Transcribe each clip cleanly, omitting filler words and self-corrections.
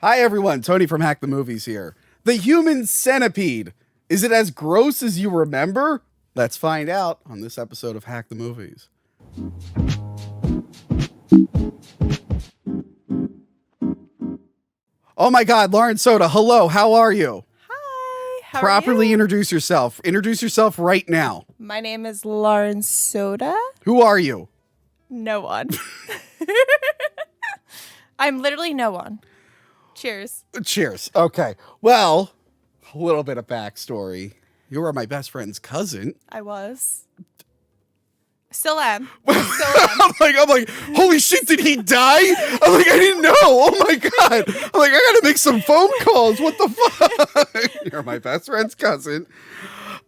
Hi everyone, Tony from Hack the Movies here. The Human Centipede. Is it as gross as you remember? Let's find out on this episode of Hack the Movies. Oh my God, Lauren Soda, hello, how are you? Hi, how Properly are you? introduce yourself. Introduce yourself right now. My name is Lauren Soda. Who are you? No one. I'm literally no one. Cheers. Cheers. Okay. Well, a little bit of backstory. You were my best friend's cousin. I was. Still am. I'm like, holy shit, did he die? I'm like, I didn't know. Oh my God. I'm like, I gotta make some phone calls. What the fuck? You're my best friend's cousin.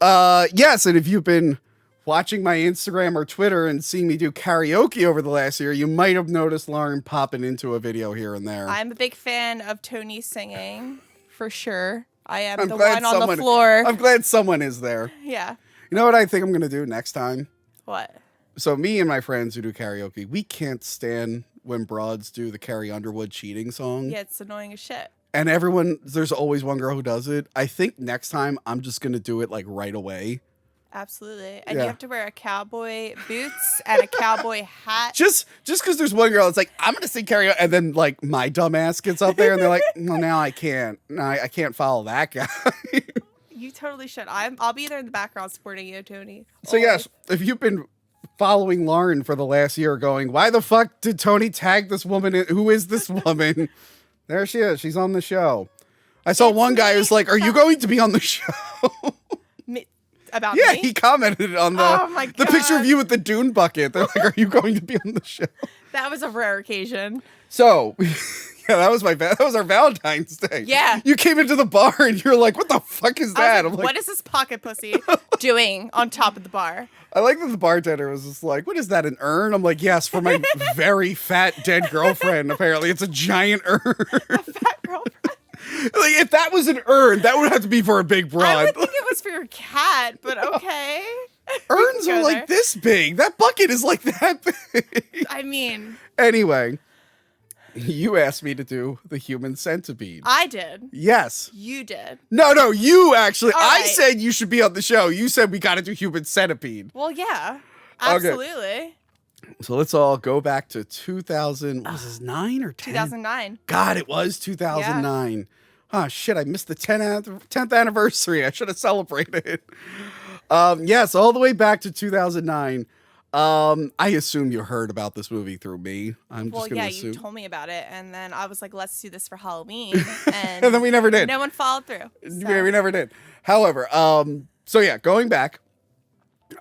Yes, and if you've been watching my Instagram or Twitter and seeing me do karaoke over the last year, you might have noticed Lauren popping into a video here and there. I'm a big fan of Tony singing, for sure. I am I'm the glad one on the floor. I'm glad someone is there. Yeah. You know what I think I'm gonna do next time? What? So me and my friends who do karaoke, we can't stand when broads do the Carrie Underwood cheating song. Yeah, it's annoying as shit. And there's always one girl who does it. I think next time I'm just going to do it like right away. Absolutely. And Yeah. you have to wear a cowboy boots and a cowboy hat. Just because there's one girl that's like, I'm going to sing karaoke. And then like my dumbass gets up there and they're like, well, now I can't. No, I can't follow that guy. You totally should. I'll be there in the background supporting you, Tony. So yes, if you've been following Lauren for the last year going, why the fuck did Tony tag this woman? Who is this woman? There she is. She's on the show. I saw one guy who's like, are you going to be on the show? About Yeah, me? he commented on Oh my the picture of God. you with the dune bucket. They're like, are you going to be on the show? That was a rare occasion. So, yeah, that was our Valentine's Day. Yeah. You came into the bar and you're like, what the fuck is I that? was like, what is this pocket pussy doing on top of the bar? I like that the bartender was just like, what is that, an urn? I'm like, yes, for my very fat dead girlfriend, apparently. It's a giant urn. A fat girlfriend. Like, if that was an urn, that would have to be for a big broad. I would think it was for your cat, but okay. Urns go are like there. this big. That bucket is like that big. I mean, Anyway, you asked me to do the Human Centipede. I did. Yes. You did. No, you actually. All I right. said you should be on the show. You said we got to do Human Centipede. Well, yeah. Okay. Absolutely. So let's all go back to 2000. Was this 9 or 10? 2009. God, it was 2009. Oh, shit, I missed the 10th anniversary. I should have celebrated. Yes, all the way back to 2009. I assume you heard about this movie through me. I'm Well, just going to yeah, assume. you told me about it, and then I was like, let's do this for Halloween. And, And then we never did. No one followed through. Yeah, we never did. However, so yeah, going back,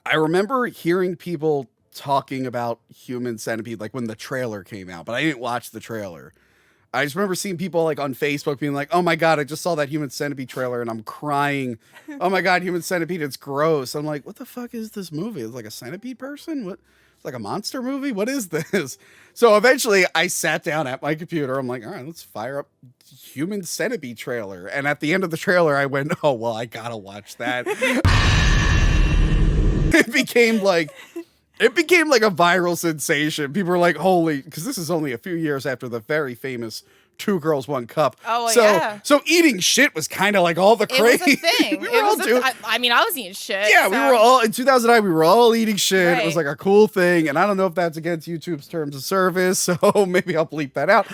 I remember hearing people talking about Human Centipede like when the trailer came out, but I didn't watch the trailer. I just remember seeing people like on Facebook being like, oh my God, I just saw that Human Centipede trailer and I'm crying. Oh my God, Human Centipede, it's gross. I'm like, what the fuck is this movie? It's like a centipede person? What? It's like a monster movie? What is this? So eventually I sat down at my computer. I'm like, all right, let's fire up Human Centipede trailer. And at the end of the trailer, I went, oh, well, I gotta watch that. It became like a viral sensation. People were like, holy, because this is only a few years after the very famous Two Girls, One Cup. Oh, so, yeah. So eating shit was kind of like all the It craze. was a thing. We were all doing. I mean, I was eating shit. Yeah, we were all, in 2009, we were all eating shit. It was Right. like a cool thing. And I don't know if that's against YouTube's terms of service, so maybe I'll bleep that out.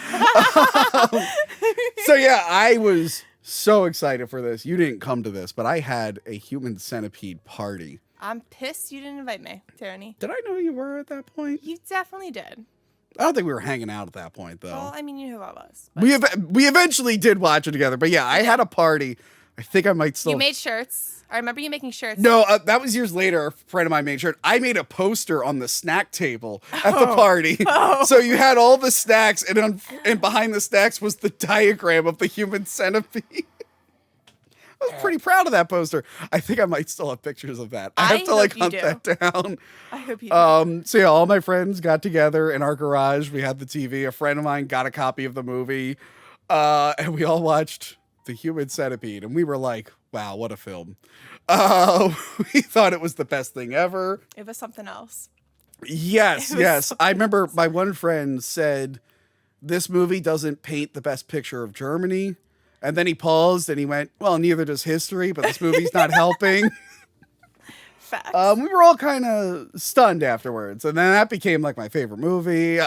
So yeah, I was so excited for this. You didn't come to this, but I had a Human Centipede party. I'm pissed you didn't invite me, Tony. Did I know you were at that point? You definitely did. I don't think we were hanging out at that point, though. Well, I mean, you knew who I was. but We eventually did watch it together, but yeah, I had a party. I think I might still. You made shirts. I remember you making shirts. No, that was years later. A friend of mine made shirt. I made a poster on the snack table at the party. Oh. So you had all the snacks, and behind the snacks was the diagram of the Human Centipede. I was pretty proud of that poster. I think I might still have pictures of that. I have to like hope you hunt that down. I hope you did. So yeah, all my friends got together in our garage. We had the TV. A friend of mine got a copy of the movie, and we all watched The Human Centipede, and we were like, wow, what a film. We thought it was the best thing ever. It was something else. Yes, It was yes. so I remember my one friend said this movie doesn't paint the best picture of Germany. And then he paused and he went, well, neither does history, but this movie's not helping. Facts. We were all kind of stunned afterwards. And then that became like my favorite movie.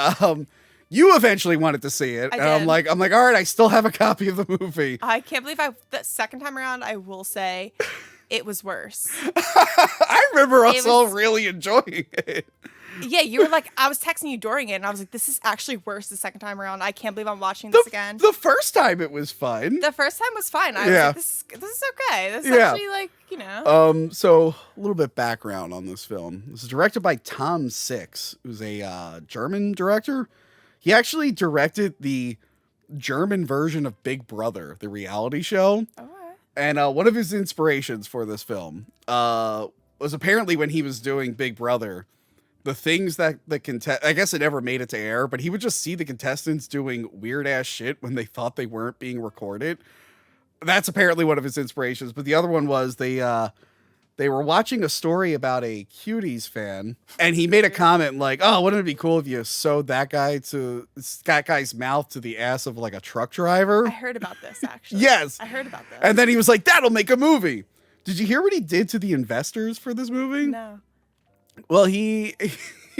You eventually wanted to see it. I And did. I'm like, all right, I still have a copy of the movie. I can't believe the second time around, I will say it was worse. I remember us all was- really enjoying it. Yeah, you were like, I was texting you during it, and I was like, this is actually worse the second time around. I can't believe I'm watching this again. The first time it was fun. The first time was fine. I Yeah. was like, this is okay. This is Yeah. actually like, you know. So a little bit background on this film. This is directed by Tom Six, who's a German director. He actually directed the German version of Big Brother, the reality show. Okay. And one of his inspirations for this film was apparently when he was doing Big Brother, the things that I guess it never made it to air, but he would just see the contestants doing weird ass shit when they thought they weren't being recorded. That's apparently one of his inspirations. But the other one was they were watching a story about a Cuties fan, and he made a comment like, "Oh, wouldn't it be cool if you sewed that guy's mouth to the ass of like a truck driver?" I heard about this, actually. Yes. I heard about this. And then he was like, "That'll make a movie." Did you hear what he did to the investors for this movie? No. Well, he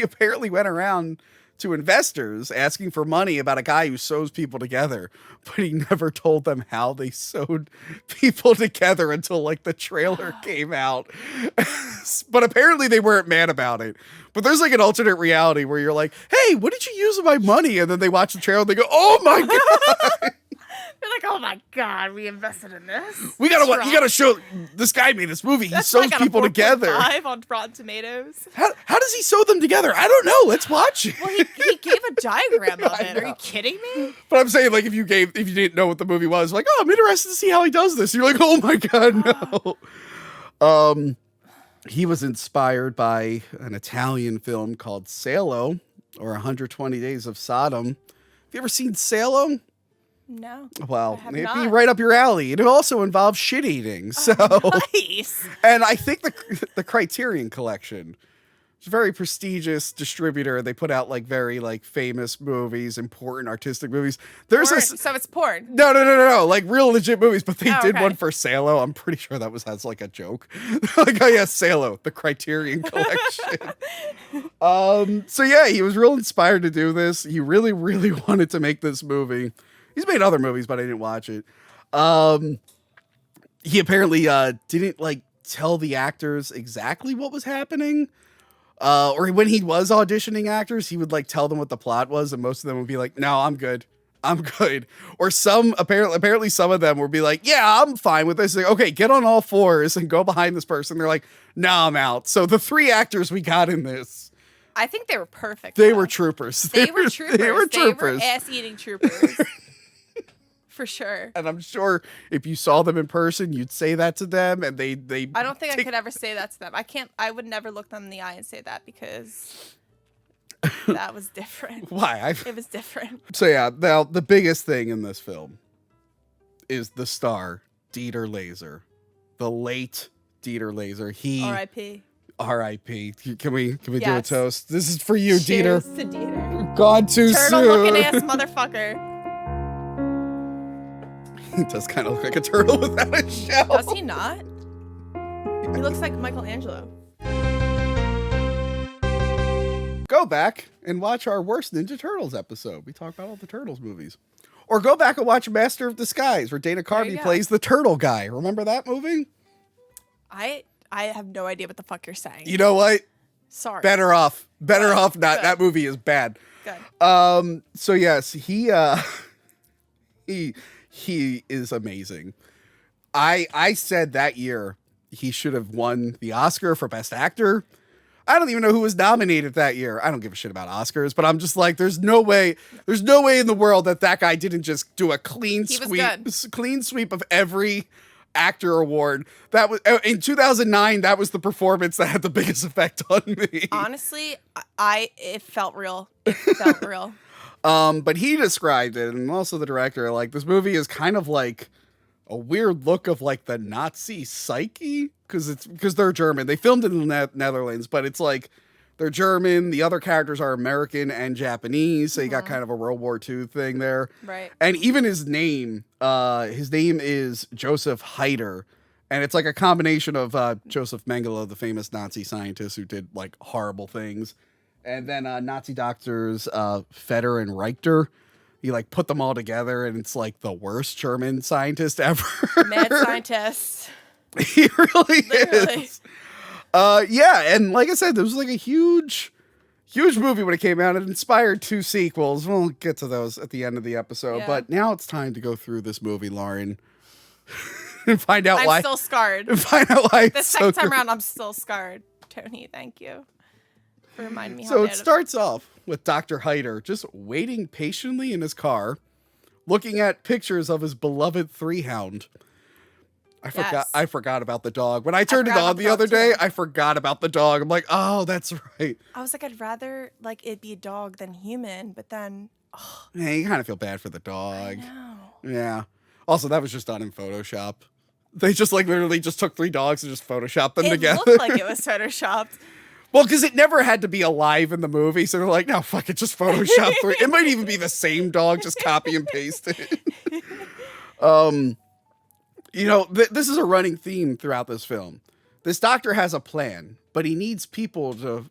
apparently went around to investors asking for money about a guy who sews people together, but he never told them how they sewed people together until like the trailer came out. But apparently they weren't mad about it. But there's like an alternate reality where you're like, "Hey, what did you use my money?" And then they watch the trailer and they go, "Oh my God. They're like, oh my God, we invested in this. You gotta show this guy made this movie. He That's sews like on a people together. 4.5 on Rotten Tomatoes. How does he sew them together? I don't know. Let's watch it." Well, he gave a diagram of I it. Are know. you kidding me? But I'm saying, like, if you didn't know what the movie was, like, "Oh, I'm interested to see how he does this." You're like, "Oh my God, no." He was inspired by an Italian film called Salo, or 120 Days of Sodom. Have you ever seen Salo? No. Well, I have it'd be not. right up your alley. And it also involves shit eating. So, Nice. and I think the Criterion Collection, it's a very prestigious distributor. They put out like very like famous movies, important artistic movies. There's Porn. a So it's porn. no, like real legit movies. But they Oh, did okay. one for Salo. I'm pretty sure that was as like a joke. Like, oh yeah, Salo, the Criterion Collection. So yeah, he was real inspired to do this. He really, really wanted to make this movie. He's made other movies, but I didn't watch it. He apparently didn't like tell the actors exactly what was happening. Or when he was auditioning actors, he would like tell them what the plot was, and most of them would be like, "No, I'm good. I'm good." Or apparently some of them would be like, "Yeah, I'm fine with this." Like, "Okay, get on all fours and go behind this person." They're like, "No, I'm out." So the 3 actors we got in this, I think they were perfect. they though. were troopers. They were troopers. They were troopers. ass-eating troopers. For sure. And I'm sure if you saw them in person, you'd say that to them, and they I don't think I could ever say that to them. I would never look them in the eye and say that because that was different. Why? It was different. So yeah, now the biggest thing in this film is the star, Dieter Laser. The late Dieter Laser. He R.I.P. R.I.P. Can we do a Yes. toast? This is for you, Cheers Dieter. to Dieter. Gone too Turtle soon. looking ass motherfucker. He does kind of look like a turtle without a shell. Does he not? He looks like Michelangelo. Go back and watch our worst Ninja Turtles episode. We talk about all the Turtles movies. Or go back and watch Master of Disguise, where Dana There you Carvey go. plays the turtle guy. Remember that movie? I have no idea what the fuck you're saying. You know what? Sorry. Better off not. Good. That movie is bad. Good. So yes, he is amazing. I said that year he should have won the Oscar for Best Actor. I don't even know who was nominated that year. I don't give a shit about Oscars, but I'm just like, there's no way in the world that guy didn't just do a clean He was sweep, clean sweep of every actor award. That was in 2009. That was the performance that had the biggest effect on me. Honestly, it felt real. It felt real. But he described it, and also the director, like, this movie is kind of like a weird look of like the Nazi psyche, because they're German. They filmed it in the Netherlands, but it's like they're German. The other characters are American and Japanese. So you got kind of a World War II thing there. Right. And even his name is Joseph Heider. And it's like a combination of Joseph Mengele, the famous Nazi scientist who did like horrible things. And then Nazi doctors Feder and Richter. You like put them all together and it's like the worst German scientist ever. Mad scientist. He really Literally. is. Yeah, and like I said, there was like a huge movie when it came out. It inspired 2 sequels. We'll get to those at the end of the episode. Yeah. But now it's time to go through this movie, Lauren, and find out why. I'm still scarred. And find out why. The It's second so time good. around, I'm still scarred. Tony, thank you for reminding me how So bad it starts off with Dr. Heider just waiting patiently in his car, looking at pictures of his beloved 3-hound. Yes. I forgot about the dog. When I turned it forgot on about the the other dog, day, too. I forgot about the dog. I'm like, oh, that's right. I was like, I'd rather like it be a dog than human, but then Yeah, you kind of feel bad for the I dog. know. Yeah. Also, that was just done in Photoshop. They just like literally just took 3 dogs and just photoshopped them It together. looked like it was photoshopped. Well, because it never had to be alive in the movie, so they're like, no, fuck it, just Photoshop 3. It might even be the same dog, just copy and paste it. You know, this is a running theme throughout this film. This doctor has a plan, but he needs people to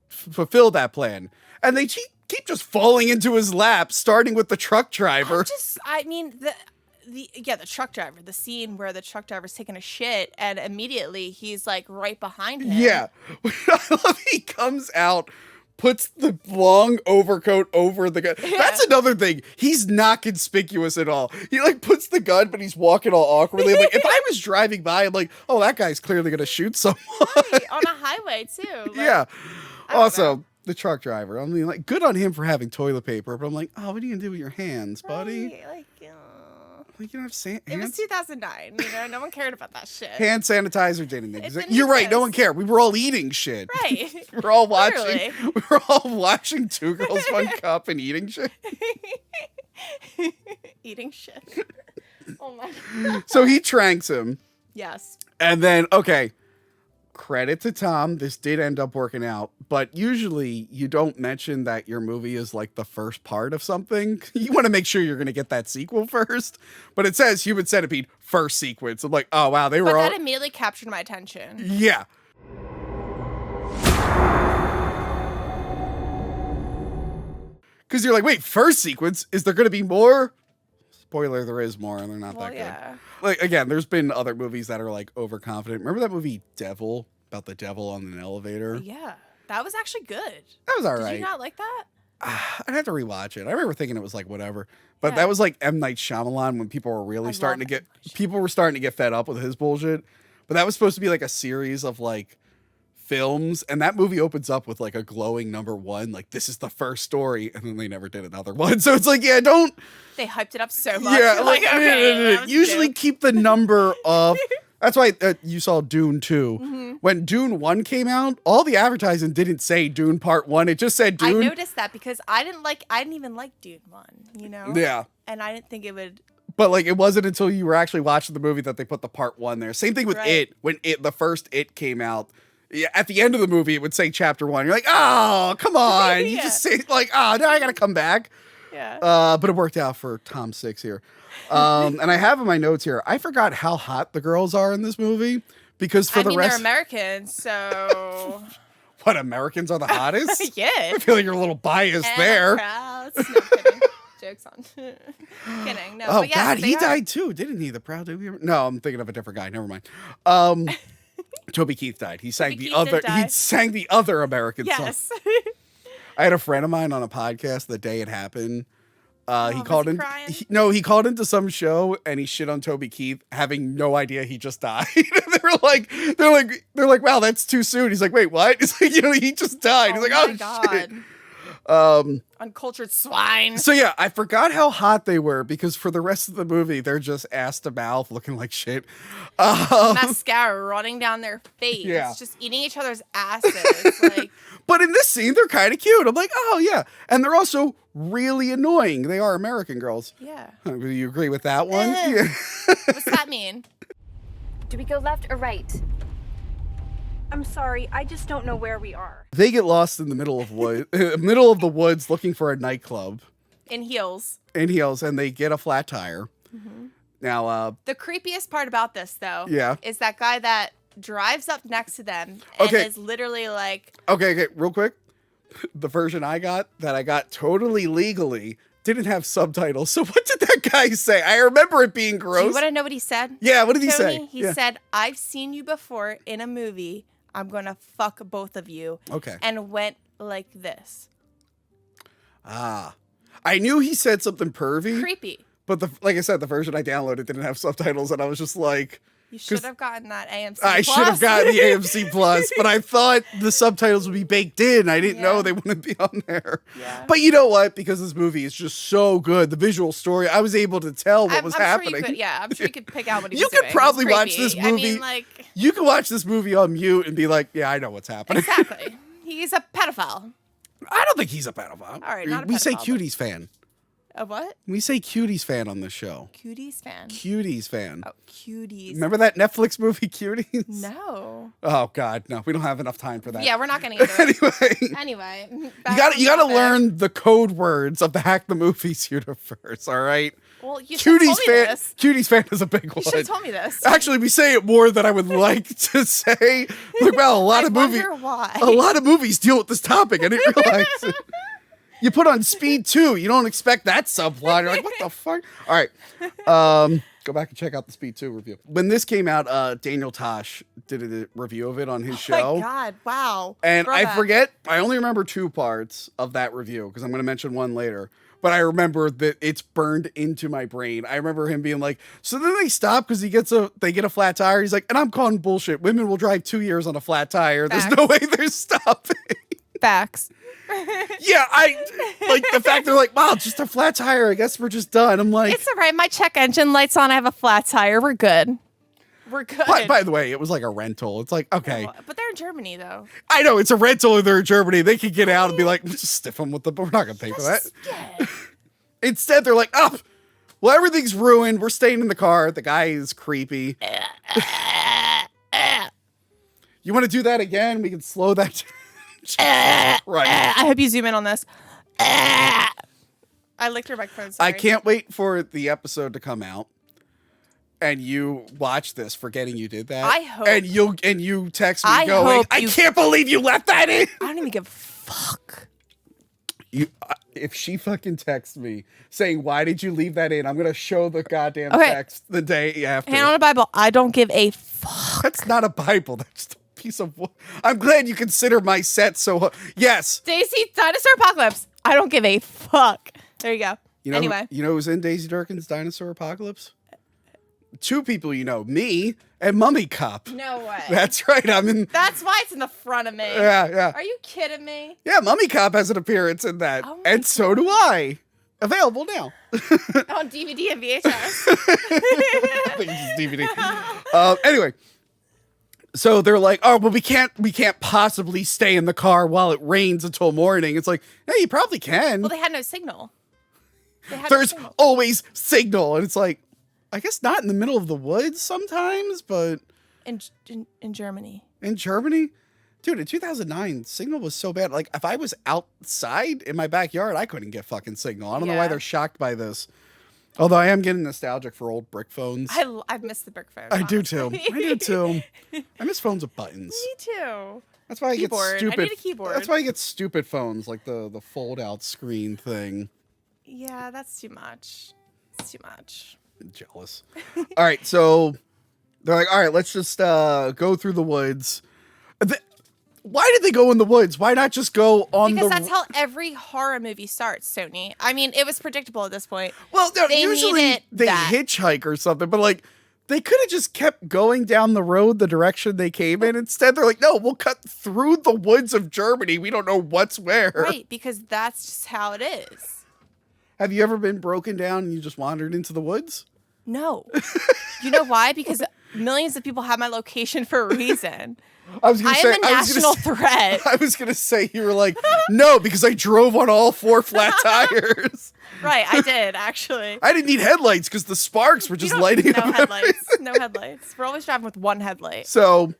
fulfill that plan. And they keep just falling into his lap, starting with the truck driver. I mean, the truck driver, the scene where the truck driver's taking a shit and immediately he's like right behind him. Yeah. I love he comes out, puts the long overcoat over the gun. Yeah. That's another thing. He's not conspicuous at all. He like puts the gun, but he's walking all awkwardly. I'm like, if I was driving by, I'm like, oh, that guy's clearly going to shoot someone. On a highway too. Like, Yeah. I don't Also, know. the truck driver. I mean, like, good on him for having toilet paper, but I'm like, oh, what are you going to do with your hands, buddy? Right, like, Like, you don't have it was 2009. You know, no one cared about that shit. hand sanitizer didn't It exist. didn't You're right. No exist. one cared. We were all eating shit. Right. We were all watching. Literally. We were all watching Two Girls, One Cup and eating shit. Eating shit. Oh my god. So he tranks him, Yes. and then okay. Credit to Tom. This did end up working out, but usually you don't mention that your movie is like the first part of something. You want to make sure you're going to get that sequel first. But it says Human Centipede first sequence. I'm like, oh wow, they But were all that immediately captured my attention. yeah. Because you're like, wait, first sequence? Is there going to be more? Spoiler, there is more, and they're not Well, that good. yeah. Like, again, there's been other movies that are like overconfident. Remember that movie Devil, about the devil on an elevator? Yeah. That was actually good. That was all Did right. you not like that? I'd have to rewatch it. I remember thinking it was like whatever, but Yeah. that was like M. Night Shyamalan when people were really I starting to love get M. Night people were starting to get fed up with his bullshit. But that was supposed to be like a series of like films, and that movie opens up with like a glowing #1, like this is the first story, and then they never did another one. So it's like, yeah, don't. They hyped it up so much. Yeah, You're like, okay, that was usually dope. keep the number of. That's why you saw Dune 2. Mm-hmm. When Dune 1 came out, all the advertising didn't say Dune Part 1. It just said I Dune. noticed that because I didn't even like Dune 1, you know? Yeah. And I didn't think it would. But like it wasn't until you were actually watching the movie that they put the Part 1 there. Same thing with Right. It. When the first It came out, yeah, at the end of the movie it would say Chapter 1. You're like, oh, come on. You Yeah. just say like, oh, now I gotta come back. Yeah. But it worked out for Tom Six here. And I have in my notes here, I forgot how hot the girls are in this movie because for I the mean, rest, they're Americans, so. what, Americans are the hottest? Yeah. I feel like you're a little biased there. Crowds. No, kidding. Jokes on. Kidding. No, Oh but yes, God, they he are. died too, didn't he? The Proud Baby. No, I'm thinking of a different guy. Never mind. Toby Keith died. He sang Toby the Keith other. did die. He sang the other American song. Yes. I had a friend of mine on a podcast the day it happened. He was called he in. crying? He called into some show and he shit on Toby Keith, having no idea he just died. they're like, wow, that's too soon. He's like, wait, what? It's like, he just died. He's like, my oh God. shit. Uncultured swine. So yeah, I forgot how hot they were because for the rest of the movie, they're just ass to mouth, looking like shit. Mascara running down their face. Yeah. Just eating each other's asses. Like, But in this scene, they're kind of cute. I'm like, oh yeah, and they're also really annoying. They are American girls. yeah. Do you agree with that one? Yeah. What's that mean? Do we go left or right? I'm sorry, I just don't know where we are. They get lost in the middle of the woods looking for a nightclub In heels. in heels, and they get a flat tire. Now, The creepiest part about this, though, Yeah. is that guy that drives up next to them and Okay. is literally like, okay, real quick. The version I got totally legally didn't have subtitles. So what did that guy say? I remember it being do you gross. want to know what he said? Yeah, what did he Tony, say? He Yeah. said, I've seen you before in a movie. I'm going to fuck both of you. Okay. And went like this. Ah. I knew he said something pervy, Creepy. but like I said, the version I downloaded didn't have subtitles, and I was just like, You should have gotten that AMC I should have gotten the AMC Plus, but I thought the subtitles would be baked in. I didn't know Yeah. they wouldn't be on there. Yeah. But you know what? Because this movie is just so good, the visual story, I was able to tell what was happening. Sure you could, I'm sure you could pick out what he You was could doing. probably It was watch this creepy. movie. I mean, like, You can watch this movie on mute and be like, yeah, I know what's happening. exactly. He's a pedophile. I don't think he's a pedophile. All right, not a we say pedophile, Cuties fan. A what? We say Cuties fan on this show. Cuties fan. Cuties fan. Oh, cuties. Remember that Netflix movie Cuties? No. Oh God, no. We don't have enough time for that. Yeah, we're not getting into it. Anyway, Anyway. you gotta learn the code words of the Hack the Movies universe. All right. Well, you should have told me this. Cuties fan is a big You one. should have told me this. Actually, we say it more than I would like to say. Like, well, a lot of movies. wonder why. A lot of movies deal with this topic. I didn't realize it. You put on Speed 2, you don't expect that subplot. You're like, what the fuck? All right. Go back and check out the Speed 2 review. When this came out, Daniel Tosh did a review of it on his show. Oh my God, wow. And Throwback. I forget, I only remember 2 parts of that review because I'm going to mention one later. But I remember that it's burned into my brain. I remember him being like, so then they stop because they get a flat tire. He's like, and I'm calling bullshit. Women will drive 2 years on a flat tire. There's no way they're stopping. Facts. Yeah, I like the fact they're like, wow, just a flat tire. I guess we're just done. I'm like, It's all right. My check engine light's on. I have a flat tire. We're good. We're good. by the way, it was like a rental. It's like, okay. But they're in Germany, though. I know it's a rental and they're in Germany. They could get out and be like, just stiff them with the, but we're not going to pay for that. Instead, they're like, oh, well, everything's ruined. We're staying in the car. The guy is creepy. You want to do that again? We can slow that down. Right. I hope you zoom in on this. I licked your microphone. Sorry. I can't wait for the episode to come out and you watch this forgetting you did that. I hope. And you text me I going, hope I you- can't believe you left that in. I don't even give a fuck. If she fucking texts me saying, why did you leave that in? I'm going to show the goddamn Okay. text the day after. Hand on a Bible. I don't give a fuck. That's not a Bible. That's just a piece of wood. I'm glad you consider my set so. Yes. Daisy, Dinosaur Apocalypse. I don't give a fuck. There you go. You know, anyway. you know who's in Daisy Durkin's Dinosaur Apocalypse? 2 people you know, me and Mummy Cop. No way. That's right. I'm in. That's why it's in the front of me. Yeah. Are you kidding me? Yeah, Mummy Cop has an appearance in that. Oh my and so do I. Available now. On DVD and VHS. I think it's DVD. Anyway. So they're like, oh, well, we can't possibly stay in the car while it rains until morning. It's like, hey, you probably can. Well, they had no signal. There's always signal. And it's like, I guess not in the middle of the woods sometimes, but in Germany. in Germany, dude, in 2009, signal was so bad. Like if I was outside in my backyard, I couldn't get fucking signal. I don't know why Yeah. they're shocked by this. Although I am getting nostalgic for old brick phones. I miss the brick phone. I do too. honestly. I do too. I miss phones with buttons. Me too. That's why I get Keyboard. I stupid. need a keyboard. That's why I get stupid phones like the fold out screen thing. Yeah, that's too much. It's too much. Jealous. All right, so they're like, all right, let's just go through the woods. Why did they go in the woods? Why not just go on Because the? that's how every horror movie starts, Sony. I mean, it was predictable at this point. Well, no, They usually needed they that. hitchhike or something, but like they could have just kept going down the road the direction they came in. Instead, they're like, no, we'll cut through the woods of Germany. We don't know what's where. Right, because that's just how it is. Have you ever been broken down and you just wandered into the woods? No. You know why? Because millions of people have my location for a reason. I was gonna I say, am a national threat. I was gonna say you were like, no, because I drove on all 4 flat tires. Right, I did, actually. I didn't need headlights because the sparks were just lighting No up. headlights. No headlights. We're always driving with one headlight. So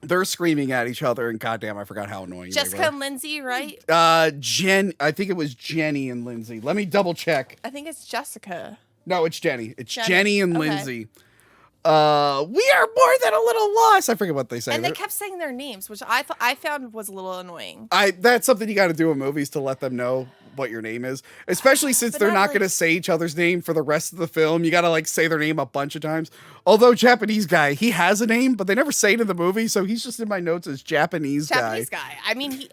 They're screaming at each other, and goddamn, I forgot how annoying Jessica they and Lindsay, right? were. I think it was Jenny and Lindsay. Let me double check. I think it's Jessica. No, it's Jenny. It's Jenny. Jenny and Okay. Lindsay. We are more than a little lost. I forget what they say. And they kept saying their names, which I found was a little annoying. That's something you got to do in movies to let them know what your name is, especially since But they're not not like- going to say each other's name for the rest of the film. You got to like say their name a bunch of times. Although Japanese guy, he has a name, but they never say it in the movie, so he's just in my notes as Japanese Japanese guy. guy. I mean,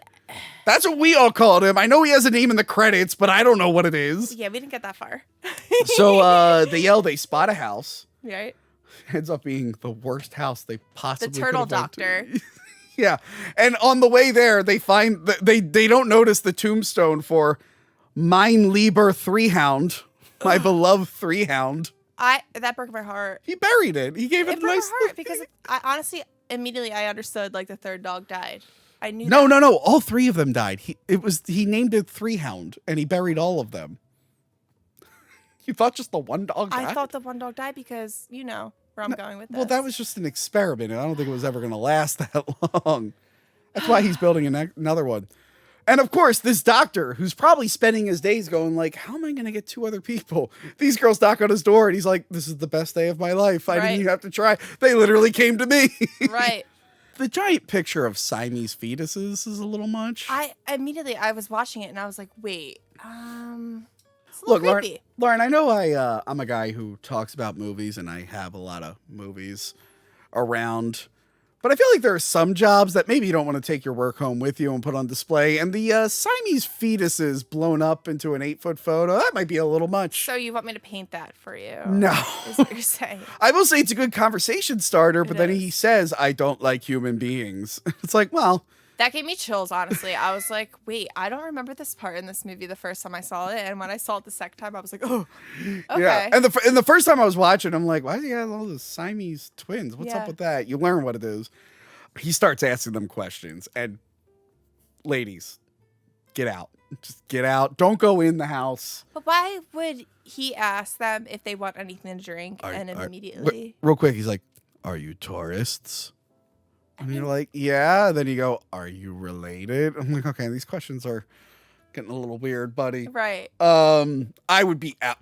That's what we all called him. I know he has a name in the credits, but I don't know what it is. yeah, we didn't get that far. So they yell, they spot a house. Right? Ends up being the worst house they The possibly turtle could have went to. doctor. Yeah, and on the way there, they find they don't notice the tombstone for Mein lieber Threehound, my beloved Threehound. That broke my heart. He buried it. He gave it It a broke nice. my heart because I honestly immediately I understood like the third dog died. I knew No, that. no, no. All three of them died. He named it Threehound, and he buried all of them. You thought just the one dog died? I thought the one dog died because you know where I'm going with this. Well, that was just an experiment, and I don't think it was ever going to last that long. That's why he's building another one. And of course, this doctor who's probably spending his days going like, how am I going to get two other people? These girls knock on his door and he's like, this is the best day of my life. I didn't even have to try. They literally came to me. right. The giant picture of Siamese fetuses is a little much. I was watching it and I was like, wait, it's a Look, little creepy. Lauren, I know I'm a guy who talks about movies and I have a lot of movies around. But I feel like there are some jobs that maybe you don't want to take your work home with you and put on display. And the Siamese fetuses blown up into an 8-foot photo, that might be a little much. So you want me to paint that for you? No. Is what you're saying. I will say it's a good conversation starter, but It then is. he says, I don't like human beings. It's like, well, That gave me chills, honestly. I was like, wait, I don't remember this part in this movie the first time I saw it. And when I saw it the second time, I was like, oh, okay. yeah. And the first time I was watching, I'm like, why do you have all those Siamese twins? What's Yeah. up with that? You learn what it is. He starts asking them questions. And ladies, get out. Just get out. Don't go in the house. But why would he ask them if they want anything to drink immediately? Real quick, he's like, are you tourists? And you're like, yeah. Then you go, are you related? I'm like, okay, these questions are getting a little weird, buddy. Right. I would be out.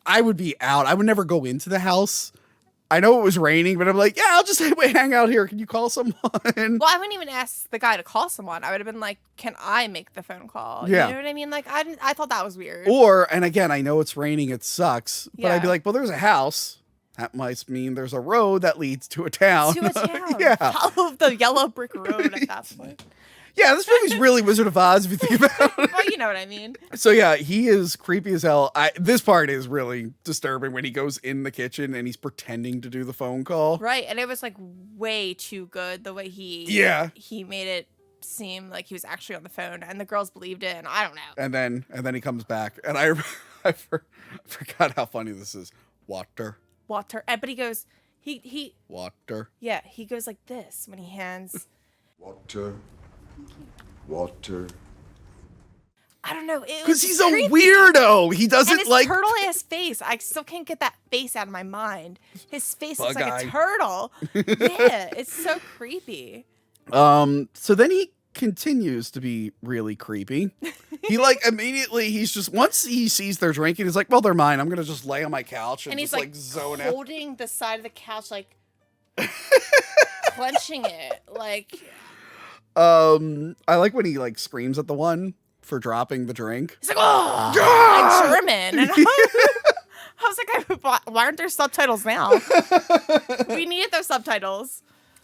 I would never go into the house. I know it was raining, but I'm like, yeah, I'll just hang out here. Can you call someone? Well, I wouldn't even ask the guy to call someone. I would have been like, can I make the phone call? Yeah. You know what I mean? Like, I thought that was weird. And again, I know it's raining. It sucks. But I'd be Yeah. like, well, there's a house. That must mean there's a road that leads to a town. To a town. Yeah. Follow the yellow brick road at that point. Yeah, this movie's really Wizard of Oz if you think about it. Well, you know what I mean. So yeah, he is creepy as hell. This part is really disturbing when he goes in the kitchen and he's pretending to do the phone call. Right. And it was like way too good the way he made it seem like he was actually on the phone and the girls believed it. And I don't know. And then he comes back and I forgot how funny this is. Water. But he goes, he Water. yeah, he goes like this when he hands. Water. I don't know. Because he's a weirdo. He And doesn't his like. turtle ass face. I still can't get that face out of my mind. His face looks like Bug-eye. a turtle. Yeah, it's so creepy. So then he continues to be really creepy. He like immediately he's just once he sees they're drinking, he's like, well, they're mine. I'm gonna just lay on my couch and And just he's like zone out. holding the side of the couch, like clenching it. Like, I like when he like screams at the one for dropping the drink. he's like, oh, I'm German. And I was like, why aren't there subtitles now? We needed those subtitles.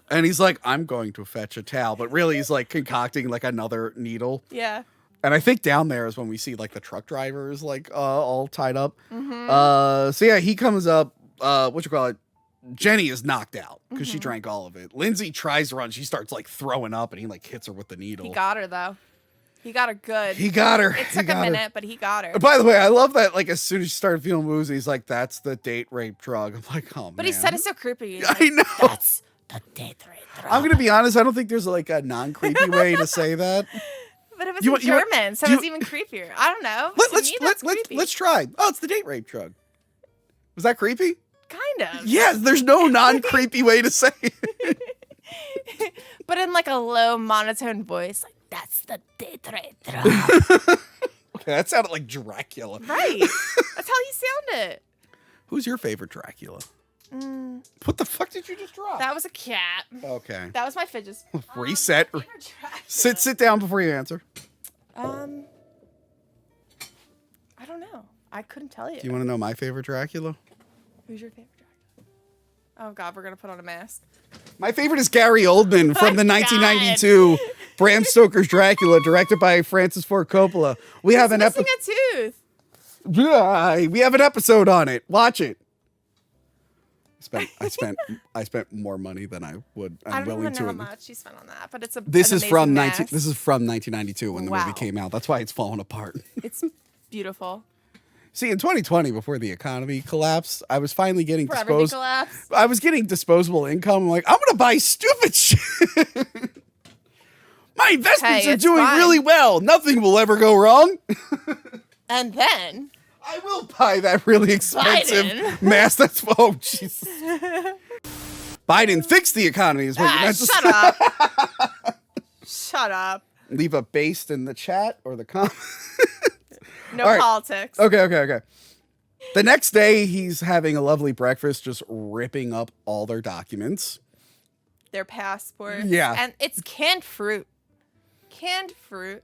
And he's like, I'm going to fetch a towel. But really, he's like concocting like another needle. Yeah. And I think down there is when we see like the truck drivers like all tied up. So yeah, he comes up, Jenny is knocked out because she drank all of it. Lindsay tries to run. She starts like throwing up and he like hits her with the needle. He got her, though. He got her good. He got her. It took a minute, but he got her. By the way, I love that like as soon as she started feeling woozy, he's like, that's the date rape drug. I'm like, oh man. But he said it so creepy. He's I like, know. That's the date rape drug. I'm gonna be honest, I don't think there's like a non-creepy way to say that. But it was You in want- you want- German, so do it's you- even creepier. I don't know. To me, that's creepy. Let's try. Oh, it's the date rape drug. Was that creepy? Kind of. Yes, there's no non-creepy way to say it. But in like a low monotone voice, like that's the tetra. Okay, that sounded like Dracula. Right. That's how you sound it. Who's your favorite Dracula? What the fuck did you just drop? That was a cat. Okay. That was my fidget. Reset. My favorite Dracula. Sit down before you answer. I don't know. I couldn't tell you. Do you want to know my favorite Dracula? Who's your favorite Dracula? Oh God, we're gonna put on a mask. My favorite is Gary Oldman from the God. 1992 Bram Stoker's Dracula, directed by Francis Ford Coppola. We have an Missing a tooth. We have an episode on it. Watch it. I spent more money than I would. I don't even know how to. much you spent on that, but it's a. This an is from amazing 19. mask. This is from 1992 when the Wow. movie came out. That's why it's falling apart. It's beautiful. See, in 2020, before the economy collapsed, I was finally getting For everything disposable. collapsed. I was getting disposable income. I'm like, I'm gonna buy stupid shit. My investments Hey, are it's doing fine. really well. Nothing will ever go wrong. And then I will buy that really expensive Biden. mask. That's Jesus. Biden fixed the economy. Is what you meant to shut say. up. Shut up. Leave a based in the chat or the comment. No All right. politics. Okay. The next day, he's having a lovely breakfast, just ripping up all their documents. Their passports. Yeah. And it's canned fruit. Canned fruit.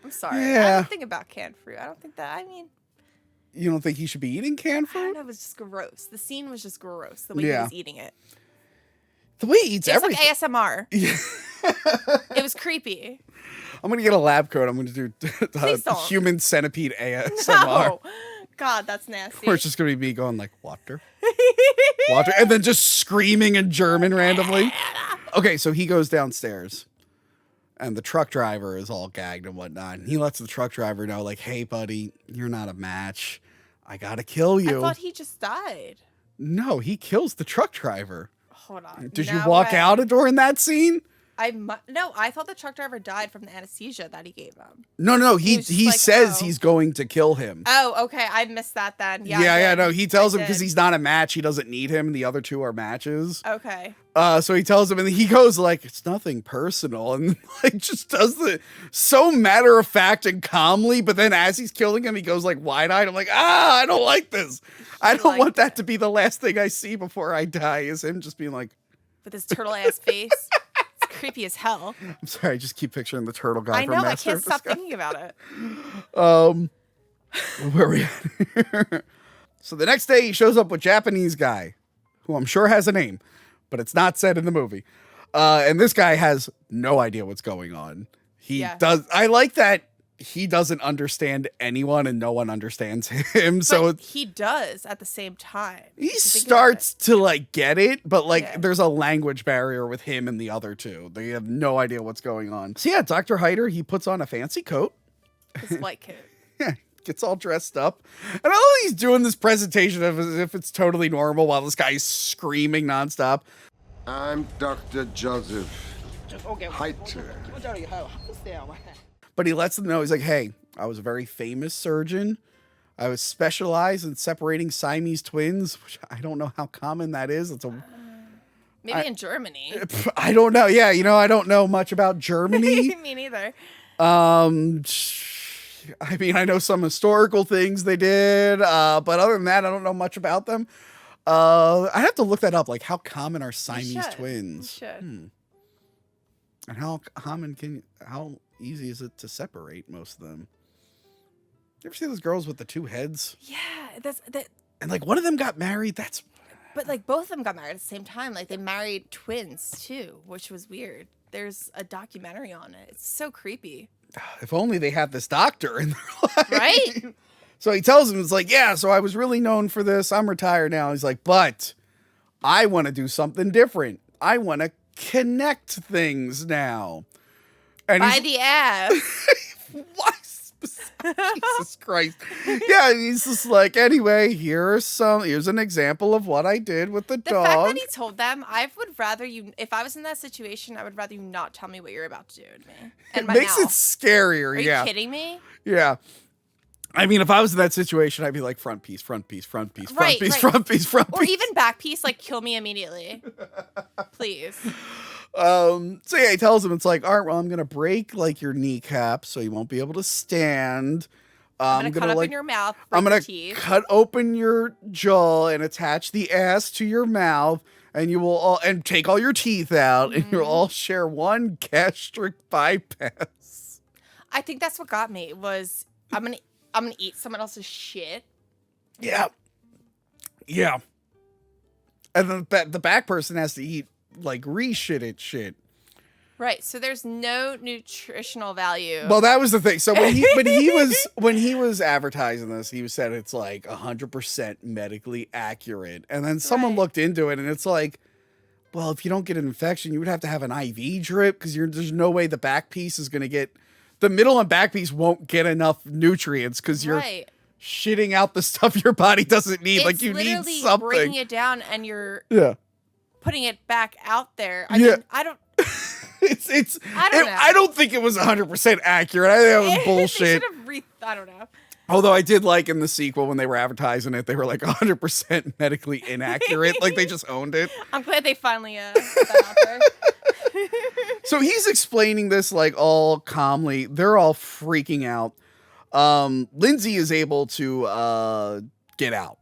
I'm sorry. I Yeah. don't think about canned fruit. I don't think that. I mean, You don't think he should be eating canned I don't fruit? know. It was just gross. The scene was just gross. The way he Yeah. was eating it. The way he eats It's everything. like ASMR. It was creepy. I'm going to get a lab coat. I'm going to do Please don't. Human Centipede ASMR. No. God, that's nasty. Where it's just going to be me going like, water? Water? And then just screaming in German randomly. Okay, so he goes downstairs. And the truck driver is all gagged and whatnot. And he lets the truck driver know, like, hey, buddy, you're not a match. I got to kill you. I thought he just died. No, he kills the truck driver. Hold on. Did you No walk way. out during that scene? No, I thought the truck driver died from the anesthesia that he gave him. No. He was just he like, says oh. he's going to kill him. Oh, okay. I missed that then. Yeah. I Yeah. did. No, he tells I him because did. he's not a match. He doesn't need him. The other two are matches. Okay. So he tells him, and he goes like, "It's nothing personal," and like just does the so matter of fact and calmly. But then as he's killing him, he goes like wide eyed. I'm like, I don't like this. I don't want liked that it. to be the last thing I see before I die. Is him just being like, With his turtle ass face. It's creepy as hell. I'm sorry, I just keep picturing the turtle guy. I from know. I Master can't of stop Disguise. thinking about it. Where are we at here? So the next day he shows up with Japanese guy, who I'm sure has a name, but it's not said in the movie. And this guy has no idea what's going on. He Yeah. does. I like that he doesn't understand anyone and no one understands him. So But he does at the same time. he If you think about starts to like get it, but like Yeah. there's a language barrier with him and the other two. They have no idea what's going on. So yeah, Dr. Hyder, he puts on a fancy coat. it. His white coat. Yeah, gets all dressed up. And all he's doing this presentation of as if it's totally normal while this guy's screaming nonstop. I'm Dr. Joseph Heiter. But he lets them know, he's like, hey, I was a very famous surgeon. I was specialized in separating Siamese twins, which I don't know how common that is. It's a Maybe in Germany. I don't know. Yeah, I don't know much about Germany. Me neither. I mean, I know some historical things they did, but other than that, I don't know much about them. I have to look that up. Like, how common are Siamese twins? You should. And how easy is it to separate most of them? You ever see those girls with the two heads? Yeah, that's that. And like one of them got married. But like both of them got married at the same time. Like they married twins too, which was weird. There's a documentary on it. It's so creepy. If only they had this doctor in their life. Right? So he tells him, it's like, yeah, so I was really known for this. I'm retired now. He's like, but I want to do something different. I want to connect things now. And By he's, the ass. what? Jesus Christ. Yeah, he's just like, anyway, here's an example of what I did with the The dog. fact that he told them, I would rather you, if I was in that situation, I would rather you not tell me what you're about to do to me. It And my makes it mouth. scarier. Are Yeah. you kidding me? Yeah. I mean, if I was in that situation, I'd be like front piece, front piece, front piece, front Right, piece, right. front piece, front Or piece. even back piece, like kill me immediately. Please. So yeah, he tells him it's like, all right, well, I'm gonna break like your kneecap so you won't be able to stand. I'm gonna cut open your mouth. I'm break gonna your teeth. cut open your jaw and attach the ass to your mouth, and you will all and take all your teeth out, and you'll all share one gastric bypass. I think that's what got me was I'm gonna eat someone else's shit. Yeah, yeah. And then the back person has to eat like re-shitted shit. Right. So there's no nutritional value. Well, that was the thing. So when he was advertising this, he said it's like 100% medically accurate. And then someone Right. looked into it, and it's like, well, if you don't get an infection, you would have to have an IV drip because there's no way the back piece is going to get the middle and back piece won't get enough nutrients because you're right. shitting out the stuff your body doesn't need. It's like you need literally something. breaking it down and you're Yeah. putting it back out there. I Yeah. mean, I don't. I don't know. I don't think it was 100% accurate. I think that was They bullshit. should have I don't know. Although I did like in the sequel when they were advertising it, they were like 100% medically inaccurate. Like they just owned it. I'm glad they finally put that out there. So he's explaining this like all calmly. They're all freaking out. Lindsay is able to get out.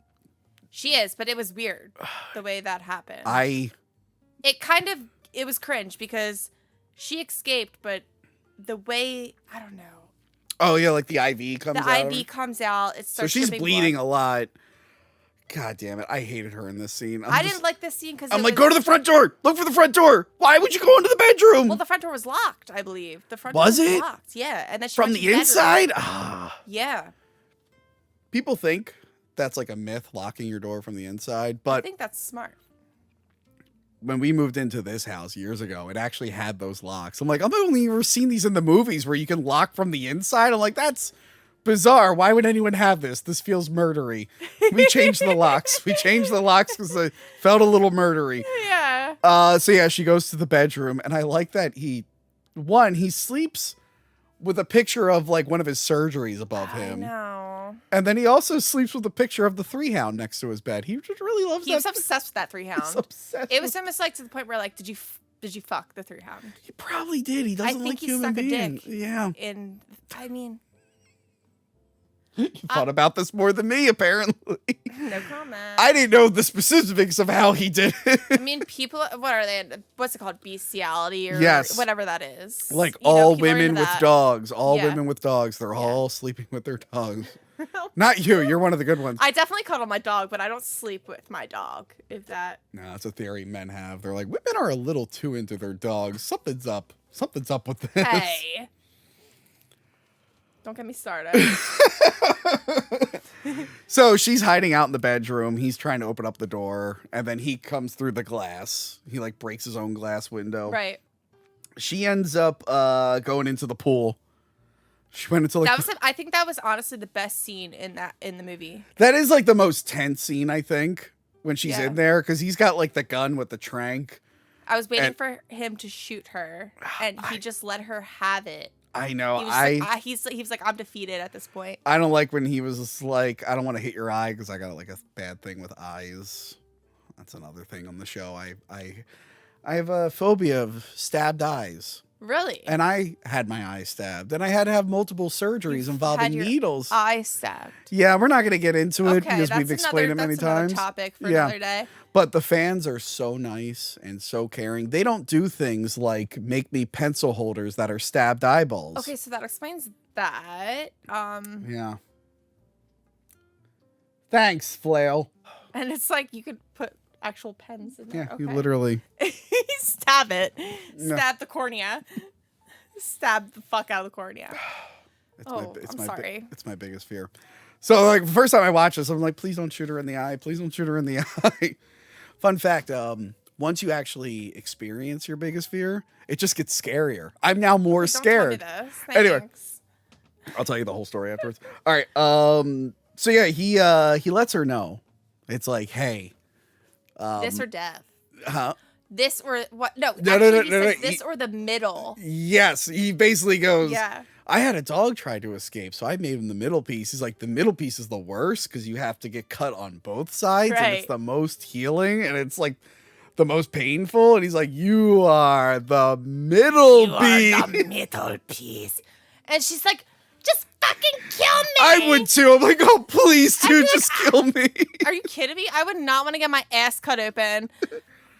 She is, but it was weird the way that happened. It was cringe because she escaped, but the way I don't know. Oh yeah, like the IV comes out. The IV comes out. It So starts she's dripping bleeding blood. a lot. God damn it. I hated her in this scene. I didn't like this scene because I'm like, go to the front door. Look for the front door. Why would you go into the bedroom? Well, the front door was locked, I believe. The front Was door was it? locked. Yeah, and then she From went to the bedroom. inside? Ah. Yeah, People think that's like a myth, locking your door from the inside. I But think that's smart. when we moved into this house years ago, it actually had those locks. I'm like, I've only ever seen these in the movies where you can lock from the inside. I'm like, that's bizarre. Why would anyone have this? This feels murdery. We changed the locks. We changed the locks because they felt a little murdery. Yeah. So yeah, she goes to the bedroom, and I like that he sleeps with a picture of like one of his surgeries above him. No. And then he also sleeps with a picture of the 3-hound next to his bed. He just really loves He that. was obsessed with that 3-hound. He's obsessed It was with- almost like to the point where like, did you fuck the 3-hound? He probably did. He doesn't think like he human stuck a beings. dick. Yeah. And I mean, You thought about this more than me, apparently. no comment. I didn't know the specifics of how he did it. I mean, people. What are they? What's it called? Bestiality or Yes. whatever that is. Like You know, all people are women into with that. dogs. All Yeah. women with dogs. They're all sleeping with their dogs. Not you. You're one of the good ones. I definitely cuddle my dog, but I don't sleep with my dog. If that. No, that's a theory men have. They're like, women are a little too into their dogs. Something's up. Something's up with this. Hey. Don't get me started. So she's hiding out in the bedroom. He's trying to open up the door, and then he comes through the glass. He like breaks his own glass window. Right. She ends up going into the pool. She went into like That was. I think that was honestly the best scene in the movie. that is like the most tense scene, I think, when she's Yeah. in there, because he's got like the gun with the trank. I was waiting And- for him to shoot her, and he just let her have it. I know. He was just like, he was like, I'm defeated at this point. I don't like when he was just like, I don't want to hit your eye because I got like a bad thing with eyes. That's another thing on the show. I have a phobia of stabbed eyes. Really? And I had my eye stabbed, and I had to have multiple surgeries involving Had your needles. eye stabbed. Yeah, we're not going to get into it Okay, because that's we've explained it many that's another times. topic for Yeah. another day. But the fans are so nice and so caring. They don't do things like make me pencil holders that are stabbed eyeballs. Okay, so that explains that. Yeah. Thanks, Flail. And it's like you could put actual pens in there. Yeah, Okay. you literally. Stab it. No. Stab the cornea. Stab the fuck out of the cornea. It's I'm sorry. It's my biggest fear. So like the first time I watched this, I'm like, please don't shoot her in the eye. Please don't shoot her in the eye. Fun fact, once you actually experience your biggest fear, it just gets scarier. I'm now more Don't tell me scared. this. Anyway. Thanks. I'll tell you the whole story afterwards. All right. So yeah, he lets her know. It's like, hey, This or death. huh? this or what? No, No, actually, no, he no, says this or the middle. Yes, he basically goes, Yeah. I had a dog try to escape, so I made him the middle piece. He's like, the middle piece is the worst because you have to get cut on both sides, and it's Right. the most healing, and it's like the most painful. And he's like, you are the middle piece. Are the middle piece. And she's like, just fucking kill me. I would too. I'm like, oh, please, dude, just kill me. Are you kidding me? I would not want to get my ass cut open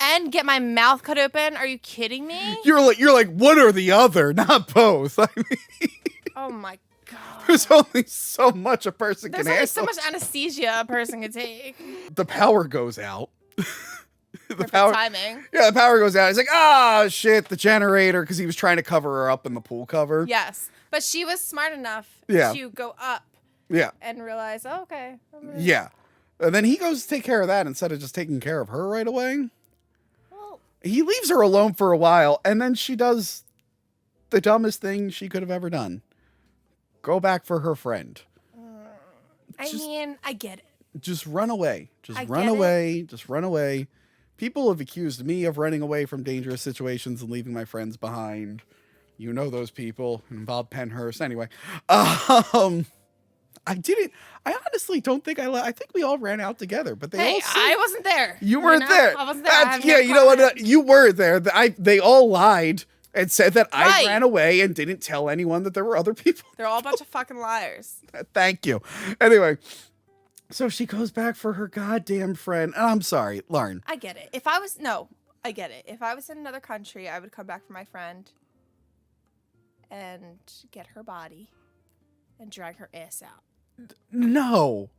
and get my mouth cut open. Are you kidding me? You're like one or the other, not both. I mean, Oh my god. there's only so much a person There's can only handle. so much anesthesia a person can take. The power goes out. Perfect timing. Yeah, the power goes out. He's like, ah, shit, the generator, because he was trying to cover her up in the pool cover. Yes. But she was smart enough Yeah. to go up Yeah. and realize, oh, okay. Yeah. And then he goes to take care of that instead of just taking care of her right away. Well, He leaves her alone for a while, and then she does the dumbest thing she could have ever done. Go back for her friend. I mean, I get it. Just run away. Just I run get it. away. Just run away. People have accused me of running away from dangerous situations and leaving my friends behind. You know those people. Bob Penhurst. Anyway. I didn't. I honestly don't think I think we all ran out together, but they Hey, all seemed- I wasn't there. You weren't know? there. I wasn't there. I have Yeah, no you know what? comment. You were there. They all lied and said that I Right. ran away and didn't tell anyone that there were other people. They're all a bunch of fucking liars. Thank you. Anyway, so she goes back for her goddamn friend. And I'm sorry, Lauren. I get it. I get it. If I was in another country, I would come back for my friend and get her body and drag her ass out. No.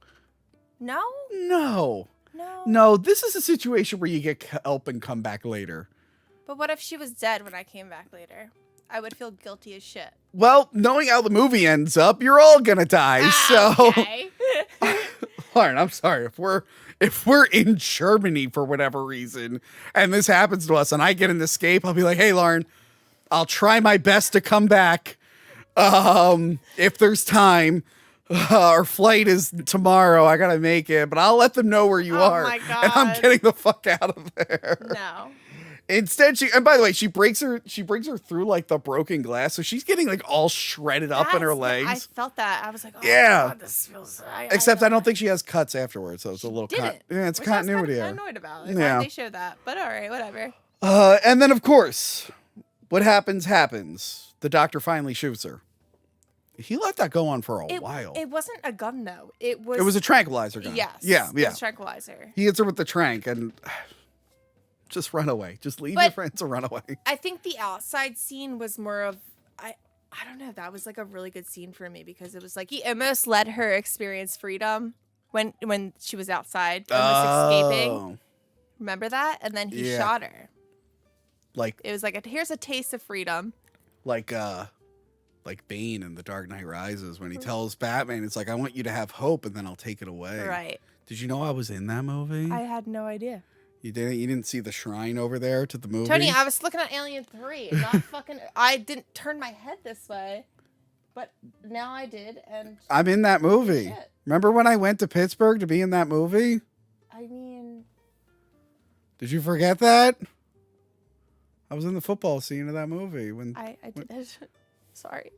No? No. No. No, this is a situation where you get help and come back later. But what if she was dead when I came back later? I would feel guilty as shit. Well, knowing how the movie ends up, you're all gonna die. So, Okay. Lauren, I'm sorry if we're in Germany for whatever reason, and this happens to us, and I get an escape, I'll be like, hey, Lauren, I'll try my best to come back. If there's time. Our flight is tomorrow. I gotta make it, but I'll let them know where you are. my And I'm God. getting the fuck out of there. No. Instead, and by the way, she brings her through like the broken glass, so she's getting like all shredded up in her legs. I felt that. I was like, oh, Yeah. God, this feels... Except I don't think she has cuts afterwards, so it's a little Didn't. yeah, it's Which I was continuity kind error. of annoyed about. Yeah. Yeah. They show that. But all right, whatever. And then of course, what happens. The doctor finally shoots her. He let that go on for a while. It wasn't a gun, though. It was... It was a tranquilizer gun. Yes. Yeah, It yeah. was tranquilizer. He hits her with the trank and just run away. Just leave your But- friends and run away. I think the outside scene was more of... I don't know. That was like a really good scene for me because it was like he almost let her experience freedom when she was outside and was escaping. Oh, Remember that? And then he Yeah. shot her. like It was like, here's a taste of freedom. like Bane in The Dark Knight Rises when he tells Batman, it's like, I want you to have hope and then I'll take it away. Right. Did you know I was in that movie? I had no idea. You didn't see the shrine over there to the movie? Tony, I was looking at Alien 3. Not fucking... I didn't turn my head this way. But now I did, and... I'm in that movie. Shit. Remember when I went to Pittsburgh to be in that movie? I mean... Did you forget that? I was in the football scene of that movie when I did. Sorry.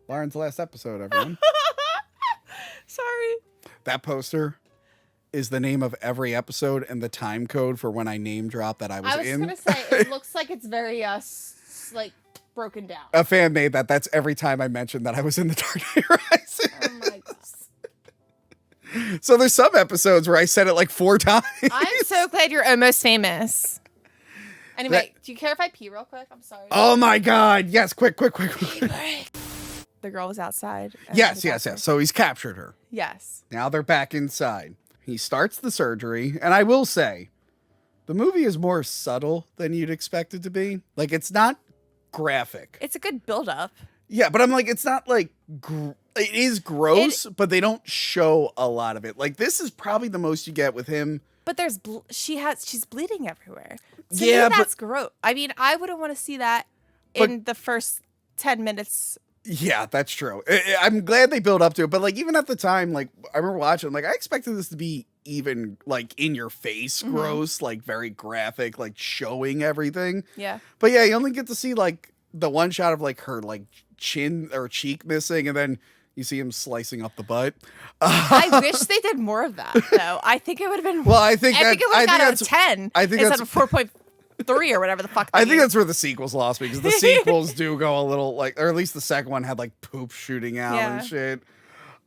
Lauren's last episode, everyone. Sorry. That poster is the name of every episode and the time code for when I name drop that I was I was in. going to say, it looks like it's very, like, broken down. A fan made that. That's every time I mentioned that I was in the Dark Knight Rises. Oh, my God. So there's some episodes where I said it like 4 times. I'm so glad you're almost famous. Anyway, do you care if I pee real quick? I'm sorry. Oh my God. Yes. Quick. The girl was outside. and Yes. the doctor- So he's captured her. Yes. Now they're back inside. He starts the surgery. And I will say, the movie is more subtle than you'd expect it to be. Like, it's not graphic. It's a good build-up. Yeah, but I'm like, it's not like, it is gross, but they don't show a lot of it. Like, this is probably the most you get with him. But there's she's bleeding everywhere. To Yeah, me, that's gross. I mean, I wouldn't want to see that in the first 10 minutes. Yeah, that's true. I'm glad they built up to it, but like even at the time, like I remember watching, like I expected this to be even like in your face gross, like very graphic, like showing everything. Yeah. But yeah, you only get to see like the one shot of like her like chin or cheek missing, and then you see him slicing up the butt. I wish they did more of that, though. I think it would have been. Well, I think it would have got out of 10. I think instead that's of 4.3 or whatever the fuck. I think that's where the sequels lost me, because the sequels do go a little like, or at least the second one had like poop shooting out and shit.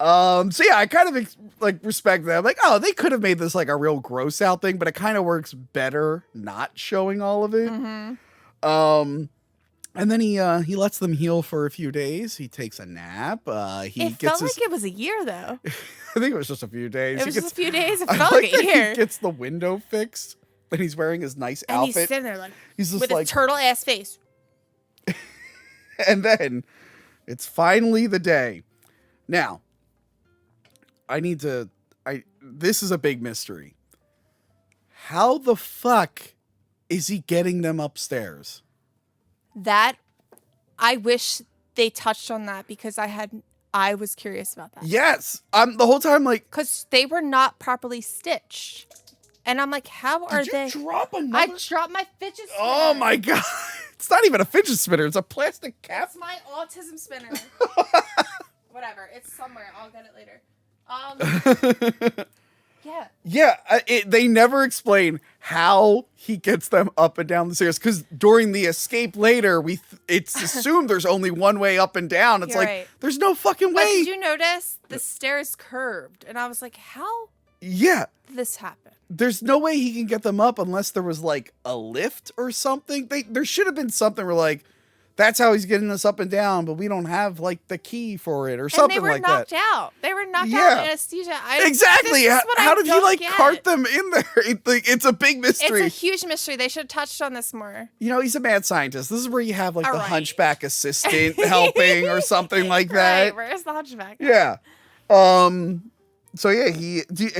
So yeah, I kind of like respect that. I'm like, oh, they could have made this like a real gross out thing, but it kind of works better not showing all of it. And then he lets them heal for a few days. He takes a nap. It felt like it was a year, though. I think it was just a few days. It was just a few days. It I felt like like a that year. He gets the window fixed, and he's wearing his nice And outfit. he's sitting there like He's just with like, his turtle ass face. and then it's finally the day. Now, this is a big mystery. How the fuck is he getting them upstairs? That I wish they touched on that, because I was curious about that. Yes. I'm the whole time like, Because they were not properly stitched. And I'm like, how are they? Did you drop another? I dropped my fidget spinner. Oh my god. It's not even a fidget spinner. It's a plastic cap. That's my autism spinner. Whatever. It's somewhere. I'll get it later. Yeah. Yeah, they never explain how he gets them up and down the stairs, because during the escape later, it's assumed there's only one way up and down. It's You're like, right. there's no fucking But way. did you notice the stairs curved? And I was like, how Yeah, did this happen? there's no way he can get them up unless there was like a lift or something. There should have been something where like, that's how he's getting us up and down, but we don't have like the key for it or something And they were like knocked that. out. They were knocked Yeah. out in anesthesia. Exactly. This is what How I did he don't like get. cart them in there? It's a big mystery. It's a huge mystery. They should have touched on this more. You know, he's a mad scientist. This is where you have like All the right. hunchback assistant helping or something like that. Right, where's the hunchback? Yeah. So yeah,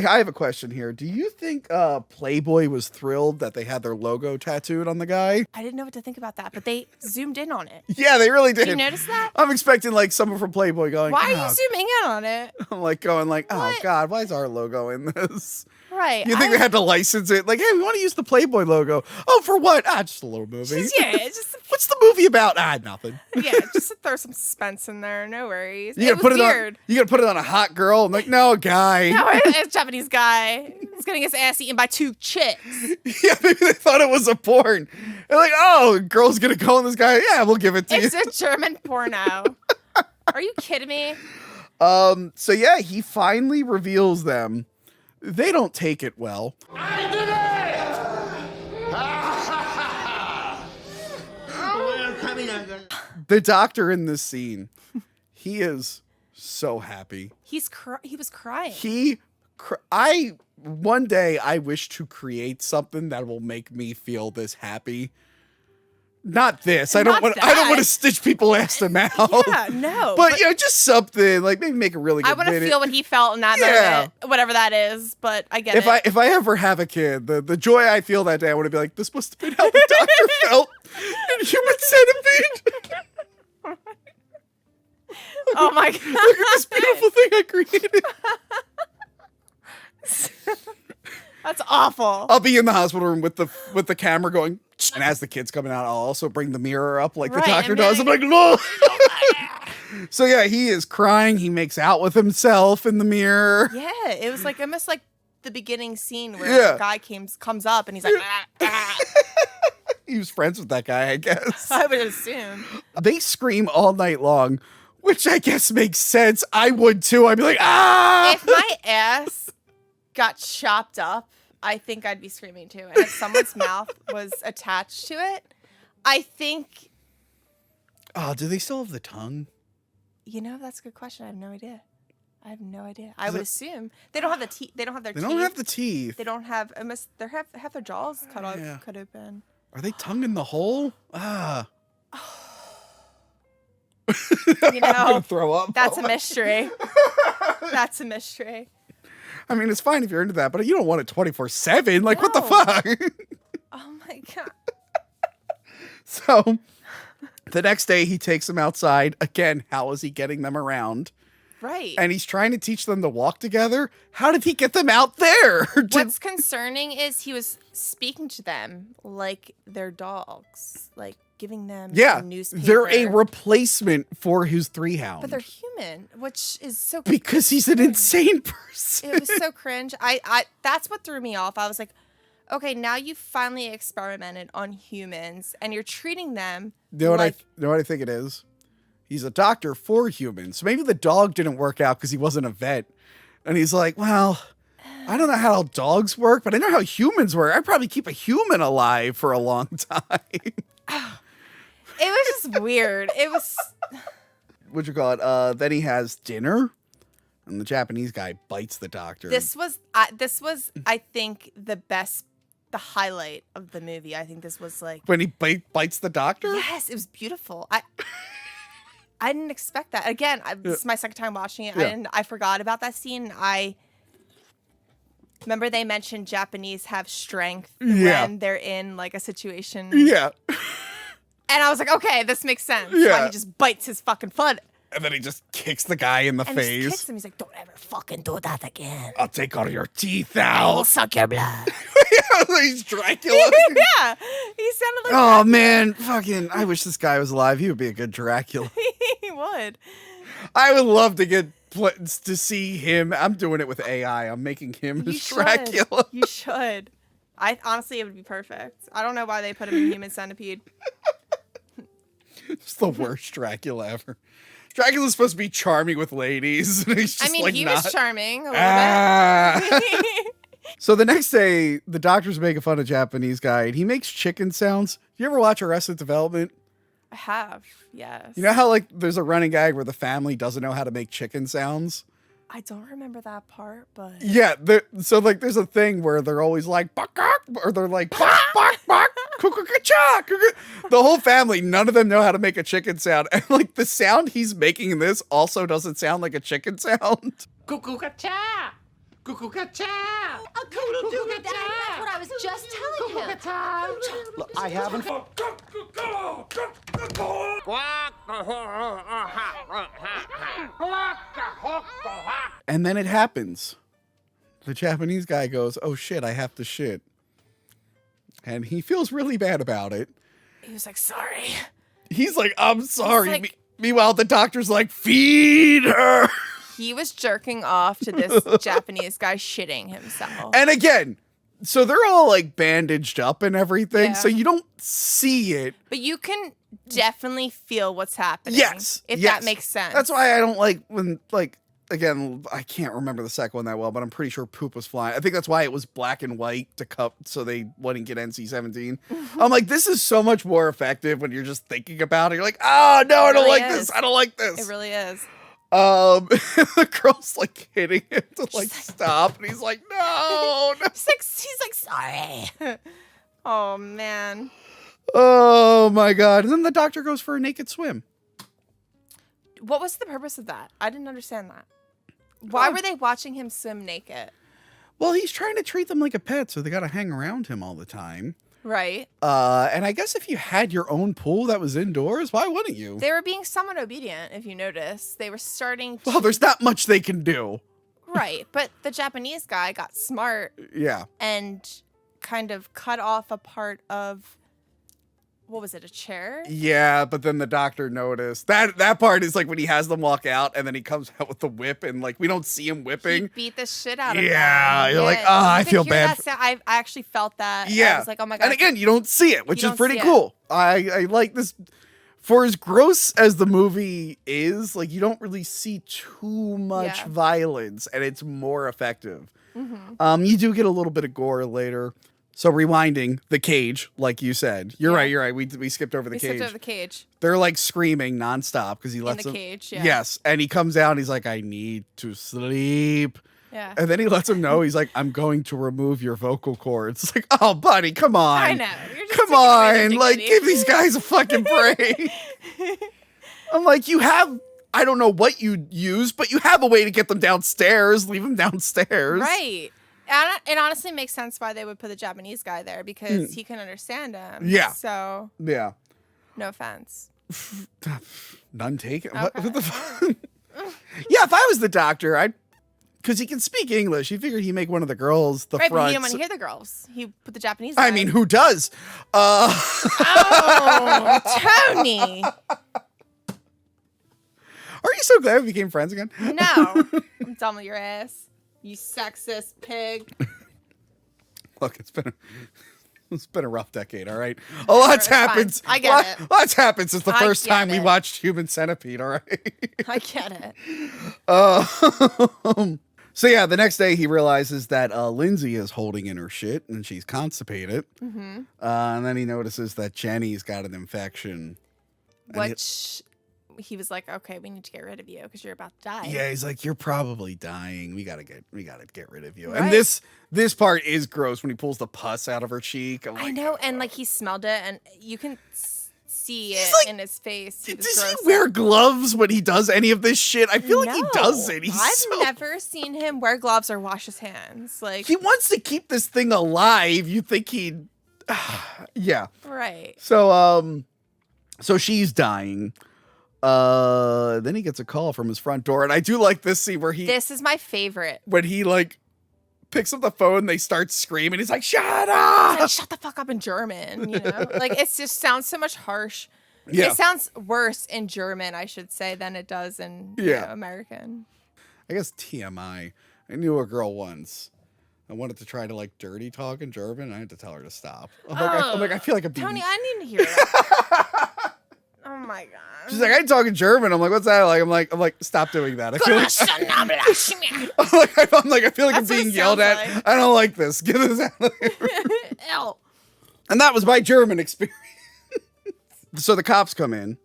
I have a question here. Do you think Playboy was thrilled that they had their logo tattooed on the guy? I didn't know what to think about that, but they zoomed in on it. Yeah, they really did. Did you notice that? I'm expecting like someone from Playboy going, Why are "Oh." you zooming in on it? I'm like going like, oh What? god, why is our logo in this? Right. You think they had to license it? Like, hey, we want to use the Playboy logo. Oh, for what? Just a little movie. It's just What's the movie about? Nothing. yeah, just to throw some suspense in there. No worries. You It gotta was put it weird. on. You gotta put it on a hot girl. I'm like, no, a guy. No, it's a Japanese guy. He's getting his ass eaten by 2 chicks. Yeah, maybe they thought it was a porn. They're like, oh, girl's gonna go on this guy. Yeah, we'll give it to It's you. a German porno. Are you kidding me? So yeah, he finally reveals them. They don't take it well. The doctor in this scene, he is so happy. He was crying. One day I wish to create something that will make me feel this happy. Not this. I don't Not want that. to stitch people ass to mouth. Yeah, no. But you know, just something like maybe make a really good I want to minute. feel what he felt in that Yeah. moment, whatever that is. But I get If it. I ever have a kid, the joy I feel that day, I want to be like, this must have been how the doctor felt in Human Centipede. Oh my god! Look at this beautiful thing I created. That's awful. I'll be in the hospital room with the camera going, and as the kid's coming out, I'll also bring the mirror up like Right, the doctor and does. I'm be like, no. So yeah, he is crying. He makes out with himself in the mirror. Yeah, it was like almost like the beginning scene where Yeah. the guy comes up and he's like, He was friends with that guy, I guess. I would assume. They scream all night long, which I guess makes sense. I would too. I'd be like, ah! If my ass got chopped up, I think I'd be screaming too. And if someone's mouth was attached to it, I think, Oh, do they still have the tongue? that's a good question. I have no idea. I would assume they don't have the teeth. They don't have their They teeth. don't have the teeth. They don't have. Unless they have their jaws cut Yeah. open. Are they tongue in the hole? Ah. You know, I'm gonna throw up. that's a mystery. That's a mystery. I mean, it's fine if you're into that, but you don't want it 24/7. Like, what the No. fuck? Oh my god. So the next day he takes them outside. Again, how is he getting them around? Right. And he's trying to teach them to walk together. How did he get them out there? What's concerning is he was speaking to them like they're dogs, like giving them a newspaper. They're a replacement for his 3-hound. But they're human, which is so because he's an insane person. It was so cringe. I that's what threw me off. I was like, okay, now you finally experimented on humans and you're treating them know what I think it is? He's a doctor for humans. So maybe the dog didn't work out because he wasn't a vet. And he's like, well, I don't know how dogs work, but I know how humans work. I'd probably keep a human alive for a long time. It was just weird. It was... What'd you call it? Then he has dinner, and the Japanese guy bites the doctor. This was, I think, the highlight of the movie. I think this was like... When he bites the doctor? Yes, it was beautiful. I didn't expect that. Again, this is my second time watching it. I forgot about that scene. I remember they mentioned Japanese have strength when they're in like a situation. Yeah. And I was like, okay, this makes sense. Yeah. Why he just bites his fucking foot. And then he just kicks the guy in the And face. he kicks him. He's like, don't ever fucking do that again. I'll take all your teeth I will out. suck your blood. He's Dracula. Yeah. He sounded like Oh, man. Fucking, I wish this guy was alive. He would be a good Dracula. he would. I would love to get to see him. I'm doing it with AI. I'm making him as Dracula. You should. Honestly, it would be perfect. I don't know why they put him in Human Centipede. It's the worst Dracula ever. Dracula's supposed to be charming with ladies. And he's just he not. was charming a little bit. So the next day, the doctor's making fun of Japanese guy, and he makes chicken sounds. You ever watch Arrested Development? I have, yes. You know how like there's a running gag where the family doesn't know how to make chicken sounds? I don't remember that part, but... Yeah, so like there's a thing where they're always like, "Bak, bak," or they're like, "Bak, bak, bak, cuckoo-ca-cha, cuckoo." The whole family, none of them know how to make a chicken sound. And like the sound he's making in this also doesn't sound like a chicken sound. Cuckoo-ca-cha! Cuckoo-ca-cha! A cuckoo-ca-cha! That's what I was just telling him. Look, I haven't. And then it happens. The Japanese guy goes, "Oh shit, I have to shit." And he feels really bad about it. He was like, sorry. He's like, "I'm sorry." like- Meanwhile, the doctor's like, "Feed her." He was jerking off to this Japanese guy shitting himself. And again, so they're all like bandaged up and everything, Yeah. so you don't see it. But you can definitely feel what's happening. Yes. If yes. that makes sense. That's why I don't like when, like, again, I can't remember the second one that well, but I'm pretty sure poop was flying. I think that's why it was black and white to cup so they wouldn't get NC-17. I'm like, this is so much more effective when you're just thinking about it. You're like, oh, no, I don't really like is. this. I don't like this. It really is. The girl's like hitting him to like stop, and he's like, no, no. He's like, sorry. Oh, man. Oh my god. And then the doctor goes for a naked swim. What was the purpose of that? I didn't understand that. Why were they watching him swim naked? Well, he's trying to treat them like a pet, so they gotta hang around him all the time. Right. And I guess if you had your own pool that was indoors, why wouldn't you? They were being somewhat obedient, if you notice. They were starting to... Well, there's not much they can do. Right. But the Japanese guy got smart Yeah. and kind of cut off a part of... What was it, a chair? Yeah, but then the doctor noticed. That part is like when he has them walk out and then he comes out with the whip and like we don't see him whipping. He beat the shit out of them. Yeah, you're like, I You could feel hear bad. that sound. I actually felt that. Yeah. I was like, oh my God. And again, you don't see it, which You is don't pretty see it. cool. I like this. For as gross as the movie is, like you don't really see too much Yeah. violence and it's more effective. Mm-hmm. You do get a little bit of gore later. So rewinding the cage, like you said, you're right. We skipped over the We cage. stepped over the cage. They're like screaming nonstop because he lets the them. cage, yeah. Yes, and he comes out. And he's like, "I need to sleep." Yeah. And then he lets him know. He's like, "I'm going to remove your vocal cords." It's like, "Oh, buddy, come on." I know. You're just Come taking away their on, like dignity. give these guys a fucking break. I'm like, you have. I don't know what you use, but you have a way to get them downstairs. Leave them downstairs. Right. And it honestly makes sense why they would put the Japanese guy there because he can understand him. Yeah. So, Yeah. no offense. None taken. Okay. What the fuck? Yeah, if I was the doctor, because he can speak English. He figured he'd make one of the girls the Right, but front. he didn't want to hear the girls. He put the Japanese. I guy. mean, who does? Oh, Tony. Are you so glad we became friends again? No, I'm done with your ass. You sexist pig. Look, it's been a rough decade. All right, a lot's It's fine. happened. I get it. Lots happened since the I first get time we it. watched Human Centipede. All right. I get it. So yeah, the next day he realizes that Lindsay is holding in her shit and she's constipated. Mm-hmm. And then he notices that Jenny's got an infection. And Which he was like, okay, we need to get rid of you because you're about to die. yeah, he's like, you're probably dying. We gotta get rid of you. Right. And this part is gross when he pulls the pus out of her cheek. I'm I like, know, and like he smelled it, and you can see it like, in his face. He was does he grossed wear out. gloves when he does any of this shit? I feel like he No. doesn't. I've never seen him wear gloves or wash his hands. Like He wants to keep this thing alive. You think he'd yeah. right. So she's dying. Then he gets a call from his front door, and I do like this scene where This is my favorite. when he like picks up the phone, they start screaming. He's like, "Shut up!" Like, shut the fuck up in German, you know? Like it just sounds so much harsh. Yeah. It sounds worse in German, I should say, than it does in you know, American. I guess TMI. I knew a girl once. I wanted to try to like dirty talk in German. And I had to tell her to stop. I'm like, I feel like I'm being. Tony, I need to hear that. Oh my god. She's like, I talk in German. I'm like, what's that like? I'm like, stop doing that. I feel like I'm like, I feel like That's I'm what being it yelled at. sounds like. I don't like this. Get this out of here. Ew. And that was my German experience. So the cops come in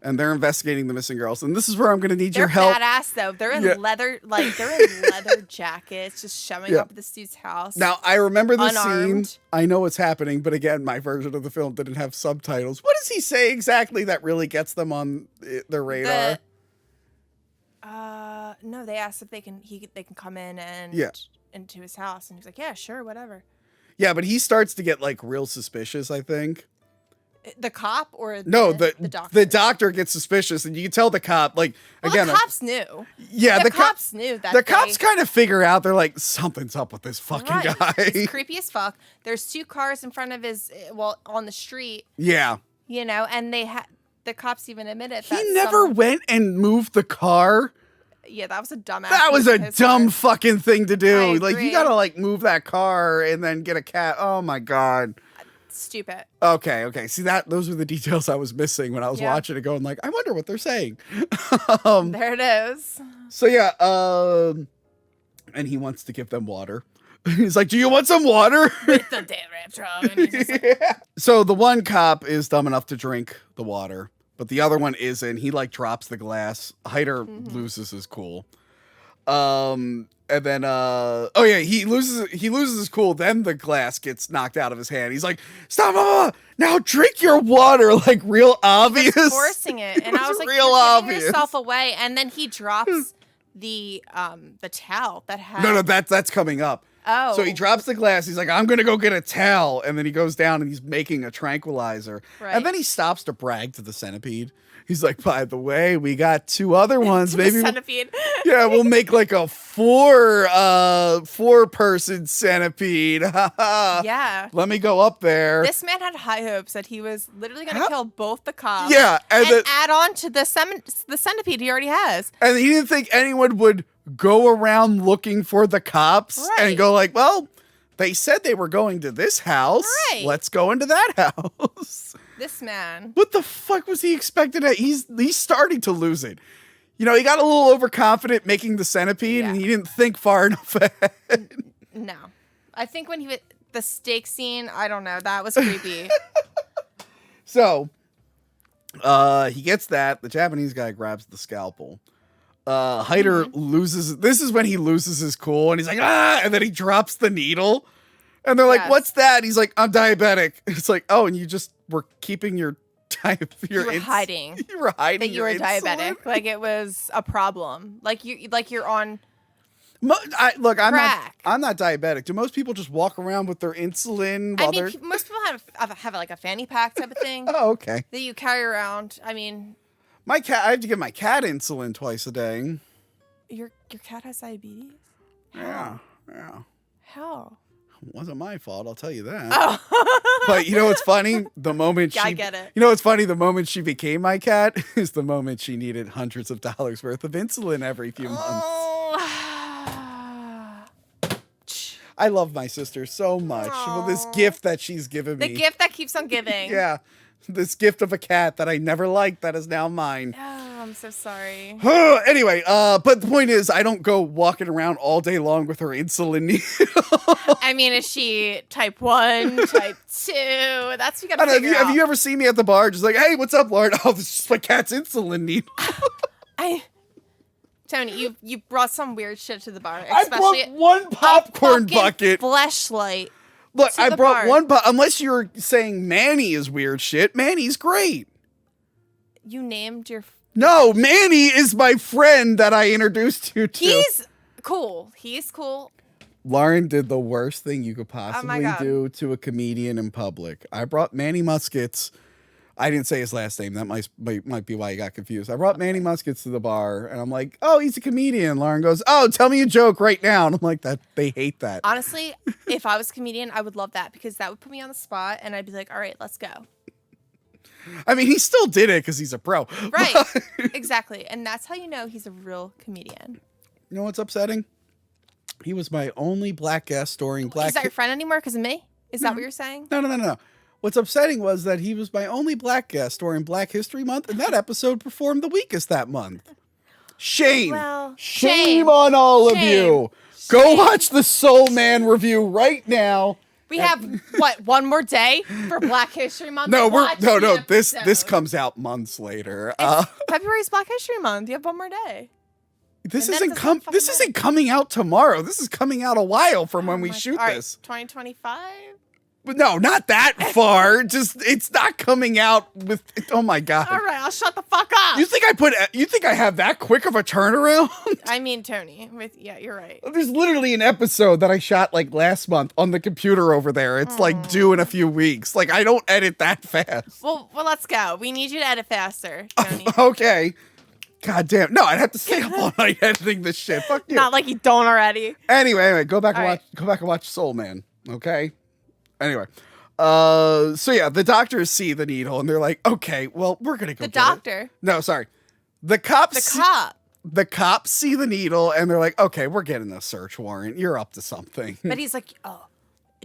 and they're investigating the missing girls. And this is where I'm going to need They're your help. badass though. They're in Yeah. leather, like they're in leather jackets, just showing Yeah. up at this dude's house. Now, I remember the scene. Unarmed. I know what's happening, but again, my version of the film didn't have subtitles. What does he say exactly that really gets them on their radar? No, they asked if they can come in and Yeah. into his house, and he's like, yeah, sure, whatever. Yeah, but he starts to get like real suspicious, I think. The cop or No, the doctor? the doctor gets suspicious, and you can tell the cop, like, Well, again, the cops knew. yeah, the cops knew that. the cops kind of figure out, they're like, something's up with this fucking Right. guy. It's creepy as fuck. There's two cars in front of his, on the street, Yeah. you know, and the cops even admitted He that never went and moved the car. Yeah, that was a dumbass. That was move a on his dumb part. fucking thing to do. I Like, you agree. gotta, like, move that car and then get a cat. Oh, my God. Stupid. Okay. See, those were the details I was missing when I was Yeah. watching it, going like, I wonder what they're saying. There it is. So, yeah, and he wants to give them water. He's like, do you want some water? With the damn rap truck. And he's just like, So the one cop is dumb enough to drink the water, but the other one isn't. He like drops the glass. Hyder loses his cool. And then he loses his cool. Then the glass gets knocked out of his hand. He's like, stop! Now drink your water, like real obvious. forcing it, and I was like, real "You're giving obvious. yourself away." And then he drops the towel that had. No, that's coming up. Oh. So he drops the glass. He's like, I'm going to go get a towel. And then he goes down and he's making a tranquilizer. Right. And then he stops to brag to the centipede. He's like, by the way, we got two other ones. Maybe The centipede. yeah, we'll make like a four-person centipede. Yeah. Let me go up there. This man had high hopes that he was literally going to kill both the cops. Yeah, and and add on to the centipede he already has. And he didn't think anyone would go around looking for the cops and Right. go like, well, they said they were going to this house. Right. Let's go into that house. This man. What the fuck was he expecting? He's starting to lose it. You know, he got a little overconfident making the centipede, and Yeah. he didn't think far enough ahead. No. I think when the steak scene, I don't know, that was creepy. So, he gets that. The Japanese guy grabs the scalpel. Hyder loses. This is when he loses his cool, and he's like, ah, and then he drops the needle. And they're like, Yes. what's that? He's like, I'm diabetic. It's like, oh, and you just were keeping your You were hiding. You were hiding That you your were insulin? diabetic. Like it was a problem. Like you're on Look, I'm crack. not diabetic. Do most people just walk around with their insulin while they're? most people have like a fanny pack type of thing Oh, okay. that you carry around. I mean, My cat, I have to give my cat insulin twice a day. Your cat has diabetes? Yeah. How? It wasn't my fault, I'll tell you that. Oh. But you know what's funny? The moment I she get it. You know what's funny? The moment she became my cat is the moment she needed hundreds of dollars worth of insulin every few months. Oh. I love my sister so much. Well, this gift that she's given me. The gift that keeps on giving. Yeah. This gift of a cat that I never liked that is now mine. Oh, I'm so sorry. Anyway, but the point is, I don't go walking around all day long with her insulin needle. I mean, is she type 1, type 2? That's what you gotta figure out. Have you ever seen me at the bar just like, hey, what's up, Lauren? Oh, this is my cat's insulin needle. Tony, you brought some weird shit to the bar. I Especially brought one popcorn fucking bucket. Fleshlight. Look, to I the brought bar. one, but unless you're saying Manny is weird shit, Manny's great. You named your... No, Manny is my friend that I introduced you to. He's cool. He's cool. Lauren did the worst thing you could my possibly God. do to a comedian in public. I brought Manny Muskets. I didn't say his last name. That might be why you got confused. I brought Manny Muskets to the bar, and I'm like, oh, he's a comedian. Lauren goes, oh, tell me a joke right now. And I'm like, that they hate that. Honestly, if I was a comedian, I would love that because that would put me on the spot, and I'd be like, all right, let's go. I mean, he still did it because he's a pro. Right. But Exactly. And that's how you know he's a real comedian. you know what's upsetting? He was my only black guest starring black. Is that your friend anymore because of me? Is that what you're saying? No. What's upsetting was that he was my only black guest during Black History Month, and that episode performed the weakest that month. Shame. Well, shame on all of you. Go watch the Soul Man review right now. We have what, one more day for Black History Month? No, Watch the This episode. comes out months later. February's Black History Month. You have one more day. This And then isn't it's not fucking isn't coming out tomorrow. This is coming out a while from when we shoot All right, this. 2025. But no, not that far. Just it's not coming out with. Oh my god. All right, I'll shut the fuck up. You think I have that quick of a turnaround? I mean, Tony. Yeah, you're right. There's literally an episode that I shot like last month on the computer over there. It's like due in a few weeks. Like I don't edit that fast. Well, let's go. We need you to edit faster, Tony. Okay. God damn. No, I'd have to stay up all night editing this shit. Fuck you. Not like you don't already. Anyway, go back and All watch. Go back and watch Soul Man. Okay. Anyway, so yeah, the doctors see the needle and they're like, okay, well, we're gonna go. The get doctor. it. No, sorry, the cops. The cops see the needle and they're like, okay, we're getting a search warrant. You're up to something. But he's like,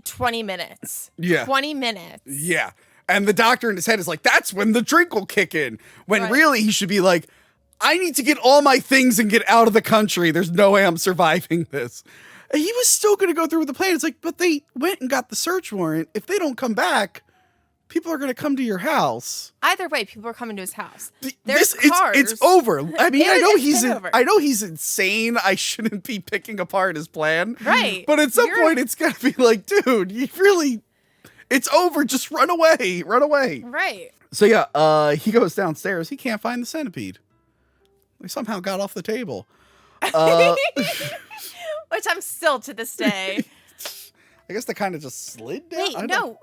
20 minutes. Yeah. 20 minutes. Yeah, and the doctor in his head is like, that's when the drink will kick in. When Right. really he should be like, I need to get all my things and get out of the country. There's no way I'm surviving this. And he was still going to go through with the plan. It's like, but they went and got the search warrant. If they don't come back, people are going to come to your house. Either way, people are coming to his house. There's It's cars. over. I mean, It's over. I know he's insane. I shouldn't be picking apart his plan. Right. But at some point, it's got to be like, dude, it's over. Just run away. Run away. Right. So yeah, he goes downstairs. He can't find the centipede. They somehow got off the table. Which I'm still to this day. I guess they kind of just slid down. Wait, no.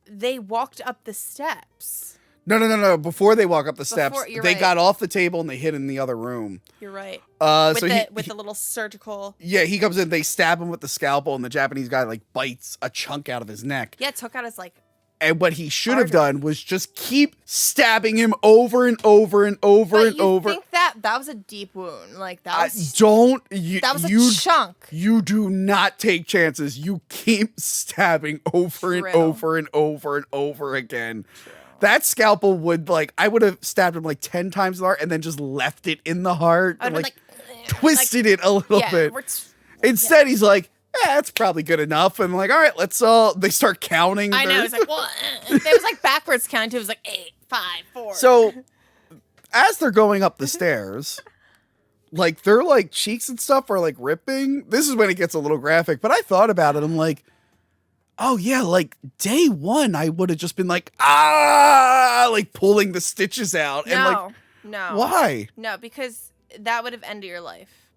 They walked up the steps. No. Before they walk up the steps, you're they right. got off the table and they hid in the other room. You're right. With The little surgical. Yeah, he comes in, they stab him with the scalpel, and the Japanese guy like bites a chunk out of his neck. Yeah, it took out his And what he should have artery. done was just keep stabbing him over and over and over But and you over. think that was a deep wound? Like that was that was a chunk. You do not take chances. You keep stabbing over and True. over and over and over again. That scalpel would I would have stabbed him 10 times in the heart and then just left it in the heart I and would've twisted it a little bit. Instead, he's like, that's probably good enough. And all right, they start counting. I know. It's like, well, it was backwards count too. It was 8, 5, 4. So as they're going up the stairs, their cheeks and stuff are ripping. This is when it gets a little graphic, but I thought about it. I'm like, oh yeah, day one, I would have just been pulling the stitches out. No. Why? No, because that would have ended your life.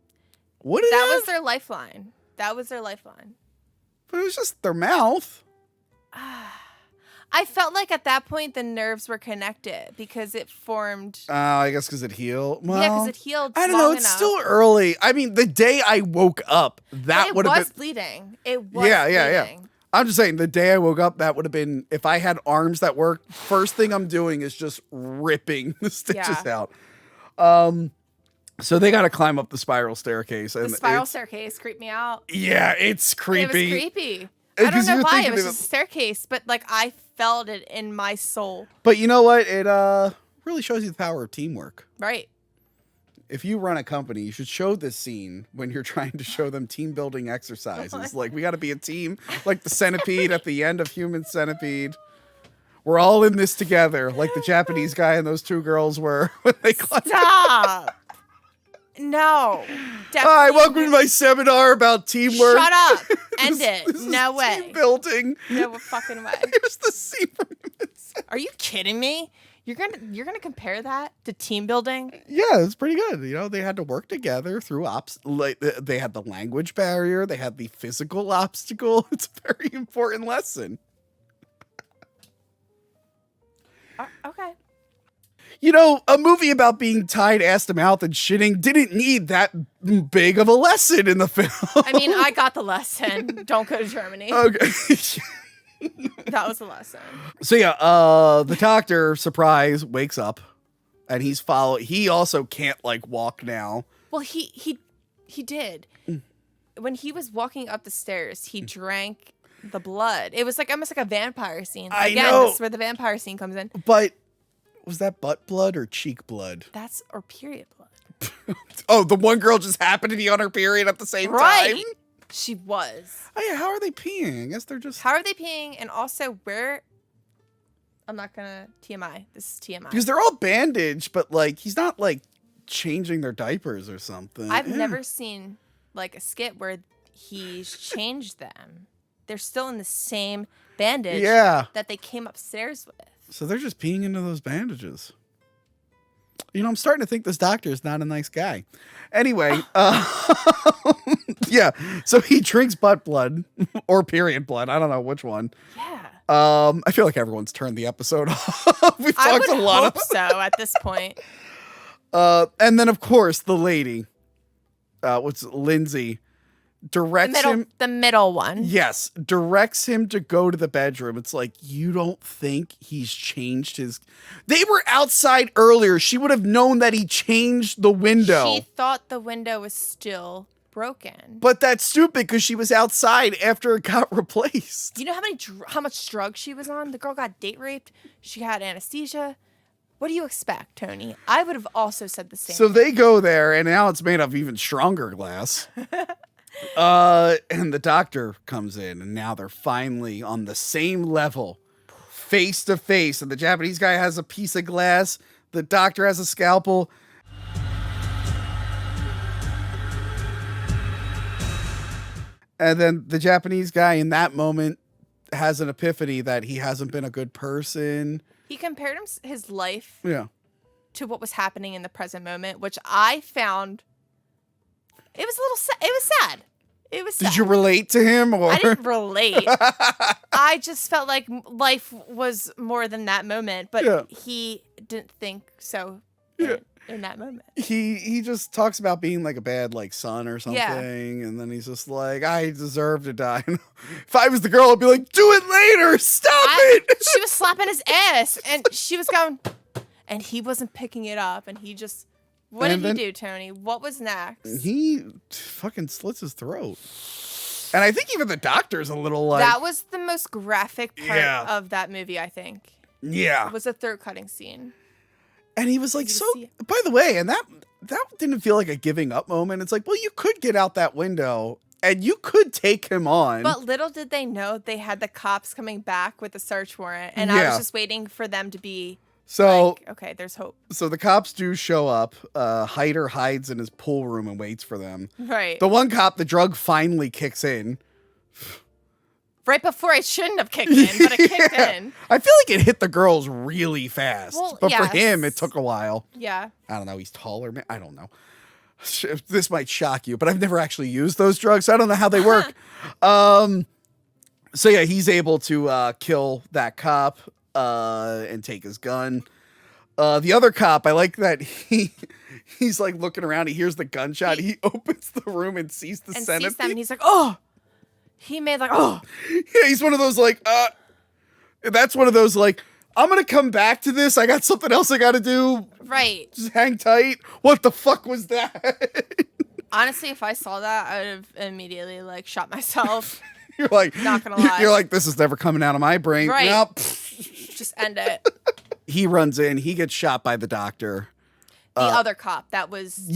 What is That was their lifeline. That was their lifeline. But it was just their mouth. I I felt like at that point the nerves were connected because it formed. I guess because it healed. Well, Yeah, because it healed. I don't know. long It's enough. still early. I mean, the day I woke up, that would have was been. bleeding. It was Yeah. bleeding. I'm just saying, the day I woke up, that would have been, if I had arms that worked, first thing I'm doing is just ripping the stitches Yeah. out. So they got to climb up the spiral staircase. The And spiral it's- staircase creeped me out. Yeah, it's creepy. It was creepy. I don't Because know you're why. thinking It was of- just a staircase, but like I felt it in my soul. But you know what? It really shows you the power of teamwork. Right. If you run a company, you should show this scene when you're trying to show them team building exercises. Like, we got to be a team, like the centipede at the end of Human Centipede. We're all in this together, like the Japanese guy and those two girls were when they climbed. Stop. No. Hi, welcome to my seminar about teamwork. Shut up. End it. This is No team way. building. No fucking way. Here's the scene from Human Centipede. Are you kidding me? You're gonna compare that to team building? Yeah, it's pretty good. You know, they had to work together through like they had the language barrier, they had the physical obstacle. It's a very important lesson. Okay. You know, a movie about being tied ass to mouth and shitting didn't need that big of a lesson in the film. I mean, I got the lesson. Don't go to Germany. Okay. That was the lesson. So yeah, the doctor, surprise, wakes up and he also can't like walk now. Well, he did. When he was walking up the stairs, he drank the blood. It was like almost like a vampire scene. I Again, know. this is where the vampire scene comes in. But was that butt blood or cheek blood? That's or period blood. Oh, the one girl just happened to be on her period at the same Right. time? She was. Oh yeah, how are they peeing? I guess they're just How are they peeing? And also where I'm not gonna TMI. This is TMI. because they're all bandaged, but like he's not like changing their diapers or something. I've Yeah. never seen like a skit where he's changed them. They're still in the same bandage that they came upstairs with. So they're just peeing into those bandages. You know, I'm starting to think this doctor is not a nice guy. Anyway, yeah. So he drinks butt blood or period blood. I don't know which one. Yeah. I feel like everyone's turned the episode off. We've I talked would a lot hope so at this point. and then of course the lady, what's Lindsay, directs him. The middle one. Yes, directs him to go to the bedroom. It's like, you don't think he's changed his... They were outside earlier. She would have known that he changed the window. She thought the window was still broken. But that's stupid because she was outside after it got replaced. You know how much drugs she was on? The girl got date raped. She had anesthesia. What do you expect, Tony? I would have also said the same. So they go there, and now it's made of even stronger glass. And the doctor comes in, and now they're finally on the same level, face to face. And the Japanese guy has a piece of glass. The doctor has a scalpel. And then the Japanese guy in that moment has an epiphany that he hasn't been a good person. He compared his life Yeah. to what was happening in the present moment, which I found it was a little sad. It was sad. It was sad. Did you relate to him, or I didn't relate. I just felt like life was more than that moment, but Yeah. he didn't think so in that moment. he just talks about being like a bad like son or something, and then he's just like, I deserve to die. If I was the girl, I'd be like, do it later, stop it. She was slapping his ass, and she was going, and he wasn't picking it up, and he just. What And did then- he do, Tony? What was next? He fucking slits his throat, and I think even the doctor's a little like, That was the most graphic part Yeah. of that movie, I think. yeah. Was the throat cutting scene. And he was like, You so. see it. By the way, and that didn't feel like a giving up moment. It's like, well, you could get out that window, and you could take him on. But little did they know they had the cops coming back with the search warrant, and I Yeah. was just waiting for them to be so. like, okay, there's hope. So the cops do show up. Hyder hides in his pool room and waits for them. Right. The one cop, the drug finally kicks in. Right before it shouldn't have kicked in, but it kicked in. I feel like it hit the girls really fast. Well, but for yes. him, it took a while. Yeah. I don't know. He's taller. I don't know. This might shock you, but I've never actually used those drugs. So I don't know how they work. So yeah, he's able to kill that cop and take his gun. The other cop, I like that he's like looking around. He hears the gunshot. He opens the room and sees the centipede. Sees them, and he's like, oh. He made like, oh. Yeah, he's one of those like, that's one of those like, I'm gonna come back to this. I got something else I gotta do. Right. Just hang tight. What the fuck was that? Honestly, if I saw that, I would have immediately like shot myself. You're like, not gonna lie. You're like, this is never coming out of my brain. Right. Nope. Just end it. He runs in. He gets shot by the doctor. The other cop that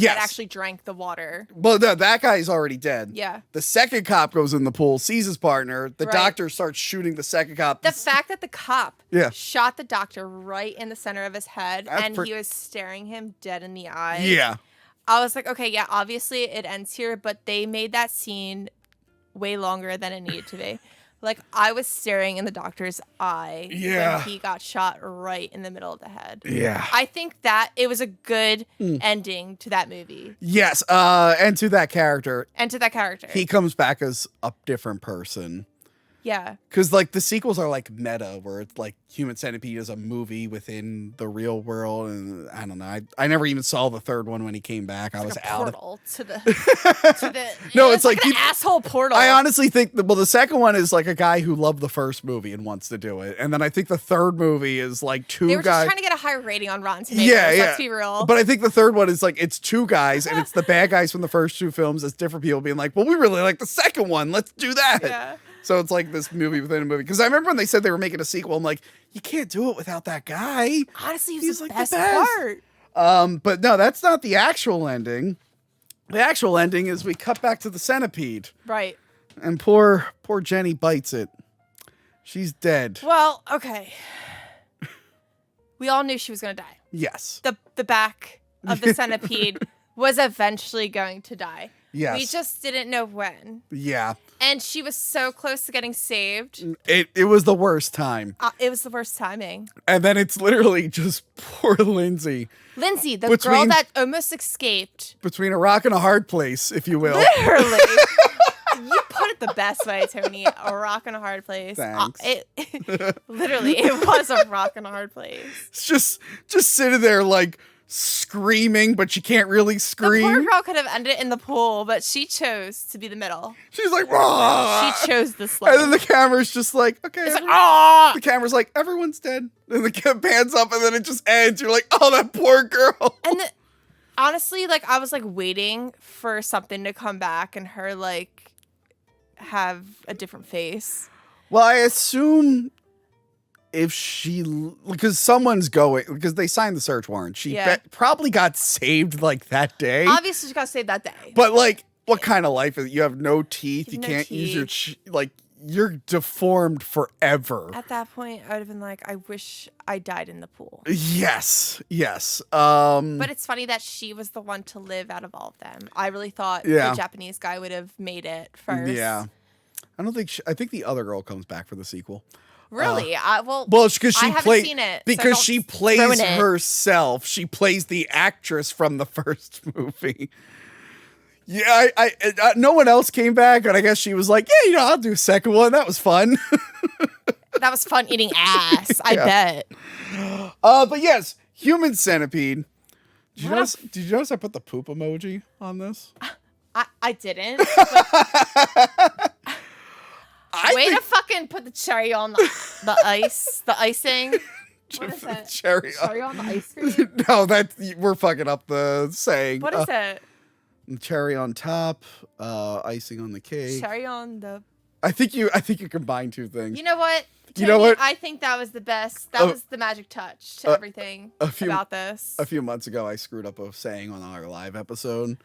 actually drank the water. Well, no, that guy's already dead. Yeah. The second cop goes in the pool, sees his partner. The Right. doctor starts shooting the second cop. The fact that the cop Yeah. shot the doctor right in the center of his head That's and he was staring him dead in the eye. Yeah. I was like, okay, yeah, obviously it ends here, but they made that scene way longer than it needed to be. Like, I was staring in the doctor's eye when he got shot right in the middle of the head. Yeah. I think that it was a good ending to that movie. Yes, and to that character. And to that character. He comes back as a different person. Yeah. Because, like, the sequels are, like, meta, where it's, like, Human Centipede is a movie within the real world, and I don't know. I never even saw the third one when he came back. I was like a out. portal to the No, it's like like an asshole portal. I honestly think, the second one is, like, a guy who loved the first movie and wants to do it. And then I think the third movie is, like, two guys. They were just trying to get a higher rating on Rotten Tomatoes. Yeah. Let's be real. But I think the third one is, like, it's two guys, and it's the bad guys from the first two films. It's different people being like, well, we really like the second one. Let's do that. Yeah. So it's like this movie within a movie. Because I remember when they said they were making a sequel, I'm like, you can't do it without that guy. Honestly, he was He's the like best the best. part. But no, that's not the actual ending. The actual ending is we cut back to the centipede. Right. And poor Jenny bites it. She's dead. Well, okay. We all knew she was going to die. Yes. The back of the centipede was eventually going to die. Yes. We just didn't know when. Yeah. And she was so close to getting saved. It was the worst time. It was the worst timing. And then it's literally just poor Lindsay. Lindsay, the girl that almost escaped. Between a rock and a hard place, if you will. Literally. You put it the best way, Tony. A rock and a hard place. Thanks. Literally, it was a rock and a hard place. It's just sitting there like screaming, but she can't really scream. The poor girl could have ended in the pool, but she chose to be the middle. She's like, "Rah!" She chose the slow. And then the camera's just like, okay. It's like, ah! The camera's like, everyone's dead. And the pans up, and then it just ends. You're like, oh, that poor girl. And honestly, like, I was like waiting for something to come back and her like have a different face. Well, I assume if because someone's going, because they signed the search warrant, she probably got saved like that day. Obviously, she got saved that day. But like, what kind of life is it? You have no teeth. You no can't use your teeth. you're deformed forever. At that point, I would have been like, I wish I died in the pool. Yes. But it's funny that she was the one to live out of all of them. I really thought the Japanese guy would have made it first. Yeah. I don't think. I think the other girl comes back for the sequel. Really? Well, because I haven't seen it. Because so she don't plays ruin it. herself. She plays the actress from the first movie. Yeah, I no one else came back, and I guess she was like, yeah, I'll do a second one. That was fun. That was fun eating ass. I bet. But yes, Human Centipede. Did you notice I put the poop emoji on this? I didn't. Way to fucking put the cherry on the ice, the icing. What is it? Cherry on the ice cream? No, we're fucking up the saying. What is it? Cherry on top, icing on the cake. Cherry on the. I think you combined two things. You know what? You know what? I think that was the best. That was the magic touch to everything about this. A few months ago, I screwed up a saying on our live episode.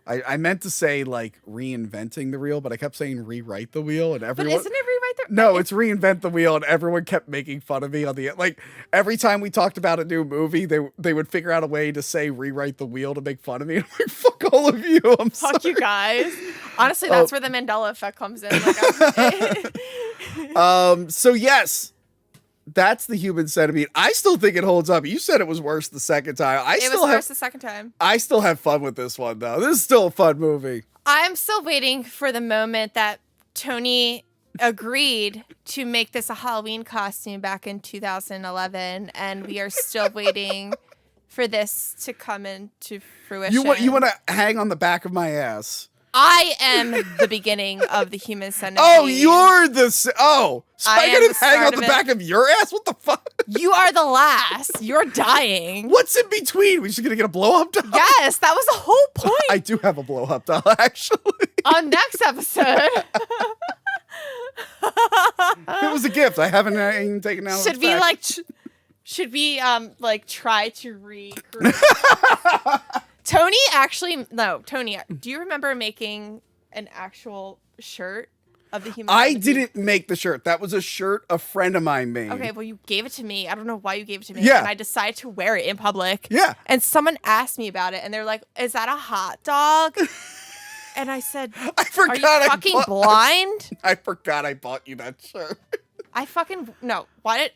I meant to say like reinventing the wheel, but I kept saying rewrite the wheel, and everyone. But isn't it rewrite the? No, it's reinvent the wheel, and everyone kept making fun of me on the like. Every time we talked about a new movie, they would figure out a way to say rewrite the wheel to make fun of me. I'm like, fuck all of you. I'm Fuck sorry. you guys. Honestly, that's where the Mandela effect comes in. Like, So yes, that's the Human Centipede. I still think it holds up. You said it was worse the second time. It was worse the second time. I still have fun with this one though. This is still a fun movie. I'm still waiting for the moment that Tony agreed to make this a Halloween costume back in 2011, and we are still waiting for this to come into fruition. You want to hang on the back of my ass? I am the beginning of the Human Centipede. Oh, you're the. Oh, so I I am gotta the hang start on of the it. back of your ass? What the fuck? You are the last. You're dying. What's in between? We just gonna get a blow up doll? Yes, that was the whole point. I do have a blow up doll, actually. On next episode. It was a gift. I haven't even taken it out. Should of we its pack. should we try to recreate? Tony, do you remember making an actual shirt of the Human I Centipede? didn't make the shirt. That was a shirt a friend of mine made. Okay, well, you gave it to me. I don't know why you gave it to me. Yeah. And I decided to wear it in public. Yeah. And someone asked me about it, and they're like, "Is that a hot dog?" And I said, I forgot. "Are you fucking blind?" I forgot I bought you that shirt. No. Why did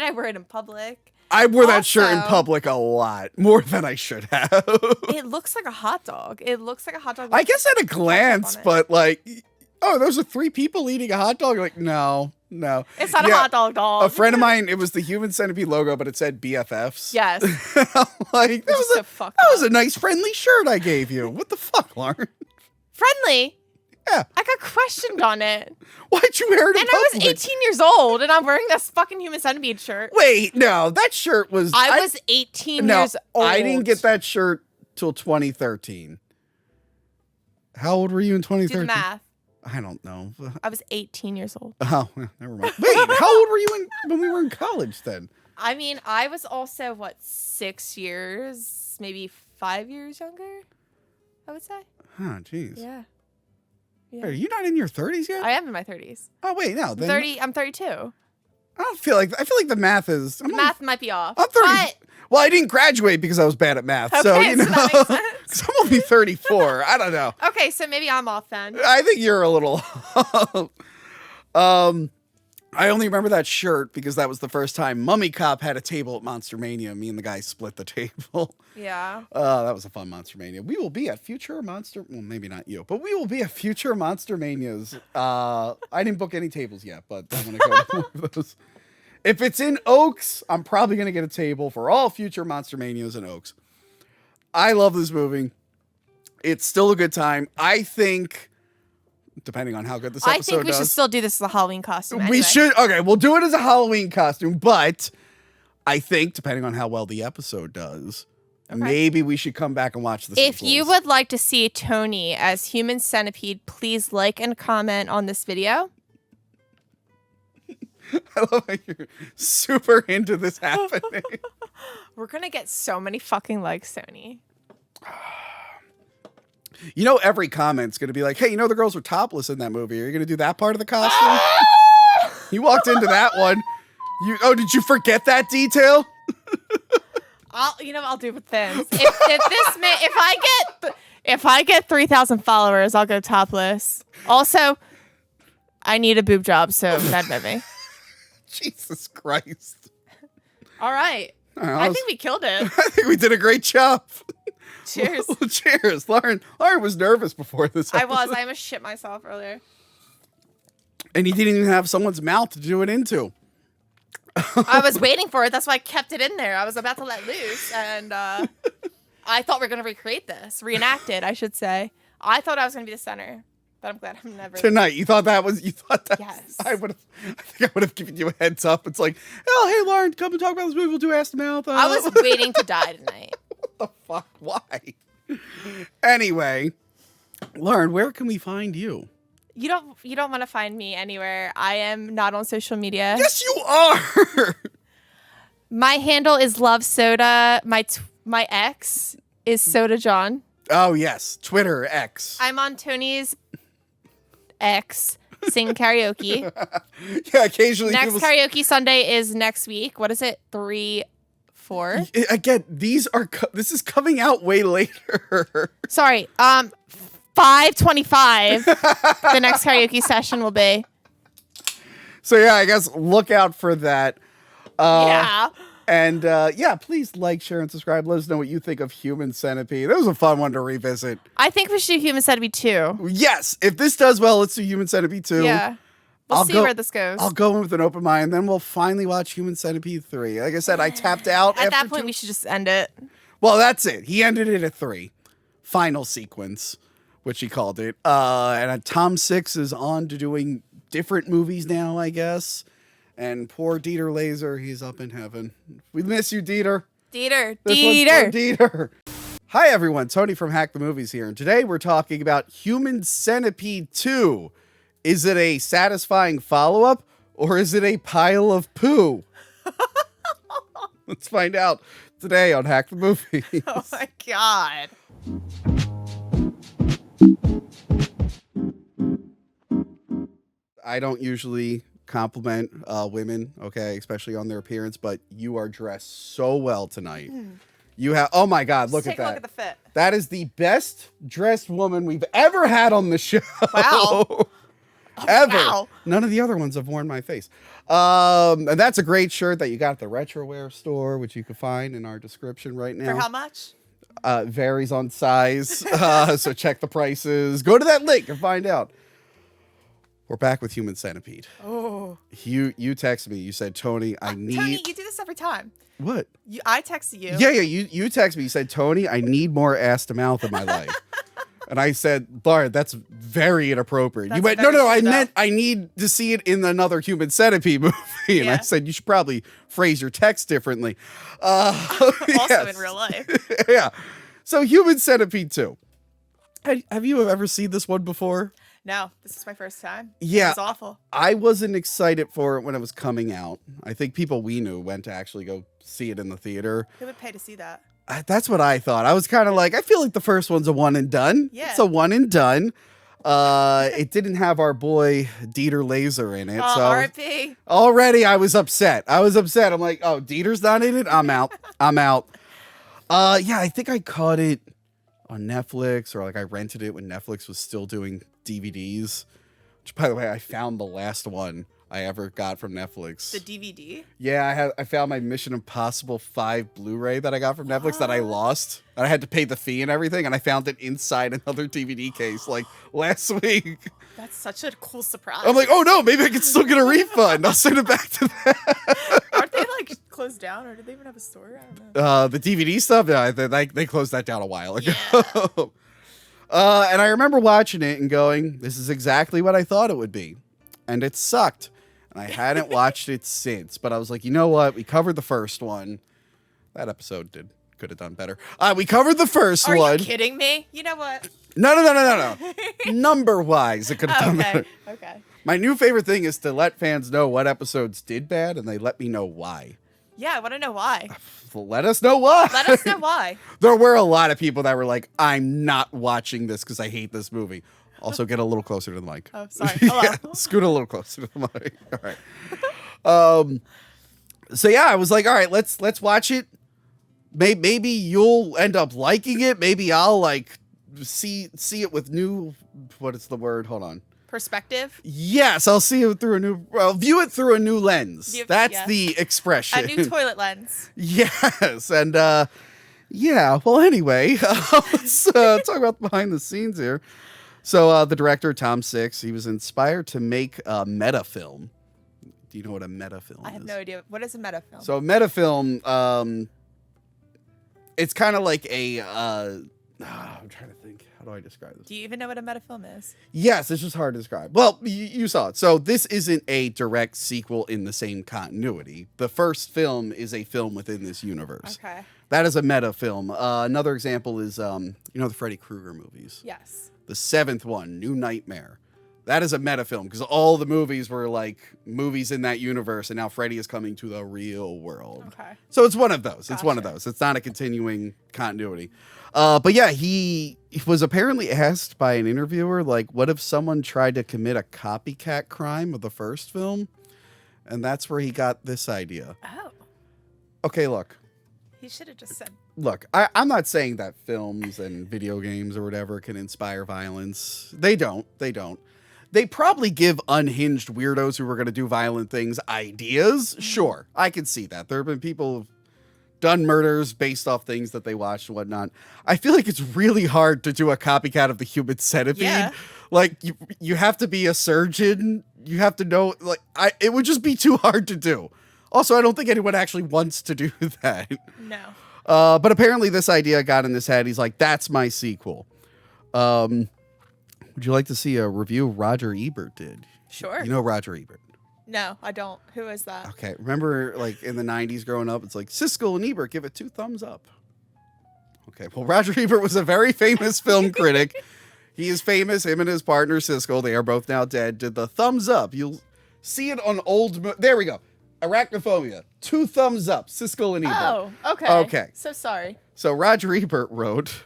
I wear it in public? I wore that shirt in Also- public a lot, more than I should have. It looks like a hot dog. It looks like a hot dog. I guess at a glance, on it. but like, oh, those are 3 people eating a hot dog. You're like, no. It's not a Yeah, hot dog dog. A friend of mine, it was the Human Centipede logo, but it said BFFs. Yes. I'm like, that Which is so fucked was up. a nice friendly shirt I gave you. What the fuck, Lauren? Friendly. Yeah. I got questioned on it. Why'd you wear it in And I was public? 18 years old, and I'm wearing this fucking Human Centipede shirt. Wait, no, that shirt was. I was 18 no, years old. I didn't get that shirt till 2013. How old were you in 2013? Do the math. I don't know. I was 18 years old. Oh, well, never mind. Wait, how old were you when we were in college then? I mean, I was also, 6 years, maybe 5 years younger, I would say. Huh, jeez. Yeah. Are you not in your 30s yet? I am in my 30s. Oh, wait, no. Then 30. I'm 32. I feel like the math is. Math might be off. I'm 30. But Well, I didn't graduate because I was bad at math. So, Okay, you know, so that makes sense. 'cause I'm only 34. I don't know. okay, so maybe I'm off then. I think you're a little. I only remember that shirt because that was the first time Mummy Cop had a table at Monster Mania. Me and the guy split the table. Yeah. That was a fun Monster Mania. We will be at future Monster. Well, maybe not you, but we will be at future Monster Manias. I didn't book any tables yet, but I'm gonna go to more of those. If it's in Oaks, I'm probably gonna get a table for all future Monster Manias in Oaks. I love this movie. It's still a good time. I think, depending on how good this episode I think we does, should still do this as a Halloween costume. we anyway. should. Okay, we'll do it as a Halloween costume, but I think depending on how well the episode does, maybe we should come back and watch the If you sequels. would like to see Tony as Human Centipede, please like and comment on this video. I love how you're super into this happening. We're gonna get so many fucking likes, Tony. You know, every comment's gonna be like, "Hey, you know the girls were topless in that movie. Are you gonna do that part of the costume?" You walked into that one. Did you forget that detail? I'll do with this. If I get 3,000 followers, I'll go topless. Also, I need a boob job, so that me. Jesus Christ! All right. I think we killed it. I think we did a great job. Cheers. Cheers, Lauren. Lauren was nervous before this. I episode. was. I almost shit myself earlier. And he didn't even have someone's mouth to do it into. I was waiting for it. That's why I kept it in there. I was about to let loose, and I thought we were going to recreate this. Reenact it, I should say. I thought I was going to be the center, but I'm glad I'm never. Tonight, you thought that? Yes. I think I would have given you a heads up. It's like, oh, hey, Lauren, come and talk about this movie. We'll do ass to mouth. I was waiting to die tonight. What the fuck? Why? Anyway, Lauren, where can we find you? You don't want to find me anywhere. I am not on social media. Yes, you are. My handle is Love Soda. My ex is Soda John. Oh yes, Twitter X. I'm on Tony's X sing karaoke. Yeah, occasionally. Next people karaoke Sunday is next week. What is it? 3, 4. Again, this is coming out way later. Sorry. 5:25. The next karaoke session will be. So yeah, I guess look out for that. Yeah. And please like, share, and subscribe. Let us know what you think of Human Centipede. That was a fun one to revisit. I think we should do Human Centipede 2. Yes, if this does well, let's do Human Centipede 2. Yeah. We'll see where this goes. I'll go in with an open mind, and then we'll finally watch Human Centipede 3. Like I said, I tapped out. At that point, we should just end it. Well, that's it. He ended it at 3. Final sequence, which he called it. And Tom Six is on to doing different movies now, I guess. And poor Dieter Laser, he's up in heaven. We miss you, Dieter. Dieter. This one's for Dieter. Hi, everyone. Tony from Hack the Movies here. And today we're talking about Human Centipede 2. Is it a satisfying follow-up, or is it a pile of poo? Let's find out today on Hack the Movies. Oh, my God. I don't usually compliment women, okay, especially on their appearance, but you are dressed so well tonight. You have, oh my God, look at that. Take a look at the fit. That is the best dressed woman we've ever had on the show. Wow. Ever. Wow. None of the other ones have worn my face. And that's a great shirt that you got at the Retroware store, which you can find in our description right now. For how much? Varies on size. So check the prices. Go to that link and find out. We're back with Human Centipede. Oh. You texted me. You said, Tony, I need... Tony, you do this every time. What? I texted you. Yeah. You texted me. You said, Tony, I need more ass to mouth in my life. And I said, Lauren, that's very inappropriate. That's you went, very no, true, I though. meant I need to see it in another Human Centipede movie. And I Yeah. said, you should probably phrase your text differently. Also yes. in real life. Yeah. So Human Centipede 2. Have you ever seen this one before? No, this is my first time. Yeah. It's awful. I wasn't excited for it when it was coming out. I think people we knew went to actually go see it in the theater. Who would pay to see that? That's what I thought. I was kind of like, I feel like the first one's a one and done. Yeah. It's a one and done. It didn't have our boy Dieter Laser in it. Oh, so R.I.P. already I was upset. I'm like, oh, Dieter's not in it? I'm out. Yeah, I think I caught it on Netflix, or like I rented it when Netflix was still doing DVDs. Which, by the way, I found the last one I ever got from Netflix. The DVD? Yeah, I found my Mission Impossible 5 Blu-ray that I got from Netflix that I lost. And I had to pay the fee and everything, and I found it inside another DVD case like last week. That's such a cool surprise. I'm like, oh no, maybe I can still get a refund. I'll send it back to them. Aren't they like closed down, or do they even have a store? I don't know. The DVD stuff, yeah, they closed that down a while ago. And I remember watching it and going, this is exactly what I thought it would be. And it sucked. And I hadn't watched it since. But I was like, you know what? We covered the first one. That episode could have done better. We covered the first Are one. you kidding me? You know what? No. Number-wise, it could have done better. Okay. My new favorite thing is to let fans know what episodes did bad, and they let me know why. Yeah, I want to know why. Let us know why. Let us know why. There were a lot of people that were like, I'm not watching this because I hate this movie. Also, get a little closer to the mic. Oh, sorry. Hello. Yeah, scoot a little closer to the mic. All right. So yeah, I was like, all right, let's watch it. Maybe you'll end up liking it. Maybe I'll like see it with new. What is the word? Hold on. Perspective. Yes, I'll see it through view it through a new lens. That's yeah. the expression. A new toilet lens. Yes, and yeah. Well, anyway, let's talk about behind the scenes here. So the director Tom Six, he was inspired to make a meta film. Do you know what a meta film is? I have no idea. What is a meta film? So a meta film, it's kind of like a. I'm trying to think. How do I describe this? Do you even know what a meta film is? Yes, it's just hard to describe. Well, you saw it. So this isn't a direct sequel in the same continuity. The first film is a film within this universe. Okay. That is a meta film. Another example is, the Freddy Krueger movies. Yes. The 7th one, New Nightmare. That is a meta film because all the movies were like movies in that universe, and now Freddy is coming to the real world. Okay. So it's one of those. It's Gotcha. one of those. It's not a continuing continuity. But yeah, he was apparently asked by an interviewer, like, what if someone tried to commit a copycat crime of the first film? And that's where he got this idea. Oh. Okay, look. He should have just said. Look, I'm not saying that films and video games or whatever can inspire violence. They don't. They probably give unhinged weirdos who are going to do violent things ideas. Sure, I can see that. There have been people who've done murders based off things that they watched and whatnot. I feel like it's really hard to do a copycat of the Human Centipede. Yeah. Like you have to be a surgeon. You have to know, like, it would just be too hard to do. Also, I don't think anyone actually wants to do that. No. But apparently this idea got in his head. He's like, that's my sequel. Would you like to see a review Roger Ebert did? Sure. You know Roger Ebert? No, I don't. Who is that? Okay. Remember, like, in the 90s growing up, it's like, Siskel and Ebert give it 2 thumbs up. Okay. Well, Roger Ebert was a very famous film critic. He is famous. Him and his partner, Siskel, they are both now dead, did the thumbs up. You'll see it on old... There we go. Arachnophobia. 2 thumbs up. Siskel and Ebert. Oh, okay. Okay. So sorry. So Roger Ebert wrote,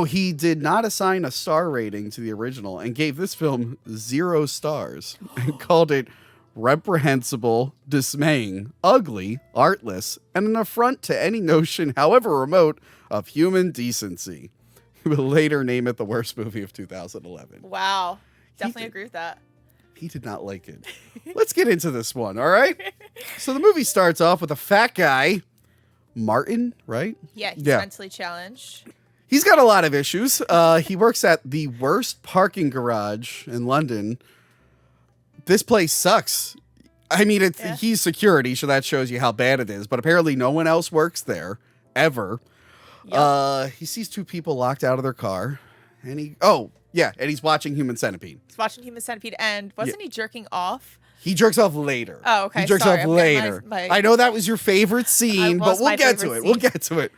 he did not assign a star rating to the original and gave this film 0 stars and called it reprehensible, dismaying, ugly, artless, and an affront to any notion, however remote, of human decency. He will later name it the worst movie of 2011. Wow. Definitely agree with that. He did not like it. Let's get into this one, all right? So the movie starts off with a fat guy, Martin, right? Yeah, he's Yeah. mentally challenged. He's got a lot of issues. He works at the worst parking garage in London. This place sucks. I mean, he's security, so that shows you how bad it is. But apparently no one else works there, ever. Yep. He sees 2 people locked out of their car. And he's watching Human Centipede. He's watching Human Centipede, and wasn't he jerking off? He jerks off later. Oh, okay. He jerks Sorry, off I'm getting later. my- I know that was your favorite scene, but was we'll my get to favorite it. We'll scene. get to it.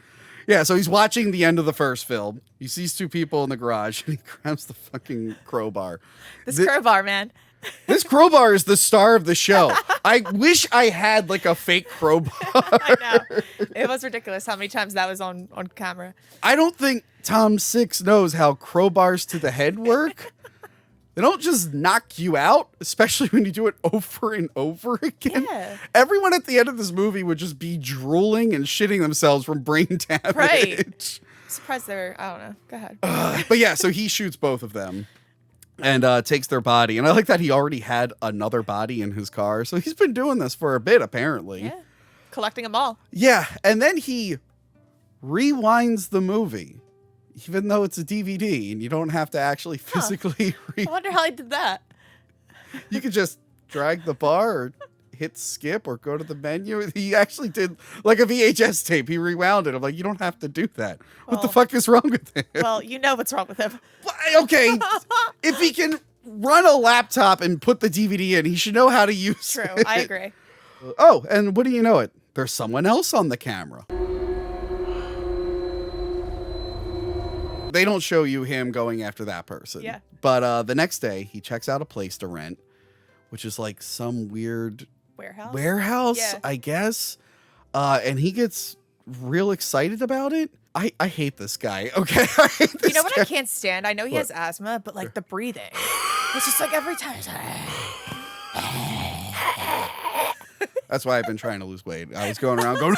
Yeah, so he's watching the end of the first film. He sees 2 people in the garage, and he grabs the fucking crowbar. This crowbar, man. This crowbar is the star of the show. I wish I had like a fake crowbar. I know. It was ridiculous how many times that was on camera. I don't think Tom Six knows how crowbars to the head work. They don't just knock you out, especially when you do it over and over again. Yeah. Everyone at the end of this movie would just be drooling and shitting themselves from brain damage. Right. I'm surprised they're, I don't know. Go ahead. But yeah, so he shoots both of them and takes their body. And I like that he already had another body in his car. So he's been doing this for a bit, apparently. Yeah. Collecting them all. Yeah, and then he rewinds the movie, even though it's a DVD and you don't have to actually physically I wonder how he did that. You could just drag the bar or hit skip or go to the menu. He actually did like a VHS tape. He rewound it. I'm like, you don't have to do that. What the Well- fuck is wrong with him? Well, you know what's wrong with him. Okay, if he can run a laptop and put the DVD in, he should know how to use True. it. I agree. Oh, and what do you know it? There's someone else on the camera. They don't show you him going after that person. Yeah. But the next day, he checks out a place to rent, which is like some weird warehouse, Yeah. I guess. And he gets real excited about it. I hate this guy. Okay. I hate this You know what guy. I can't stand? I know he has asthma, but like the breathing. It's just like every time. That's why I've been trying to lose weight. I was going around going,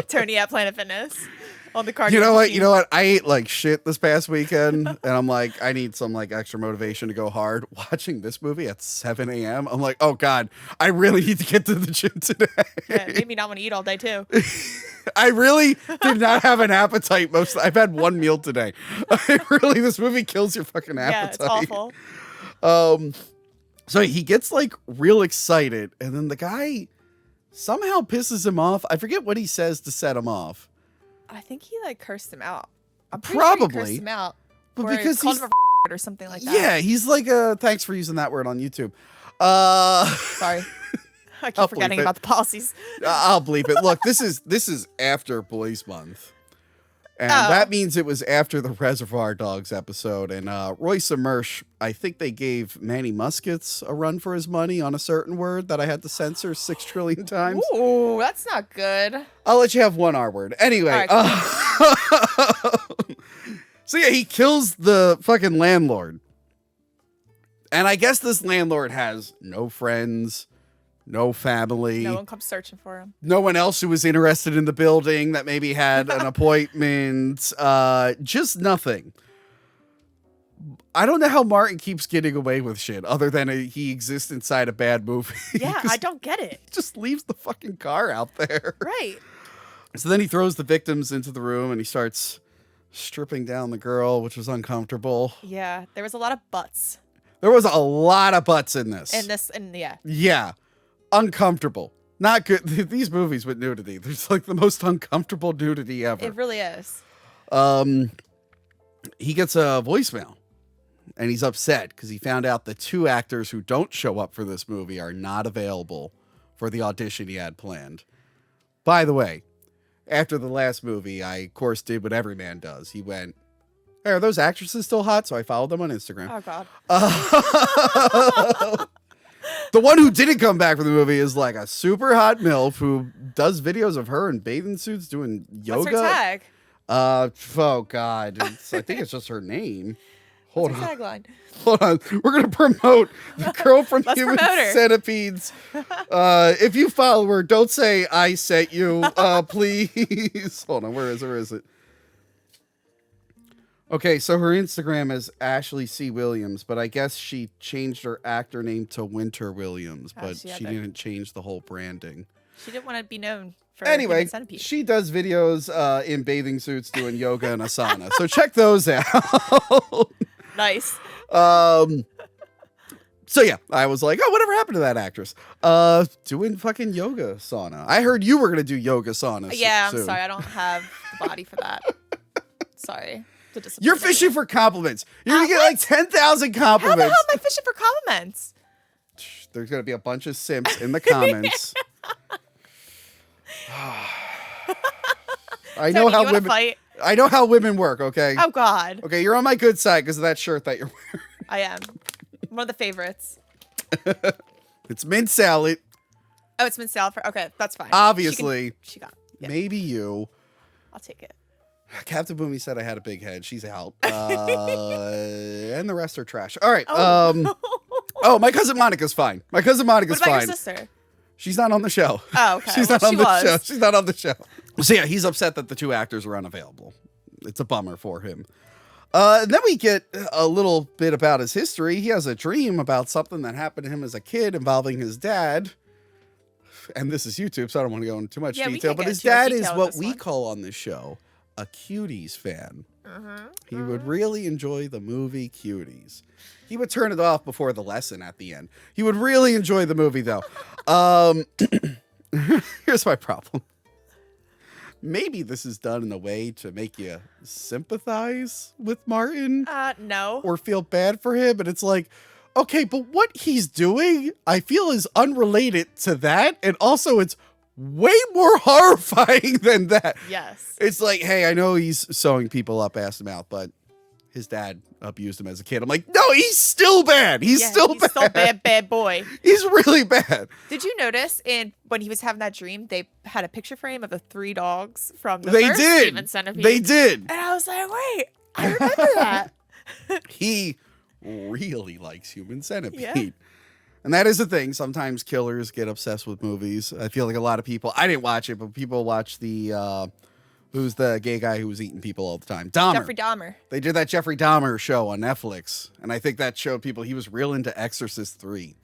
Tony at Planet Fitness on the cardio you know what? machine. You know what? I ate like shit this past weekend, and I'm like, I need some like extra motivation to go hard. Watching this movie at 7 a.m., I'm like, oh God, I really need to get to the gym today. Yeah, it made me not want to eat all day too. I really did not have an appetite. I've had one meal today. This movie kills your fucking appetite. Yeah, it's awful. So he gets like real excited, and then the guy somehow pisses him off. I forget what he says to set him off. I think he like cursed him out. I'm pretty sure he Probably. cursed him out. But Or because called he's- him a or something like that. Yeah, he's like, thanks for using that word on YouTube. Sorry. I I'll keep bleep forgetting it. about the policies. I'll bleep it. Look, this is after Police Month. And Oh. that means it was after the Reservoir Dogs episode. And Royce and Mersch, I think they gave Manny Muskets a run for his money on a certain word that I had to censor 6 trillion times. Ooh, that's not good. I'll let you have one R word. Anyway. All right, So yeah, he kills the fucking landlord. And I guess this landlord has no friends, no family. No one comes searching for him. No one else who was interested in the building that maybe had an appointment. Just nothing. I don't know how Martin keeps getting away with shit other than he exists inside a bad movie. Yeah, I don't get it. He just leaves the fucking car out there. Right. So then he throws the victims into the room and he starts stripping down the girl, which was uncomfortable. Yeah, there was a lot of butts There was a lot of butts in this. and yeah. Yeah. Uncomfortable. Not good. These movies with nudity, there's like the most uncomfortable nudity ever. It really is. He gets a voicemail and he's upset because he found out the 2 actors who don't show up for this movie are not available for the audition he had planned. By the way, after the last movie, I, of course, did what every man does. He went, hey, are those actresses still hot? So I followed them on Instagram. Oh, God. The one who didn't come back for the movie is like a super hot MILF who does videos of her in bathing suits doing yoga. What's her tag? Oh, God. I think it's just her name. Hold What's her on. tagline? Hold on. We're going to promote the girl from Let's Human promote her. Centipedes. If you follow her, don't say I sent you, please. Hold on. Where is it? Okay, so her Instagram is Ashley C. Williams, but I guess she changed her actor name to Winter Williams, but she she had to- didn't change the whole branding. She didn't want to be known for Anyway, Human Centipede. she does videos in bathing suits doing yoga and asana, so check those out. Nice. So yeah, I was like, oh, whatever happened to that actress? Doing fucking yoga sauna. I heard you were gonna do yoga sauna. Yeah, soon. I'm sorry. I don't have the body for that. Sorry. to disappoint You're fishing anyone. for compliments. You're gonna get like 10,000 How the hell compliments. am I fishing for compliments? There's gonna be a bunch of simps in the comments. I know Tony, how you wanna women. fight? I know how women work. Okay. Oh God, Okay, you're on my good side because of that shirt that you're wearing. I am one of the favorites. It's mint salad. Oh, it's been salad for. Okay, that's fine. Obviously, she got. Yeah, maybe you. I'll take it. Captain Boomy said I had a big head. She's out. And the rest are trash. All right. Oh. Oh, my cousin Monica's fine. My cousin Monica's What about fine. your sister? She's not on the show. Oh, okay. She's Well, not on she the was. show. She's not on the show. So yeah, he's upset that the 2 actors are unavailable. It's a bummer for him. And then we get a little bit about his history. He has a dream about something that happened to him as a kid involving his dad. And this is YouTube, so I don't want to go into too much Yeah, we detail. can't But get his too much dad is detail with what this we one. call on this show a Cuties fan. He would really enjoy the movie Cuties. He would turn it off before the lesson at the end. He would really enjoy the movie, though. Here's my problem. Maybe this is done in a way to make you sympathize with Martin No. or feel bad for him. And it's like, okay, but what he's doing, I feel is unrelated to that. And also it's way more horrifying than that. Yes. It's like, hey, I know he's sewing people up ass to mouth, but his dad abused him as a kid. I'm like, no, he's still bad. He's still bad. Bad boy. He's really bad. Did you notice when he was having that dream, they had a picture frame of the 3 dogs from the They first did. Human Centipede? They did. And I was like, wait, I remember that. He really likes Human Centipede. Yeah. And that is the thing. Sometimes killers get obsessed with movies. I feel like a lot of people, I didn't watch it, but people watch the, who's the gay guy who was eating people all the time? Dahmer. Jeffrey Dahmer. They did that Jeffrey Dahmer show on Netflix. And I think that showed people he was real into Exorcist 3.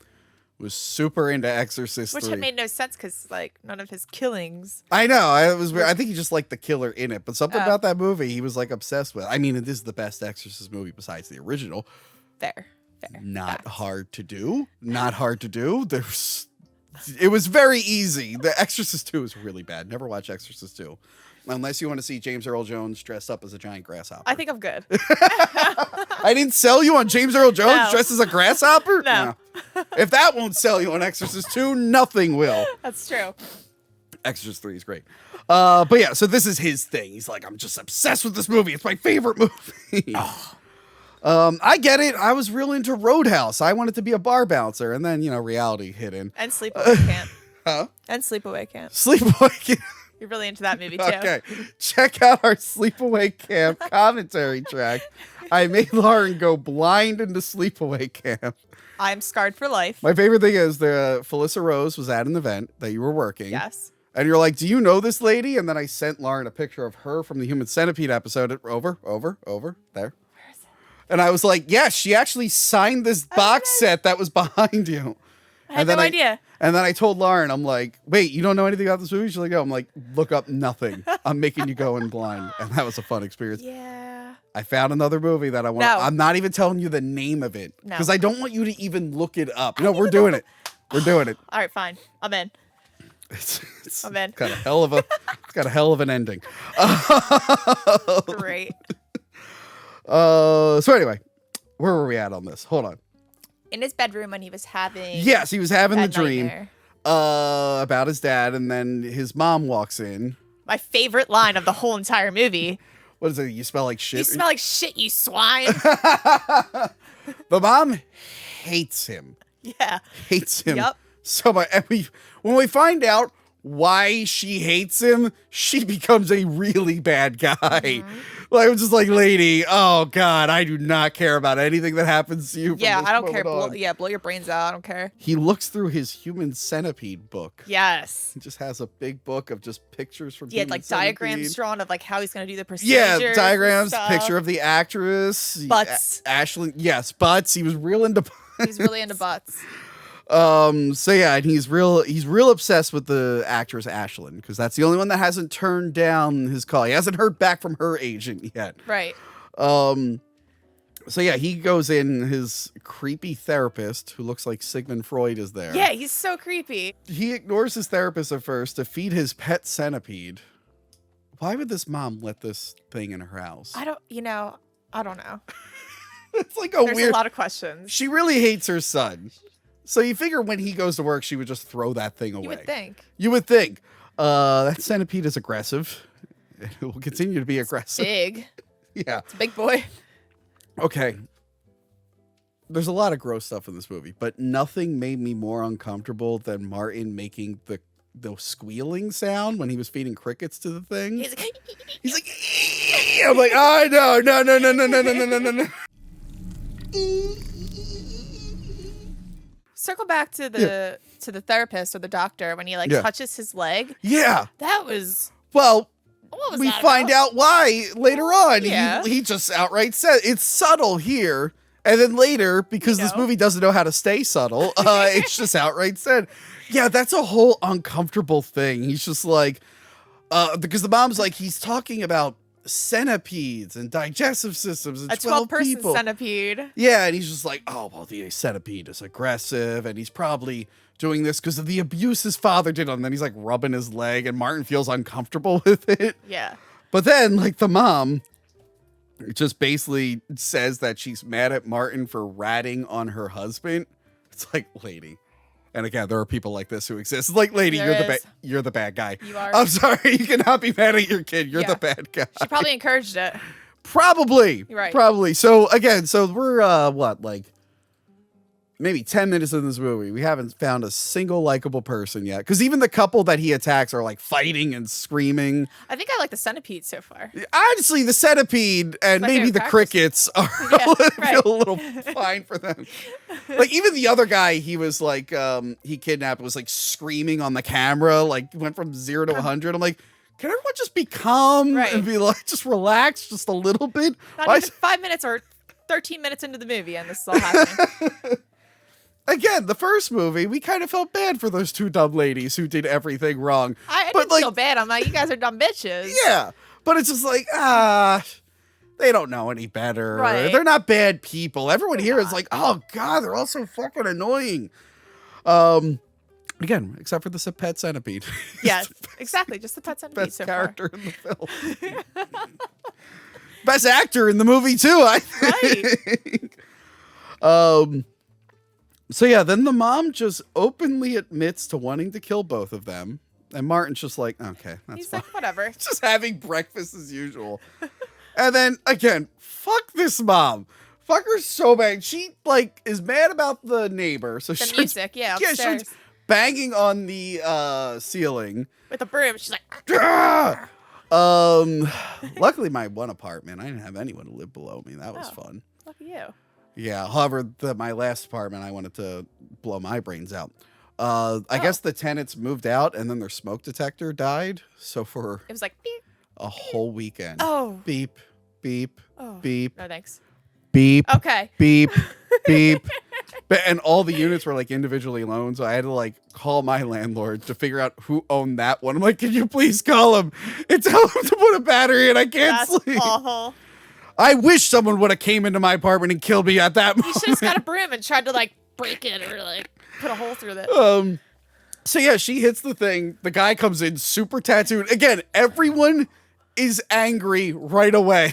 Was super into Exorcist 3. Which made no sense because, like, none of his killings. I know. I think he just liked the killer in it. But something Oh. about that movie he was like obsessed with. I mean, it is the best Exorcist movie besides the original. Fair. Not Facts. hard to do. Not hard to do. It was very easy. The Exorcist 2 is really bad. Never watch Exorcist 2. Unless you want to see James Earl Jones dressed up as a giant grasshopper. I think I'm good. I didn't sell you on James Earl Jones No. dressed as a grasshopper? No. If that won't sell you on Exorcist 2, nothing will. That's true. Exorcist 3 is great. But yeah, so this is his thing. He's like, I'm just obsessed with this movie. It's my favorite movie. I get it. I was real into Roadhouse. I wanted to be a bar bouncer. And then, reality hit in. And Sleepaway Camp. Huh? And Sleepaway Camp. Sleepaway. You're really into that movie, too. Okay. Check out our Sleepaway Camp commentary track. I made Lauren go blind into Sleepaway Camp. I'm scarred for life. My favorite thing is Felissa Rose was at an event that you were working. Yes. And you're like, do you know this lady? And then I sent Lauren a picture of her from the Human Centipede episode. Over, there. And I was like, yes, she actually signed this box set that was behind you. I had no idea. And then I told Lauren, I'm like, wait, you don't know anything about this movie? She's like, no. I'm like, look up nothing. I'm making you go in blind. And that was a fun experience. Yeah. I found another movie that I want. No. I'm not even telling you the name of it No. because I don't want you to even look it up. No, we're doing it. We're doing it. All right, fine. I'm in. It's I'm in. got a hell of an ending. Great. So anyway, where were we at on this? Hold on. In his bedroom when he was having. Yes, he was having the that dream nightmare. about his dad, and then his mom walks in. My favorite line of the whole entire movie. What is it? You smell like shit. You smell like shit, you swine. The mom hates him. Yeah. Hates him Yep. so much. And when we find out why she hates him, she becomes a really bad guy. Mm-hmm. Like, I'm just like, lady, oh God, I do not care about anything that happens to you. from Yeah, this I don't care. moment on. Blow your brains out. I don't care. He looks through his Human Centipede book. Yes. He just has a big book of just pictures from He had Human like diagrams Centipede. drawn of like how he's gonna do the procedure. Yeah, diagrams, picture of the actress. Butts. Ashley, yes, butts. He was real into butts. He's really into butts. So yeah, and he's real obsessed with the actress Ashlyn because that's the only one that hasn't turned down his call. He hasn't heard back from her agent yet. Right. So yeah, he goes in, his creepy therapist who looks like Sigmund Freud is there. Yeah, he's so creepy. He ignores his therapist at first to feed his pet centipede. Why would this mom let this thing in her house? I don't know. It's like There's weird. a lot of questions. She really hates her son. So you figure when he goes to work, she would just throw that thing away. You would think. You would think. That centipede is aggressive. It will continue to be aggressive. Big. Yeah. It's a big boy. Okay. There's a lot of gross stuff in this movie, but nothing made me more uncomfortable than Martin making the squealing sound when he was feeding crickets to the thing. He's like, I'm like, oh no. circle back to the therapist or the doctor when he like Yeah. touches his leg. Yeah. That was Well, what was we that find about? out why later on. Yeah. He just outright said it's subtle here. And then later, because this movie doesn't know how to stay subtle, it's just outright said, yeah, that's a whole uncomfortable thing. He's just like, because the mom's like, he's talking about centipedes and digestive systems and a 12 12-person people. centipede. Yeah, and he's just like, oh, well, the centipede is aggressive, and he's probably doing this because of the abuse his father did on him. Then he's like rubbing his leg, and Martin feels uncomfortable with it. Yeah. But then, like, the mom just basically says that she's mad at Martin for ratting on her husband. It's like, lady. And again, there are people like this who exist. It's like, lady, There you're the bad guy. You are. I'm sorry, you cannot be mad at your kid. You're Yeah. the bad guy. She probably encouraged it. Probably. You're right. Probably. So again, we're what, like maybe 10 minutes in this movie. We haven't found a single likable person yet. Because even the couple that he attacks are like fighting and screaming. I think I like the centipede so far. Honestly, the centipede and My maybe favorite the characters. crickets are Yeah, feel right. a little fine for them. Like even the other guy, he was like he kidnapped was like screaming on the camera, like went from 0 to 100. I'm like, can everyone just be calm Right. and be like, just relax just a little bit? Not Why- even 5 minutes or 13 minutes into the movie, and this is all happening. Again, the first movie, we kind of felt bad for those two dumb ladies who did everything wrong. I But, didn't like- feel bad. I'm like, you guys are dumb bitches. Yeah, but it's just like, they don't know any better. Right. They're not bad people. Everyone here is like, oh God, they're all so fucking annoying. Again, except for the pet centipede. Yes, exactly. Just the pet centipede Best so character in the film. Best actor in the movie too, I think. So yeah, then the mom just openly admits to wanting to kill both of them. And Martin's just like, okay, far. that's He's fine. like, whatever. Just having breakfast as usual. And then again, fuck this mom. Fuck her so bad. She like is mad about the neighbor. So The she music, yeah, she upstairs. starts banging on the ceiling. With a broom, she's like, Ah! Luckily my one apartment, I didn't have anyone to live below me. That was Oh. fun. look at you. Yeah. However, my last apartment, I wanted to blow my brains out. I guess the tenants moved out and then their smoke detector died. So for It was like, beep. a whole weekend, Oh. beep, beep, Oh. beep, No, thanks. beep, Okay. beep, beep, And all the units were like individually loaned, so I had to like call my landlord to figure out who owned that one. I'm like, can you please call him and tell him to put a battery in? I can't That's sleep. awful. I wish someone would have came into my apartment and killed me at that You moment. should have got a broom and tried to like break it or like put a hole through it. So yeah, she hits the thing. The guy comes in super tattooed. Again, everyone is angry right away.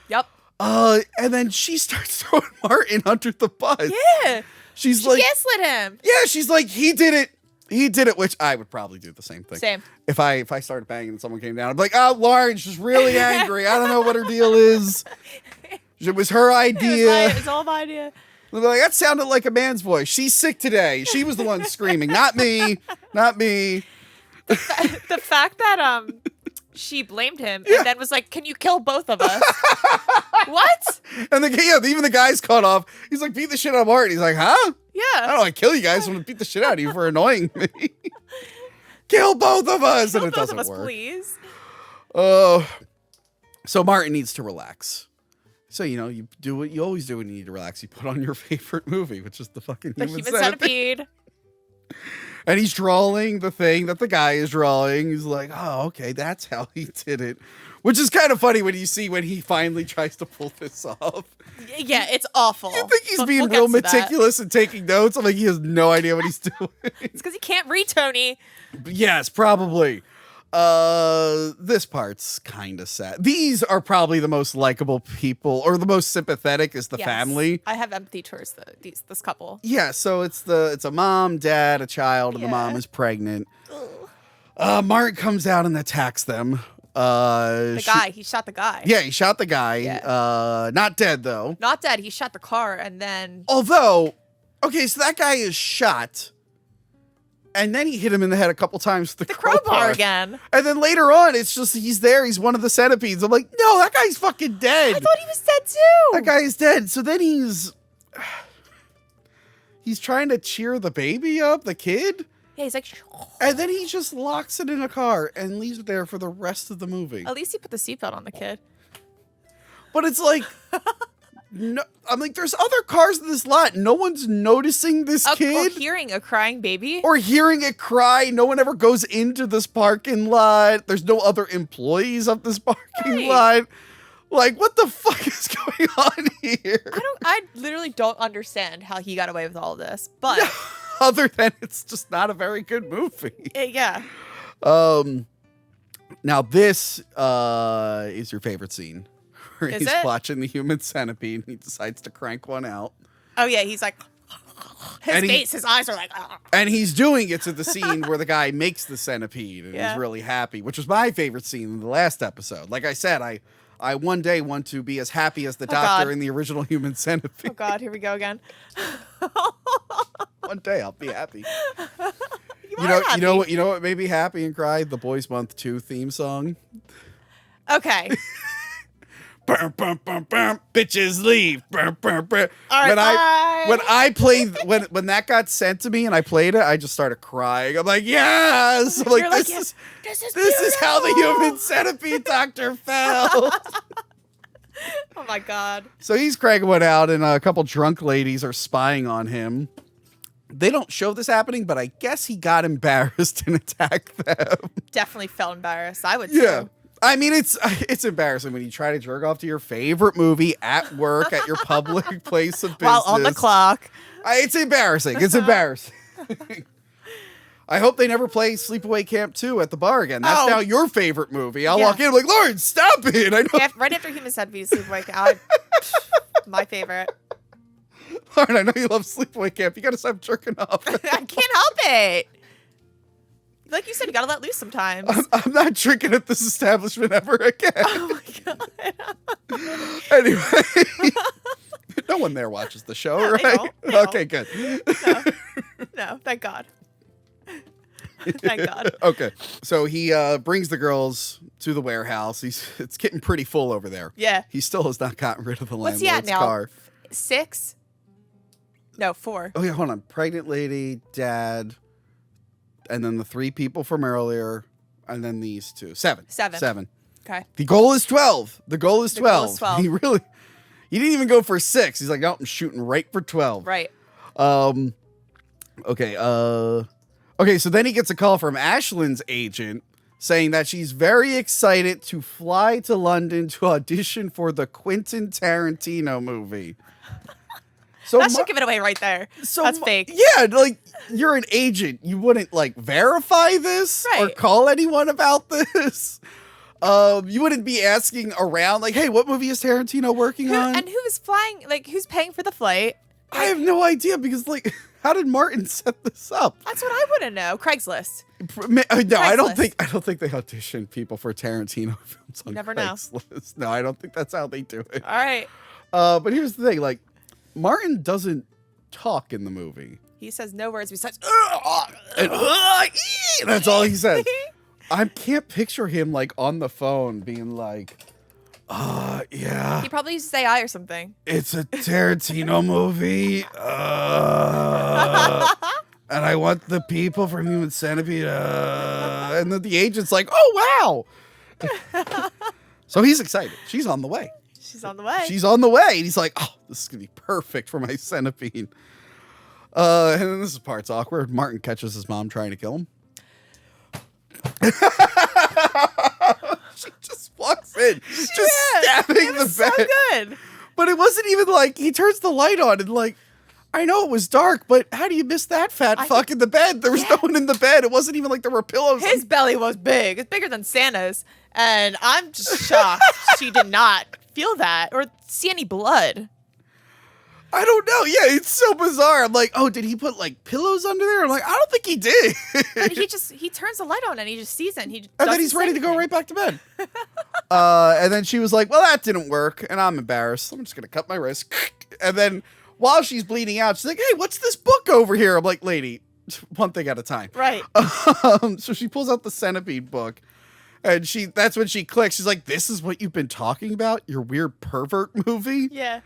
Yep. And then she starts throwing Martin under the bus. Yeah. She's She like, gaslit him. yeah, she's like, he did it. He did it, which I would probably do the same thing. Same. If I started banging and someone came down, I'd be like, oh, Lauren's just really angry. I don't know what her deal is. It was her idea. It's all my idea. They're like, that sounded like a man's voice. She's sick today. She was the one screaming, not me. Not me. The fact that she blamed him and then was like, "Can you kill both of us?" What? And even the guy's caught off. He's like, beat the shit out of Martin. He's like, huh? Yeah. I don't want to kill you guys. I want to beat the shit out of you for annoying me. Kill both of us. Kill And it both doesn't of us, work. please. So Martin needs to relax. So, you do what you always do when you need to relax. You put on your favorite movie, which is the fucking The Human Human Centipede. And he's drawing the thing that the guy is drawing. He's like, oh, okay, that's how he did it. Which is kind of funny when you see when he finally tries to pull this off. Yeah, it's awful. You think he's But being we'll real get to that. meticulous and taking notes? I'm like, he has no idea what he's doing. It's because he can't read Tony. Yes, probably. This part's kind of sad. These are probably the most likable people, or the most sympathetic is the Yes. family. I have empathy towards this couple. Yeah, so it's a mom, dad, a child, and the mom Yeah. is pregnant. Martin comes out and attacks them. The guy, he shot the guy. Yeah, he shot the guy. Yeah. Not dead though. Not dead. He shot the car and then. Although, okay, so that guy is shot, and then he hit him in the head a couple times with the Crowbar again. And then later on, it's just he's there. He's one of the centipedes. I'm like, no, that guy's fucking dead. I thought he was dead too. That guy is dead. So then he's trying to cheer the baby up, the kid. Yeah, he's like. And then he just locks it in a car and leaves it there for the rest of the movie. At least he put the seatbelt on the kid. But it's like, no, I'm like, there's other cars in this lot. No one's noticing this Or kid hearing a crying baby. or hearing it cry. No one ever goes into this parking lot. There's no other employees of this parking lot. Like, what the fuck is going on here? I literally don't understand how he got away with all of this. But Other than it's just not a very good movie. yeah. Now this is your favorite scene. Where Is he's it? watching the Human Centipede and he decides to crank one out. Oh yeah, he's like And his eyes are like And he's doing it to the scene where the guy makes the centipede and Yeah. he's really happy, which was my favorite scene in the last episode. Like I said, I one day want to be as happy as the doctor God. in the original Human Centipede. Oh God, here we go again. One day I'll be happy. You know what made me happy and cry? The Boys Month 2 theme song. Okay. Bum, bum, bum, bum, bitches leave. Bum, bum, bum. All right, when I played when that got sent to me and I played it, I just started crying. I'm like, yes. I'm like, You're like, this "Yes, is this this is how the Human Centipede doctor felt. Oh my God. So he's cranking one out, and a couple drunk ladies are spying on him. They don't show this happening, but I guess he got embarrassed and attacked them. Definitely felt embarrassed. I would Yeah. too. I mean, it's embarrassing when you try to jerk off to your favorite movie at work, at your public place of business. While on the clock. It's embarrassing. It's embarrassing. I hope they never play Sleepaway Camp 2 at the bar again. That's Oh. now your favorite movie. I'll Yeah. walk in, I'm like, Lauren, stop it. I know. Yeah, right after Human Centipede, Sleepaway Camp. My favorite. Lauren, I know you love Sleepaway Camp. You got to stop jerking off. I can't help it. Like you said, you gotta let loose sometimes. I'm not drinking at this establishment ever again. Oh my God. Anyway, no one there watches the show, No, they right? don't. They don't. Okay, good. No, thank God. Thank God. Okay, so he brings the girls to the warehouse. It's getting pretty full over there. Yeah. He still has not gotten rid of the What's he landlord's at now? car. 6? No, 4. Oh yeah, hold on. Pregnant lady, dad, and then the 3 people from earlier, and then these 2. 7. 7. 7. Okay. The goal is 12. The goal is 12. goal is 12. He really, He didn't even go for 6. He's like, no, I'm shooting right for 12. Right. Okay. Okay. So then he gets a call from Ashland's agent saying that she's very excited to fly to London to audition for the Quentin Tarantino movie. So That should give it away right there. That's fake. Yeah, like you're an agent. You wouldn't like verify this or Right. call anyone about this. You wouldn't be asking around like, hey, what movie is Tarantino working on? And who's flying? Like, who's paying for the flight? I have no idea because like, how did Martin set this up? That's what I want to know. Craigslist. No, I don't Craigslist. think they audition people for Tarantino films on Never know. Craigslist. No, I don't think that's how they do it. All right. But here's the thing, like, Martin doesn't talk in the movie. He says no words besides. And, that's all he says. I can't picture him like on the phone being like, yeah, He probably used to say I or something. it's a Tarantino movie. And I want the people from Human Centipede. And then the agent's like, oh, wow. So he's excited. She's on the way. She's on the way. She's on the way. And he's like, oh, this is going to be perfect for my centipede. And then this part's awkward. Martin catches his mom trying to kill him. She just walks in, just stabbing it the was bed. so good. But it wasn't even like, he turns the light on and like, I know it was dark, but how do you miss that fat fuck in the bed? There was no one in the bed. It wasn't even like there were pillows. His belly was big. It's bigger than Santa's. And I'm just shocked she did not feel that or see any blood. I don't know. Yeah, it's so bizarre. I'm like, oh, did he put like pillows under there? I'm like, I don't think he did. But he turns the light on and he just sees it. And, And then he's ready to go right back to bed. And then she was like, well, that didn't work. And I'm embarrassed. I'm just going to cut my wrist. And then while she's bleeding out, she's like, hey, what's this book over here? I'm like, lady, one thing at a time. Right. So she pulls out the centipede book. And that's when she clicks. She's like, this is what you've been talking about? Your weird pervert movie? Yeah.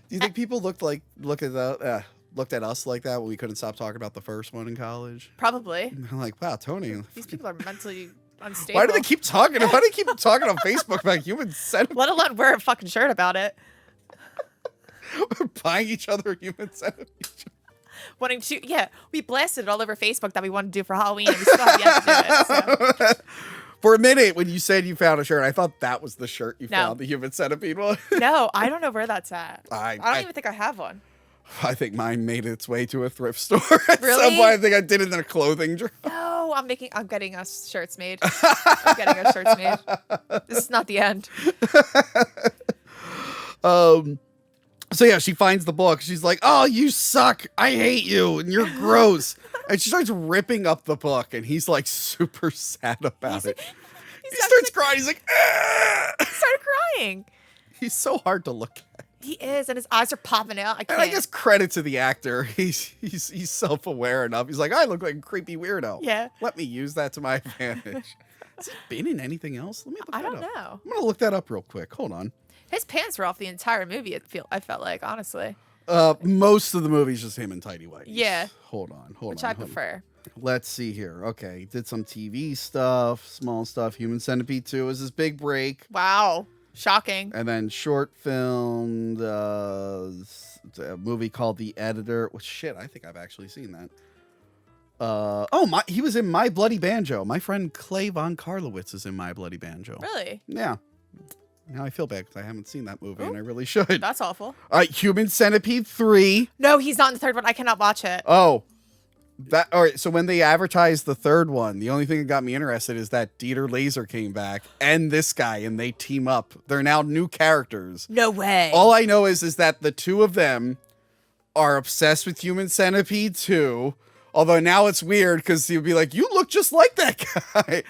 Do you think people looked at us like that when we couldn't stop talking about the first one in college? Probably. I'm like, wow, Tony. These people are mentally unstable. Why do they keep talking? Why do they keep talking on Facebook about Human Centipede? Let alone wear a fucking shirt about it. We're buying each other Human Centipede. Wanting to, yeah, we blasted it all over Facebook that we wanted to do for Halloween, and we still have yet to do it. So. For a minute, when you said you found a shirt, I thought that was the shirt you No. found, the Human Centipede one. No, I don't know where that's at. I don't even think I have one. I think mine made its way to a thrift store at Really? some point. I think I did it in a clothing drop. No, I'm getting us shirts made. I'm getting us shirts made. This is not the end. So yeah, she finds the book. She's like, oh, you suck. I hate you. And you're gross. And she starts ripping up the book. And he's like super sad about it. He starts crying. He's like, ah! He started crying. He's so hard to look at. He is, and his eyes are popping out. I can't. And I guess credit to the actor. He's self-aware enough. He's like, I look like a creepy weirdo. Yeah. Let me use that to my advantage. Has he been in anything else? Let me look that I don't up. know. I'm gonna look that up real quick. Hold on. His pants were off the entire movie. I felt like, honestly, Most of the movie's just him in tidy whities. Yeah. Hold on. which I prefer. Let's see here. Okay, did some TV stuff, small stuff. Human Centipede 2 is his big break. Wow, shocking. And then short filmed a movie called The Editor. Well, shit, I think I've actually seen that. He was in My Bloody Banjo. My friend Clay Von Karlowitz is in My Bloody Banjo. Really? Yeah. Now I feel bad because I haven't seen that movie and I really should. That's awful. All right, Human Centipede 3. No, he's not in the third one. I cannot watch it. Oh, all right. So when they advertised the third one, the only thing that got me interested is that Dieter Laser came back and this guy, and they team up. They're now new characters. No way. All I know is that the two of them are obsessed with Human Centipede 2. Although now it's weird because he'll be like, "You look just like that guy,"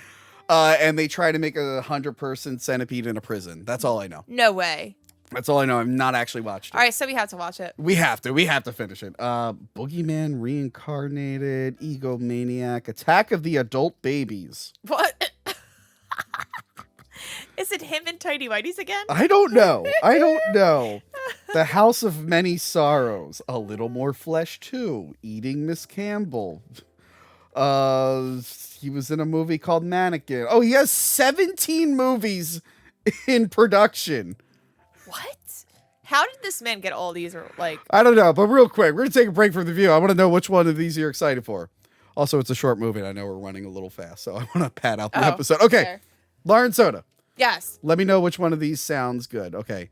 and they try to make a 100-person centipede in a prison. That's all I know. No way. That's all I know. I've not actually watched it. All right, so we have to watch it. We have to finish it. Boogeyman Reincarnated, Egomaniac, Attack of the Adult Babies. What? Is it him and Tidy Whities again? I don't know. The House of Many Sorrows, A Little More Flesh 2, Eating Miss Campbell. He was in a movie called Mannequin. Oh, he has 17 movies in production. What? How did this man get all these? Like, I don't know, but real quick, we're going to take a break from the view. I want to know which one of these you're excited for. Also, it's a short movie, and I know we're running a little fast, so I want to pad out the episode. Okay, fair. Lauren Soda. Yes. Let me know which one of these sounds good. Okay.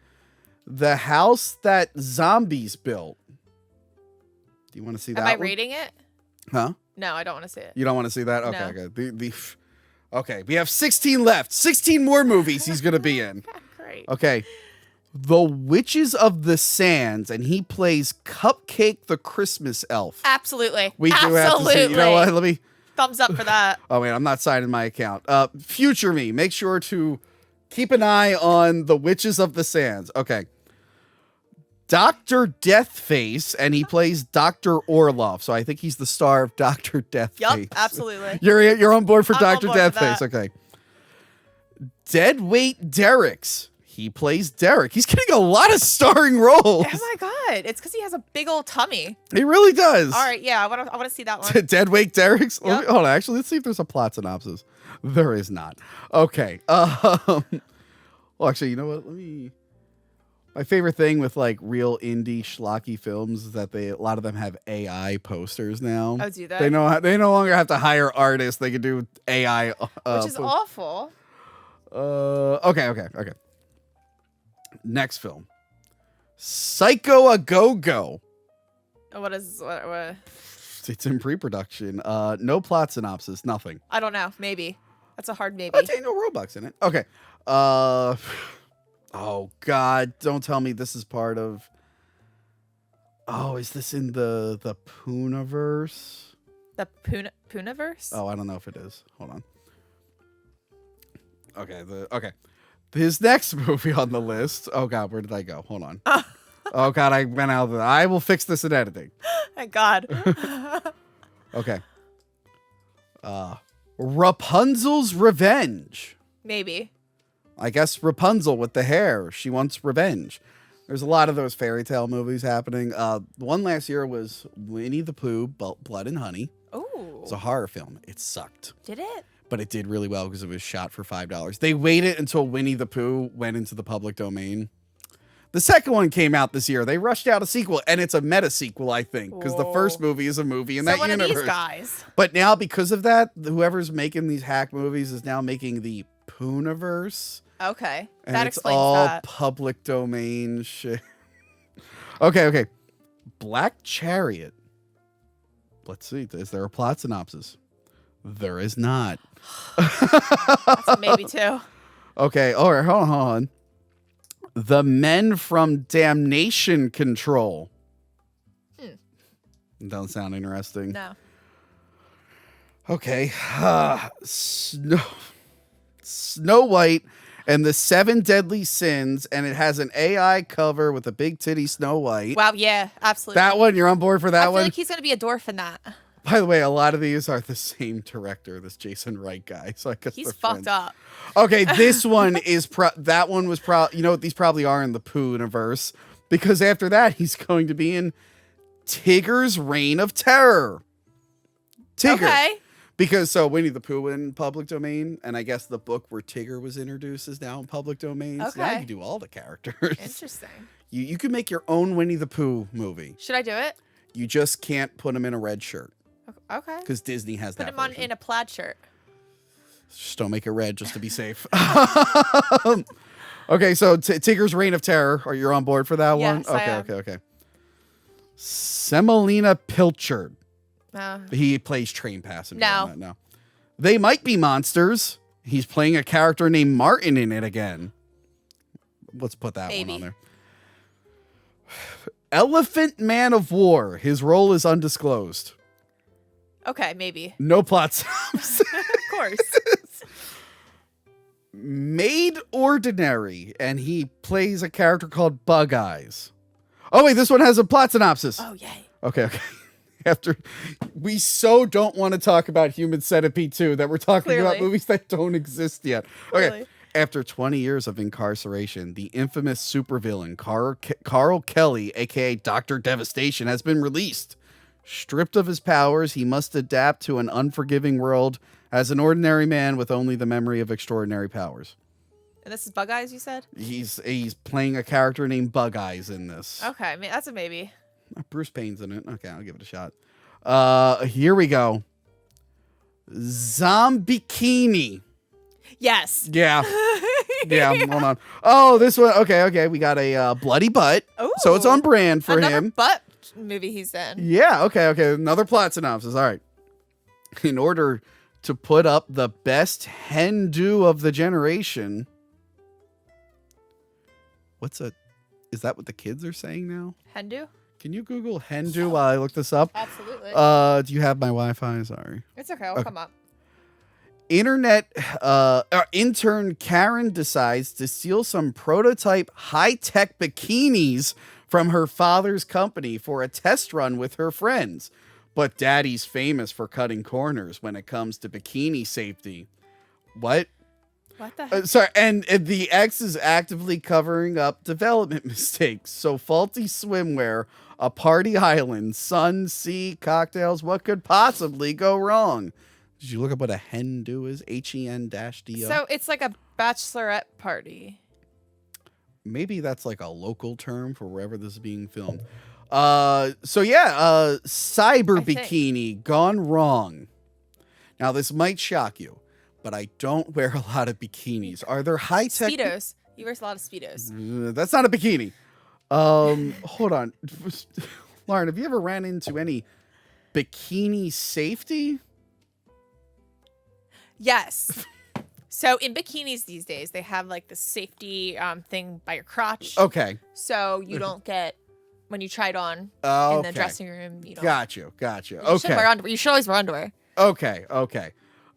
The house that zombies built. Do you want to see that Am I one? rating it? Huh? No, I don't want to see it. You don't want to see that? Okay, No. okay. Okay, we have 16 left. 16 more movies he's going to be in. Great. Okay. The Witches of the Sands, and he plays Cupcake the Christmas Elf. Absolutely. We do have to see. Absolutely. You know what? Let me... Thumbs up for that. Oh, wait, I'm not signing my account. Future me, make sure to keep an eye on The Witches of the Sands. Okay. Dr. Deathface, and he plays Dr. Orloff. So I think he's the star of Dr. Deathface. Yup, absolutely. You're on board for I'm Dr. on board for Deathface. that. Okay. Deadweight Derricks. He plays Derek. He's getting a lot of starring roles. Oh my god! It's because he has a big old tummy. He really does. All right, yeah, I want to see that one. Deadweight Derricks. Yep. Hold on, actually, let's see if there's a plot synopsis. There is not. Okay. Well, actually, you know what? My favorite thing with like real indie schlocky films is that a lot of them have AI posters now. Oh, do they? They no longer have to hire artists. They can do AI. Which is awful. Okay. Next film. Psycho a Go-Go. What is what? It's in pre-production. No plot synopsis, nothing. I don't know. Maybe that's a hard maybe. I'll tell you, no Robux in it. Okay. Oh God! Don't tell me this is part of. Oh, is this in the Poonaverse? The Poonaverse? Oh, I don't know if it is. Hold on. Okay. Okay. His next movie on the list. Oh God, where did I go? Hold on. Oh God, I went out of the. I will fix this in editing. Thank God. Okay. Rapunzel's Revenge. Maybe. I guess Rapunzel with the hair. She wants revenge. There's a lot of those fairy tale movies happening. The one last year was Winnie the Pooh, Blood and Honey. Oh. It's a horror film. It sucked. Did it? But it did really well because it was shot for $5. They waited until Winnie the Pooh went into the public domain. The second one came out this year. They rushed out a sequel, and it's a meta sequel, I think, because the first movie is a movie in that one universe. of these guys. But now, because of that, whoever's making these hack movies is now making the Poonaverse. Okay. And That it's explains all that. public domain shit. Okay. Black Chariot. Let's see. Is there a plot synopsis? There is not. That's a maybe too. Okay. All right. Hold on. The Men from Damnation Control. Doesn't sound interesting. No. Okay. Snow White and the Seven Deadly Sins, and it has an AI cover with a big titty Snow White. Wow. Yeah. Absolutely. That one, you're on board for that I feel one? like he's gonna be a dwarf in that. By the way, a lot of these are the same director, this Jason Wright guy. So I guess He's they're fucked friends. up. Okay, this one is that one was you know what, these probably are in the Pooh universe, because after that he's going to be in Tigger's Reign of Terror. Tigger. Okay. Because so Winnie the Pooh in public domain, and I guess the book where Tigger was introduced is now in public domain. So now you Okay. can do all the characters. Interesting. You can make your own Winnie the Pooh movie. Should I do it? You just can't put him in a red shirt Okay. because Disney has Put that him on version. in a plaid shirt. Just don't make it red, just to be safe. Okay, so Tigger's Reign of Terror. Are you on board for that one? Yes, I am. Okay. Semolina Pilchard. No. He plays Train Passenger. No. No. They Might Be Monsters. He's playing a character named Martin in it again. Let's put that Maybe. one on there. Elephant Man of War. His role is undisclosed. Okay, maybe. No plot synopsis. Of course. Made Ordinary, and he plays a character called Bug Eyes. Oh wait, this one has a plot synopsis. Oh, yay. Okay. After we so don't want to talk about Human Centipede 2 that we're talking about Clearly. movies that don't exist yet. Okay. Clearly. After 20 years of incarceration, the infamous supervillain Carl Kelly, aka Dr. Devastation, has been released. Stripped of his powers, he must adapt to an unforgiving world as an ordinary man with only the memory of extraordinary powers. And this is Bug Eyes, you said? He's playing a character named Bug Eyes in this. Okay, that's a maybe. Bruce Payne's in it. Okay, I'll give it a shot. Here we go. Zombikini. Yes. Yeah. Yeah, hold on. Oh, this one. Okay. We got a bloody butt. Ooh. So it's on brand for Another him. butt movie he's in. Yeah, okay. Another plot synopsis. All right. In order to put up the best hen do of the generation. Is that what the kids are saying now? Hendu? Can you Google hen do while I look this up? Absolutely. Do you have my Wi-Fi? Sorry. It's okay. I'll come up. Intern Karen decides to steal some prototype high-tech bikinis from her father's company for a test run with her friends. But daddy's famous for cutting corners when it comes to bikini safety. What? What the heck? Sorry, and the ex is actively covering up development mistakes. So faulty swimwear, a party island, sun, sea, cocktails. What could possibly go wrong? Did you look up what a hen do is? HEN-DO? So it's like a bachelorette party. Maybe that's like a local term for wherever this is being filmed. Cyber bikini gone wrong. Now this might shock you, but I don't wear a lot of bikinis. Are there high-tech... Speedos. You wear a lot of Speedos. That's not a bikini. Hold on. Lauren, have you ever ran into any bikini safety? Yes. So in bikinis these days, they have like the safety thing by your crotch. Okay. So you don't get, when you try it on in Okay. the dressing room, you don't. Got you. You should Okay. wear underwear. You should always wear underwear. Okay.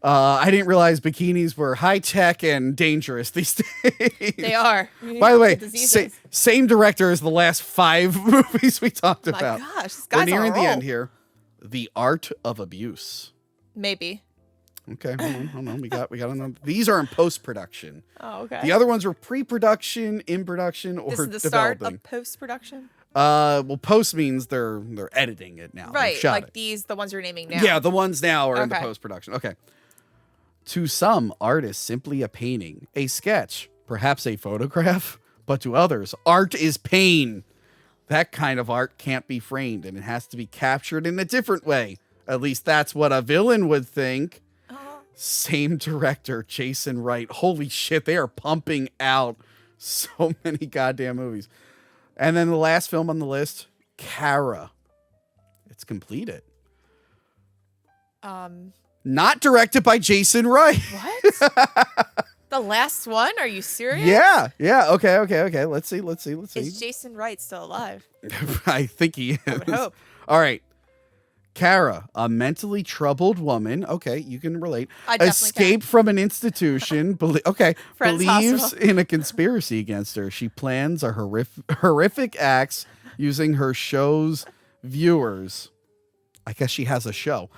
I didn't realize bikinis were high-tech and dangerous these days. They are. By the way, Diseases. same director as the last 5 movies we talked Oh my about. gosh, this We're guy's on a nearing the roll. end here. The Art of Abuse. Maybe. Okay, hold on. We got another. These are in post-production. Oh, okay. The other ones were pre-production, in production, or This is the start developing. of post-production? Well, post means they're editing it now. They've Right, shot like it. the ones you're naming now. Yeah, the ones now are in the Okay. post-production. Okay. To some, art is simply a painting, a sketch, perhaps a photograph, but to others, art is pain. That kind of art can't be framed, and it has to be captured in a different way. At least that's what a villain would think. Same director, Jason Wright. Holy shit, they are pumping out so many goddamn movies. And then the last film on the list, Kara. It's completed. Not directed by Jason Wright. What? The last one? Are you serious? Yeah. Okay. Let's see. Is Jason Wright still alive? I think he is. I would hope. All right. Kara, a mentally troubled woman. Okay, you can relate. I definitely Escaped from an institution. Friends believes hospital. in a conspiracy against her. She plans a horrific acts using her show's viewers. I guess she has a show.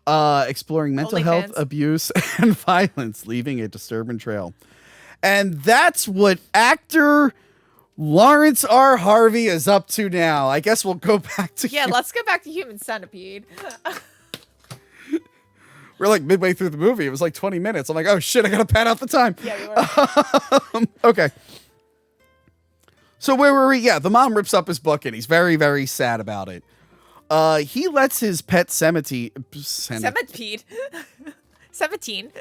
Exploring mental health, OnlyFans. abuse, and violence, leaving a disturbing trail. And that's what actor Lawrence R. Harvey is up to now. I guess we'll go back to Let's go back to Human Centipede. We're like midway through the movie. It was like 20 minutes. I'm like, oh shit, I gotta pad out the time. Yeah, we were. Okay. So where were we? Yeah, the mom rips up his book and he's very, very sad about it. He lets his pet centipede. 17.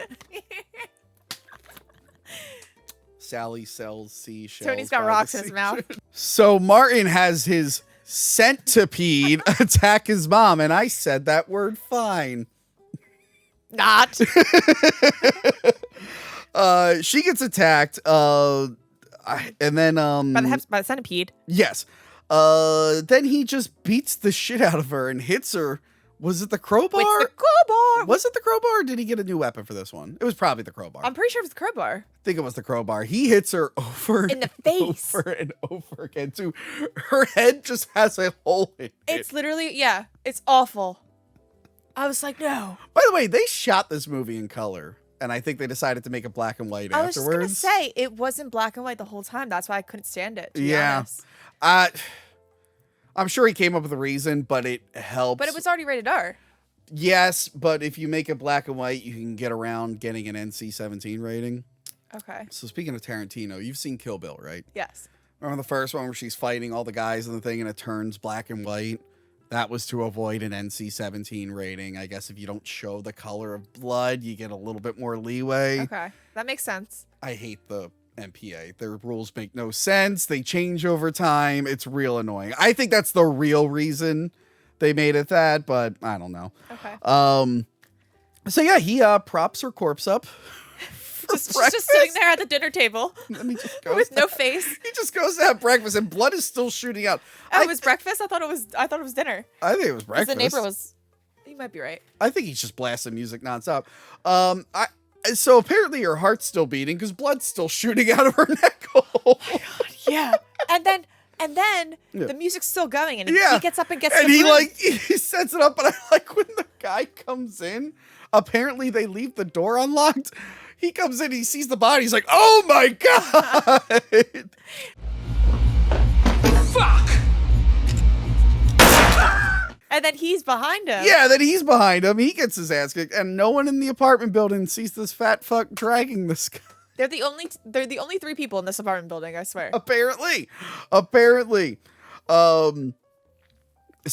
Sally sells seashells. Tony's got by rocks the in his sea. mouth. So Martin has his centipede attack his mom, and I said that word fine. Not. She gets attacked, and then By the centipede. yes. Then he just beats the shit out of her and hits her. Was it the crowbar? It's the crowbar. Was it the crowbar, or did he get a new weapon for this one? It was probably the crowbar. I'm pretty sure it was the crowbar. I think it was the crowbar. He hits her over In the and face. over and over again, too. Her head just has a hole in it. It's literally, it's awful. I was like, no. By the way, they shot this movie in color, and I think they decided to make it black and white I was just afterwards. going to say, it wasn't black and white the whole time. That's why I couldn't stand it, to be Yeah. honest. I'm sure he came up with a reason, but it helps. But it was already rated R. Yes, but if you make it black and white, you can get around getting an NC-17 rating. Okay. So speaking of Tarantino, you've seen Kill Bill, right? Yes. Remember the first one where she's fighting all the guys in the thing and it turns black and white? That was to avoid an NC-17 rating. I guess if you don't show the color of blood, you get a little bit more leeway. Okay. That makes sense. I hate the MPA. Their rules make no sense. They change over time. It's real annoying. I think that's the real reason they made it that, but I don't know. Okay. So yeah, he props her corpse up. Just sitting there at the dinner table And then he just goes with no face. He just goes to have breakfast, and blood is still shooting out. Oh, it was breakfast? I thought it was dinner. I think it was breakfast. The neighbor was. You might be right. I think he's just blasting music nonstop. So apparently her heart's still beating because blood's still shooting out of her neck hole. Yeah. And then Yeah. the music's still going, and Yeah. he gets up and gets. And the he broom. he sets it up, but I like when the guy comes in. Apparently they leave the door unlocked. He comes in, he sees the body, he's like, "Oh my god!" Fuck! And then he's behind him. Yeah, then he's behind him. He gets his ass kicked, and no one in the apartment building sees this fat fuck dragging this guy. They're the only 3 people in this apartment building, I swear. Apparently. So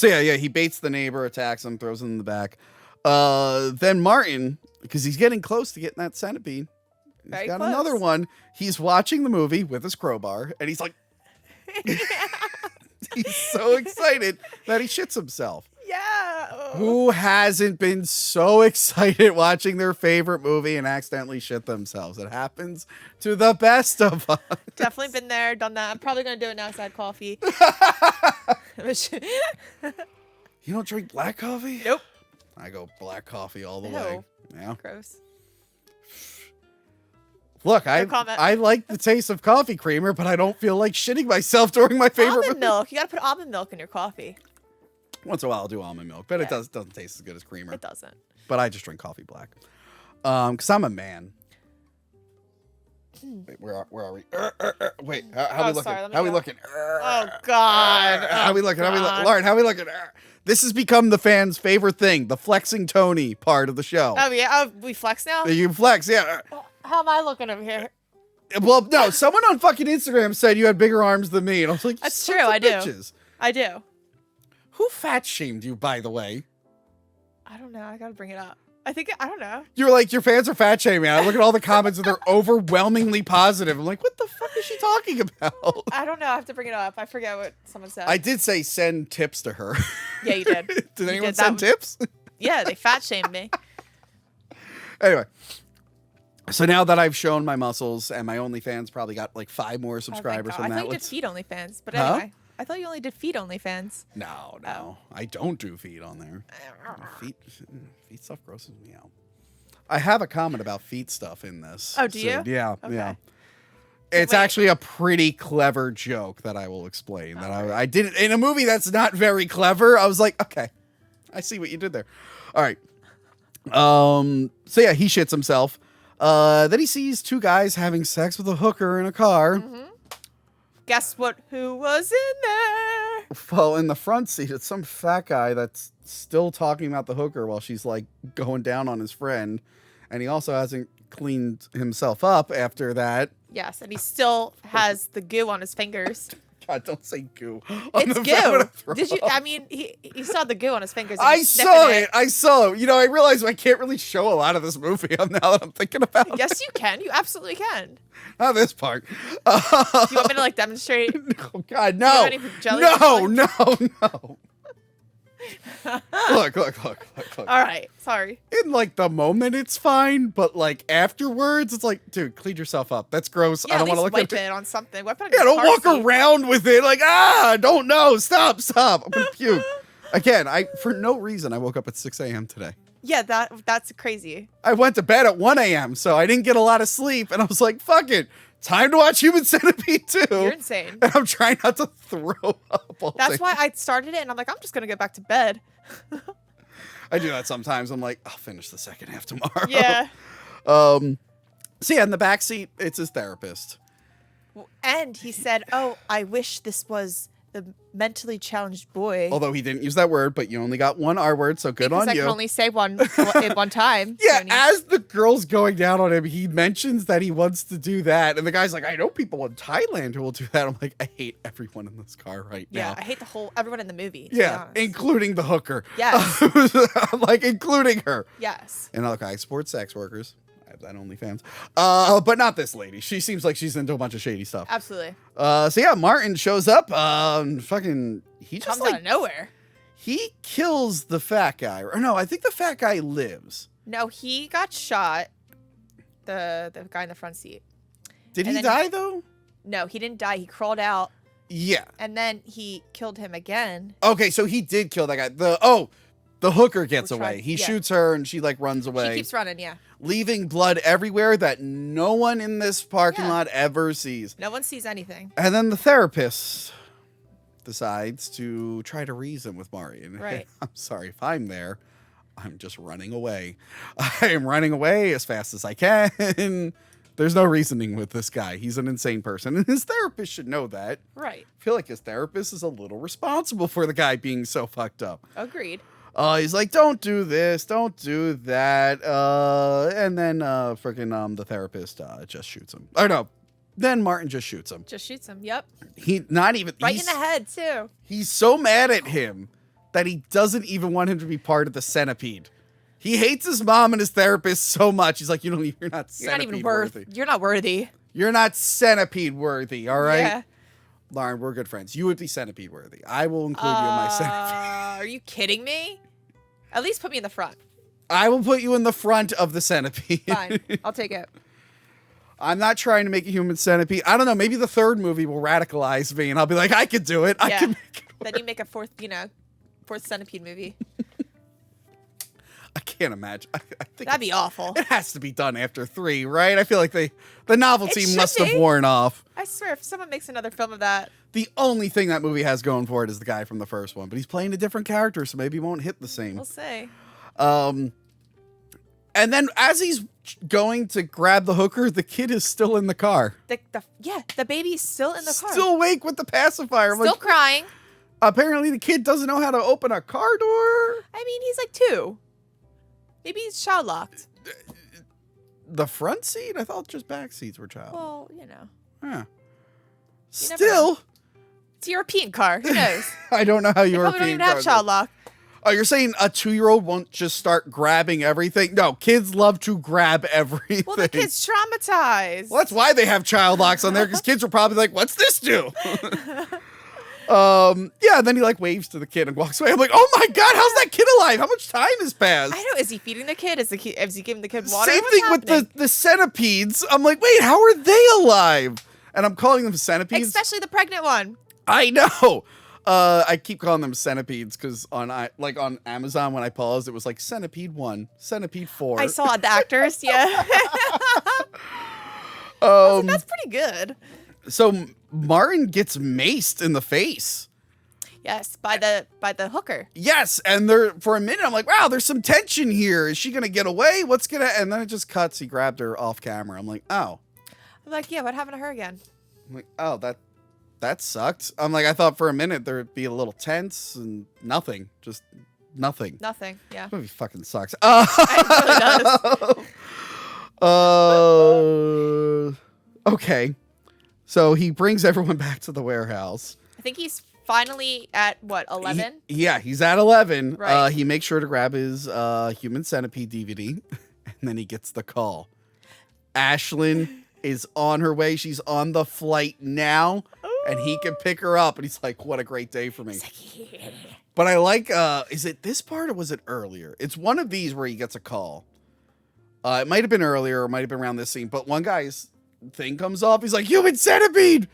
yeah, he baits the neighbor, attacks him, throws him in the back. Then Martin, because he's getting close to getting that centipede, he's Very got close. another one. He's watching the movie with his crowbar, and he's like, he's so excited that he shits himself. Yeah. Who hasn't been so excited watching their favorite movie and accidentally shit themselves? It happens to the best of us. Definitely been there, done that. I'm probably gonna do it now because I had coffee. You don't drink black coffee? Nope. I go black coffee all the Ew. way. Yeah. Gross. Look, No comment. I like the taste of coffee creamer, but I don't feel like shitting myself during my favorite Almond movie. milk. You gotta put almond milk in your coffee. Once in a while, I'll do almond milk, but it Yeah. doesn't taste as good as creamer. It doesn't. But I just drink coffee black. Because I'm a man. Wait, where are we? Wait, how we looking? sorry, let me How we go. looking? Oh God. How we looking? How we God. looking? Lauren, how we looking? This has become the fans' favorite thing, the flexing Tony part of the show. Oh yeah. Oh, we flex now. You flex, yeah. How am I looking over here? Well, no, someone on fucking Instagram said you had bigger arms than me, and I was like, That's "Sons true, of I do. bitches." I do. Who fat shamed you, by the way? I don't know. I gotta bring it up. I don't know. You're like, your fans are fat shaming. I look at all the comments and they're overwhelmingly positive. I'm like, what the fuck is she talking about? I don't know. I have to bring it up. I forget what someone said. I did say send tips to her. Yeah, you did. Did You anyone did. send tips? Yeah, they fat shamed me. Anyway. So now that I've shown my muscles and my OnlyFans probably got like 5 more Oh, subscribers thank God. from I that. thought you did feed OnlyFans, but Huh? anyway. I thought you only did feed OnlyFans. No. Oh. I don't do feet on there. Feet stuff grosses me out. I have a comment about feet stuff in this. Oh, do you? Yeah, Okay. yeah. It's Wait. actually a pretty clever joke that I will explain. That I didn't in a movie that's not very clever. I was like, okay, I see what you did there. All right. So yeah, he shits himself. Then he sees 2 guys having sex with a hooker in a car. Mm-hmm. Guess what? Who was in there? Well, in the front seat, it's some fat guy that's still talking about the hooker while she's like going down on his friend. And he also hasn't cleaned himself up after that. Yes, and he still has the goo on his fingers. God, don't say goo. It's goo. Did you? I mean, he saw the goo on his fingers. And I he's saw sniffing it. I saw it. You know, I realized I can't really show a lot of this movie now that I'm thinking about it. Yes, you can. You absolutely can. Not this part. Do you want me to like demonstrate? Oh, God, you no. have any jelly No, on? no. Look. All right. Sorry. In like the moment, it's fine, but like afterwards, it's like, dude, clean yourself up. That's gross. Yeah, I don't at want to least look wipe at it on something. Wipe it on Yeah, your don't car walk seat. around with it like, don't know. Stop. I'm gonna puke. Again, for no reason, I woke up at 6 a.m. today. Yeah, that's crazy. I went to bed at 1 a.m., so I didn't get a lot of sleep, and I was like, fuck it. Time to watch Human Centipede 2. You're insane. And I'm trying not to throw up all That's day. why I started it, and I'm like, I'm just gonna go back to bed. I do that sometimes. I'm like, I'll finish the second half tomorrow. Yeah. So yeah, in the backseat, it's his therapist. And he said, "Oh, I wish this was the mentally challenged boy. Although he didn't use that word, but you only got one R word, so good because on I you. can only say one at one time. Yeah, Tony. as the girl's going down on him, he mentions that he wants to do that. And the guy's like, I know people in Thailand who will do that. I'm like, I hate everyone in this car right Yeah, now. I hate everyone in the movie. To be Yeah, honest. including the hooker. Yes. I'm like, including her. Yes. And look, I support sex workers. I have that OnlyFans. But not this lady. She seems like she's into a bunch of shady stuff. Absolutely. So yeah, Martin shows up. He just Comes like out of nowhere. he kills the fat guy. Or no, I think the fat guy lives. No, he got shot. The guy in the front seat. Did And he then die though? No, he didn't die. He crawled out, Yeah. and then he killed him again. Okay, so he did kill that guy. The hooker gets Who tried- away. He yeah. shoots her and she like runs away, She keeps running. Yeah. leaving blood everywhere that no one in this parking Yeah. lot ever sees. No one sees anything. And then the therapist decides to try to reason with Marion. Right. I'm sorry, if I'm there, I'm just running away. I am running away as fast as I can. There's no reasoning with this guy. He's an insane person. And his therapist should know that. Right. I feel like his therapist is a little responsible for the guy being so fucked up. Agreed. He's like, don't do this, don't do that. And then the therapist just shoots him. Or no, then Martin just shoots him. Just shoots him. Yep. He not even Right in he's- the head too. He's so mad at him that he doesn't even want him to be part of the Centipede. He hates his mom and his therapist so much. He's like, you're not You're not Centipede even worthy. You're not worthy. You're not Centipede worthy. All right, Yeah. Lauren, we're good friends. You would be Centipede worthy. I will include you in my Centipede. Are you kidding me? At least put me in the front. I will put you in the front of the Centipede. Fine. I'll take it. I'm not trying to make a Human Centipede. I don't know. Maybe the third movie will radicalize me, and I'll be like, I could do it. I Yeah. can make it work. Then you make a fourth Centipede movie. I can't imagine. I think That'd be awful. it has to be done after 3, right? I feel like the novelty It should must have be. worn off. I swear, if someone makes another film of that, The only thing that movie has going for it is the guy from the first one, but he's playing a different character, so maybe he won't hit the same. we'll see. And then as he's going to grab the hooker, the kid is still in the car. The baby's still in the car. Still awake with the pacifier. I'm Still like, crying. apparently the kid doesn't know how to open a car door. I mean, he's like 2. Maybe he's child locked. The front seat? I thought just back seats were child. Well, you know. Huh. You never Still, It's a European car. Who knows? I don't know how They probably don't European even have cars child are. lock. Oh, you're saying a 2-year-old won't just start grabbing everything? No, kids love to grab everything. Well, the kid's traumatized. Well, that's why they have child locks on there, because kids are probably like, what's this do? Yeah, and then he like waves to the kid and walks away. I'm like, oh my God, how's that kid alive? How much time has passed? I know. Is he feeding the kid? Is he giving the kid water? Same What's thing happening? with the centipedes. I'm like, wait, how are they alive? And I'm calling them centipedes. Especially the pregnant one. I know. I keep calling them centipedes because on Amazon when I paused, it was like Centipede 1, Centipede 4. I saw the actors. Yeah. That's pretty good. So Martin gets maced in the face. Yes, by the hooker. Yes, and for a minute I'm like, wow, there's some tension here. Is she gonna get away? And then it just cuts. He grabbed her off camera. I'm like, oh. I'm like, yeah, what happened to her again? I'm like, oh, that sucked. I'm like, I thought for a minute there'd be a little tense and nothing. Just nothing. Nothing. Yeah. This movie fucking sucks. It really does. Okay. So he brings everyone back to the warehouse. I think he's finally at what, 11? Yeah, he's at 11. Right. He makes sure to grab his Human Centipede DVD, and then he gets the call. Ashlyn is on her way. She's on the flight now, and he can pick her up. And he's like, what a great day for me. But I like, is it this part or was it earlier? It's one of these where he gets a call. It might have been earlier or it might have been around this scene, but one guy's thing comes off. He's like, Human Centipede!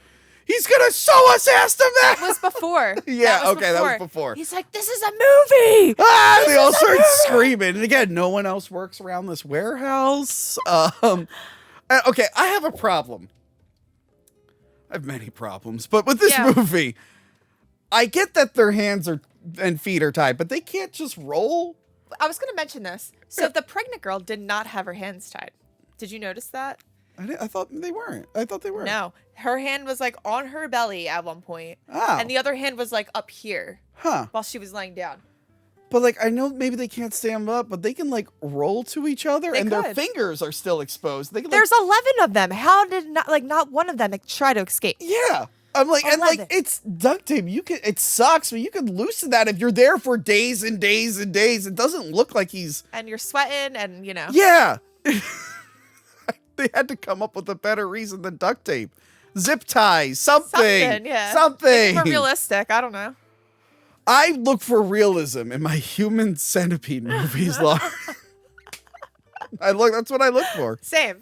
He's gonna sew us ass to That was before. Yeah, That was okay, that was before. He's like, this is a movie. Ah, they all start screaming. And again, no one else works around this warehouse. Okay, I have a problem. I have many problems, but with this movie, I get that their hands and feet are tied, but they can't just roll. I was going to mention this. So the pregnant girl did not have her hands tied. Did you notice that? I thought they weren't. I thought they were. No, her hand was like on her belly at one point, Oh. and the other hand was like up here Huh. while she was laying down. But like, I know maybe they can't stand up, but they can like roll to each other, They and their could. fingers are still exposed. They can, There's 11 of them. How did not one of them try to escape? yeah. I'm like, and like 11. it's duct tape. You can. It sucks, but you can loosen that if you're there for days and days and days. It doesn't look like he's. And you're sweating, and you know. Yeah. They had to come up with a better reason than duct tape. Zip ties, something. Yeah. Something. More realistic. I don't know. I look for realism in my Human Centipede movies, Laura. That's what I look for. Same.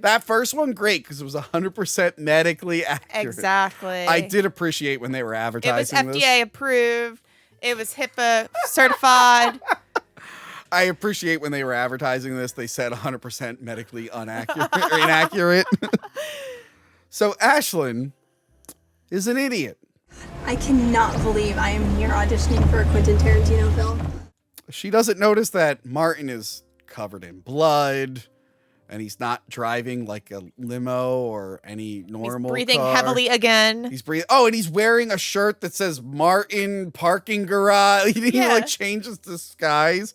That first one, great, because it was 100% medically accurate. Exactly. I did appreciate when they were It was advertising this. FDA approved. It was HIPAA certified. I appreciate when they were advertising this, they said 100% medically inaccurate. Or inaccurate. So Ashlyn is an idiot. I cannot believe I am here auditioning for a Quentin Tarantino film. She doesn't notice that Martin is covered in blood, and he's not driving like a limo or any normal He's breathing car. heavily again. He's breathing. Oh, and he's wearing a shirt that says Martin Parking Garage. He Yeah. like changes disguise.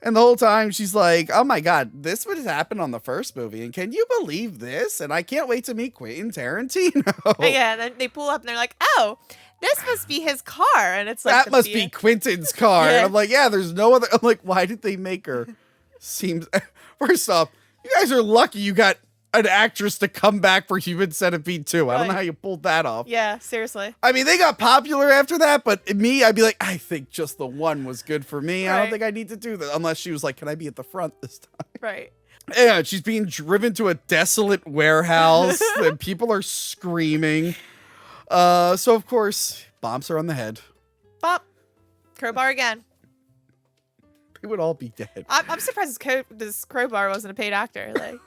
And the whole time she's like, oh my God, this would happen on the first movie. And can you believe this? And I can't wait to meet Quentin Tarantino. Yeah, and then they pull up and they're like, oh, this must be his car. And it's like, That must be Quentin's car. Yeah. And I'm like, yeah, there's no other. I'm like, why did they make her? Seems. First off, you guys are lucky you got an actress to come back for Human Centipede 2. I don't know Right. how you pulled that off. Yeah, seriously. I mean, they got popular after that, but me, I'd be like, I think just the one was good for me. I don't Right. think I need to do that. Unless she was like, can I be at the front this time? Right. Yeah, she's being driven to a desolate warehouse and people are screaming. So, of course, bombs her on the head. Bop. Crowbar again. They would all be dead. I'm surprised this crowbar wasn't a paid actor. Like,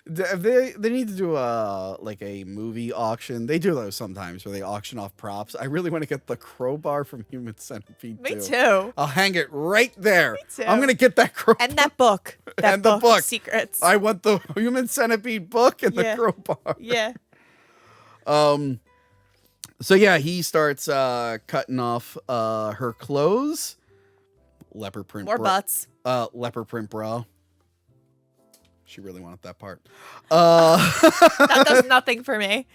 They need to do a movie auction. They do those sometimes where they auction off props. I really want to get the crowbar from Human Centipede me 2. too. I'll hang it right there. too. I'm gonna get that crowbar. And that book. That And the book. book. Of secrets. I want the Human Centipede book and Yeah. the crowbar. Yeah. So yeah, he starts cutting off her clothes. Leopard print. More butts. Leopard print bra. She really wanted that part. That does nothing for me.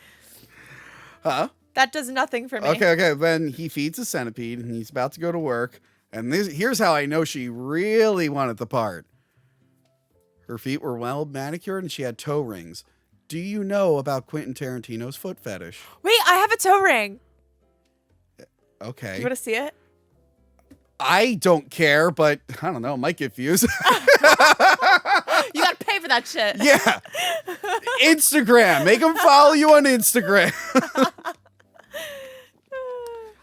Huh? That does nothing for me. Okay. Then he feeds the centipede, and he's about to go to work. And here's how I know she really wanted the part. Her feet were well manicured, and she had toe rings. Do you know about Quentin Tarantino's foot fetish? Wait, I have a toe ring. Okay. You want to see it? I don't care, but I don't know. Might get views. You got to pay for that shit. Yeah. Instagram. Make them follow you on Instagram.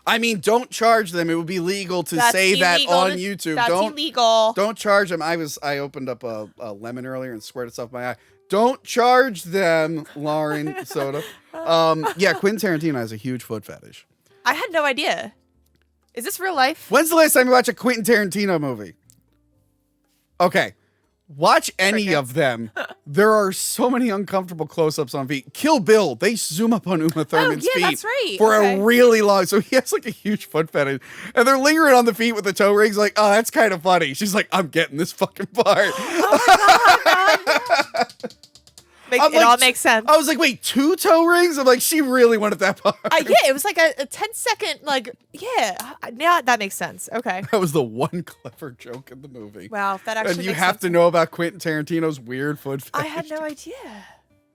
I mean, don't charge them. It would be legal to say that on YouTube. That's illegal. Don't charge them. I opened up a lemon earlier and squirted stuff in my eye. Don't charge them, Lauren Soda. Yeah, Quentin Tarantino has a huge foot fetish. I had no idea. Is this real life? When's the last time you watched a Quentin Tarantino movie? Okay. Watch any of them. There are so many uncomfortable close-ups on feet. Kill Bill, they zoom up on Uma Thurman's feet that's right. for Okay. a really long. So he has like a huge foot fetish, and they're lingering on the feet with the toe rings. Like, oh, that's kind of funny. She's like, I'm getting this fucking part. It all makes sense. I was like, wait, 2 toe rings? I'm like, she really wanted that part. Yeah, it was like a 10-second, yeah, that makes sense. Okay. That was the one clever joke in the movie. Wow, that actually And you makes have to sense. know about Quentin Tarantino's weird foot fetish. I had no idea.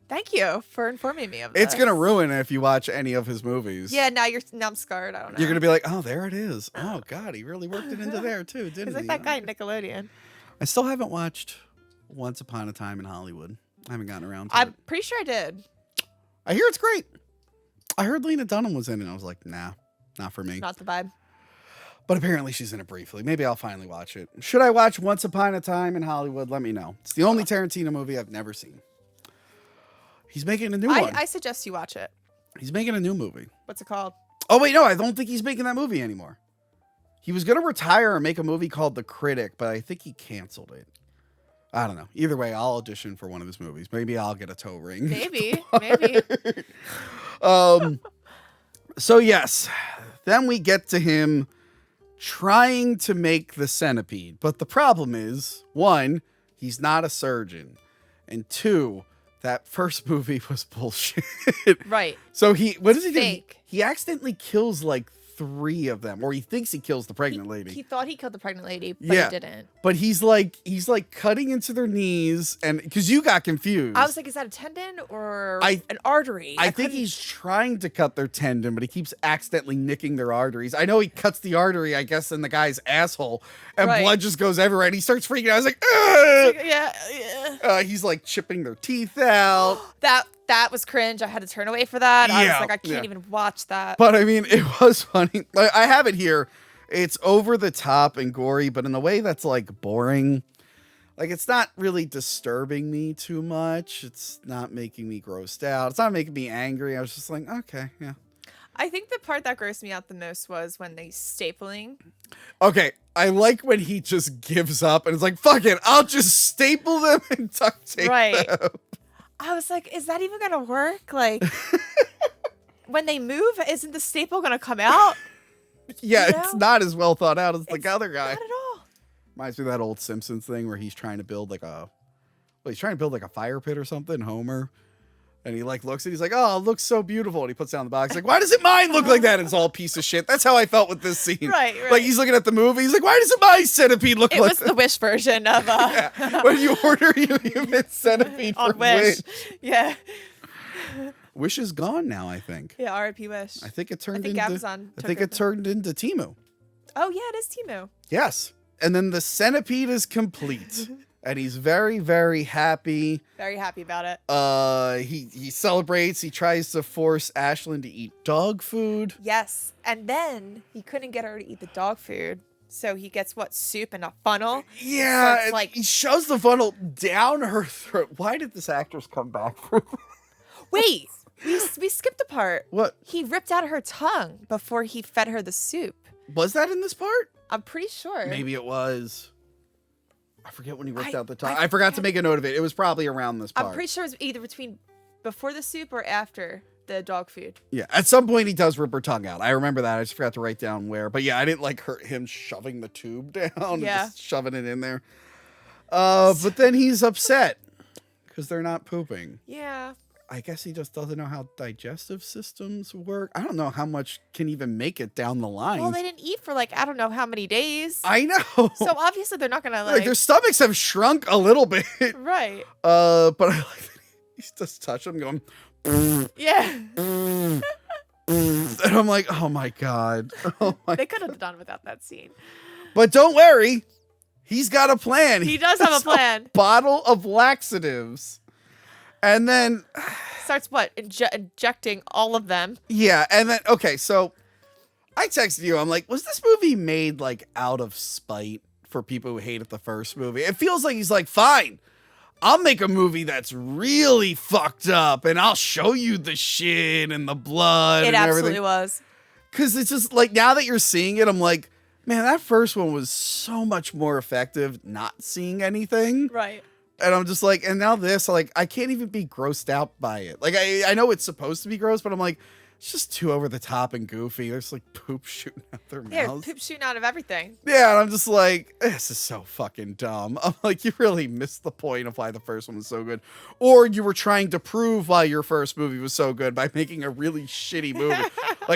Thank you for informing me of this. It's gonna ruin it if you watch any of his movies. Yeah, now I'm scarred. I don't know. You're gonna be like, oh, there it is. Oh God, he really worked it into there too, didn't He's like he? that guy in Nickelodeon. I still haven't watched Once Upon a Time in Hollywood. I haven't gotten around to I'm it. pretty sure I did. I hear it's great. I heard Lena Dunham was in it. And I was like, nah, not for me. Not the vibe. But apparently she's in it briefly. Maybe I'll finally watch it. Should I watch Once Upon a Time in Hollywood? Let me know. It's the only Tarantino movie I've never seen. He's making a new one. I suggest you watch it. He's making a new movie. What's it called? Oh, wait, no, I don't think he's making that movie anymore. He was going to retire and make a movie called The Critic, but I think he canceled it. I don't know. Either way, I'll audition for one of his movies. Maybe I'll get a toe ring. Maybe. So yes, then we get to him trying to make the centipede. But the problem is, one, he's not a surgeon. And two, that first movie was bullshit. Right. So what does he do? Fake. He accidentally kills like 3 of them, or he thinks he kills the pregnant lady. He thought he killed the pregnant lady, but he didn't. But he's like cutting into their knees, and because you got confused. I was like, is that a tendon or an artery? I think he's trying to cut their tendon, but he keeps accidentally nicking their arteries. I know he cuts the artery, I guess, in the guy's asshole, and blood just goes everywhere, and he starts freaking out. I was like, ugh! Yeah. He's like chipping their teeth out. That was cringe. I had to turn away for that. I was Yeah, like, I can't even watch that. But I mean, it was funny. I have it here. It's over the top and gory, but in a way that's like boring. Like, it's not really disturbing me too much. It's not making me grossed out. It's not making me angry. I was just like, okay, yeah. I think the part that grossed me out the most was when they stapling. Okay, I like when he just gives up and it's like, fuck it, I'll just staple them and duct tape them. I was like, is that even gonna work? Like, when they move, isn't the staple gonna come out? Yeah, You know? it's not as well thought out as the other guy. Not at all. Reminds me of that old Simpsons thing where he's trying to build like a fire pit or something, Homer. And he like looks and he's like, oh, it looks so beautiful. And he puts down the box like, why doesn't mine look like that? And it's all a piece of shit. That's how I felt with this scene. Right. Like he's looking at the movie. He's like, why doesn't my centipede look It like was that? the Wish version of Yeah. When you order your Human Centipede on from Wish. Wish. Yeah. Wish is gone now, I think. Yeah, R.I.P. Wish. I think it turned think into Amazon I took think it over. turned into Temu. Oh yeah, it is Temu. Yes. And then the centipede is complete. And he's very, very happy. Very happy about it. He celebrates. He tries to force Ashlyn to eat dog food. Yes. And then he couldn't get her to eat the dog food. So he gets soup in a funnel. Yeah, So it's and like he shoves the funnel down her throat. Why did this actress come back for this? Wait, we skipped a part. What? He ripped out her tongue before he fed her the soup. Was that in this part? I'm pretty sure. Maybe it was. I forget when he ripped out the tongue. I forgot to make a note of it. It was probably around this part. I'm pretty sure it was either before the soup or after the dog food. Yeah, at some point he does rip her tongue out. I remember that. I just forgot to write down where. But yeah, I didn't like him shoving the tube down. Yeah. Just shoving it in there. But then he's upset because they're not pooping. Yeah. I guess he just doesn't know how digestive systems work. I don't know how much can even make it down the line. Well, they didn't eat for I don't know how many days. I know. So obviously they're not gonna like their stomachs have shrunk a little bit. Right. But I like that he's just touching them going. Yeah. And I'm like, oh my God. Oh my They could have done without that scene. But don't worry. He's got a plan. He does have a plan. Bottle of laxatives. And then Starts injecting all of them. yeah, and then okay, so I texted you. I'm like, was this movie made out of spite for people who hated the first movie? It feels like he's like, fine, I'll make a movie that's really fucked up, and I'll show you the shit and the blood. It and absolutely everything. was. Because it's just now that you're seeing it, I'm like, man, that first one was so much more effective. Not seeing anything, Right. and I'm just like, and now this, I can't even be grossed out by it. I know it's supposed to be gross, but I'm like, it's just too over the top and goofy. There's poop shooting out their Yeah, mouths. poop shooting out of everything. Yeah, and I'm just like, this is so fucking dumb. I'm like, you really missed the point of why the first one was so good. Or you were trying to prove why your first movie was so good by making a really shitty movie.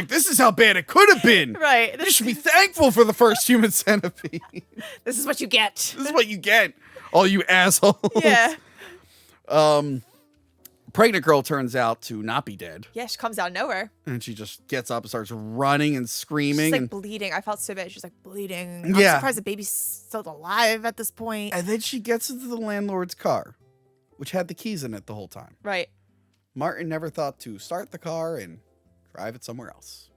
This is how bad it could have been. Right. You should be thankful for the first Human Centipede. This is what you get. This is what you get, all you assholes. Yeah. Pregnant girl turns out to not be dead. Yeah, she comes out of nowhere. And she just gets up and starts running and screaming. She's and, bleeding. I felt so bad. She's bleeding. Yeah. I'm surprised the baby's still alive at this point. and then she gets into the landlord's car, which had the keys in it the whole time. Right. Martin never thought to start the car and drive it somewhere else.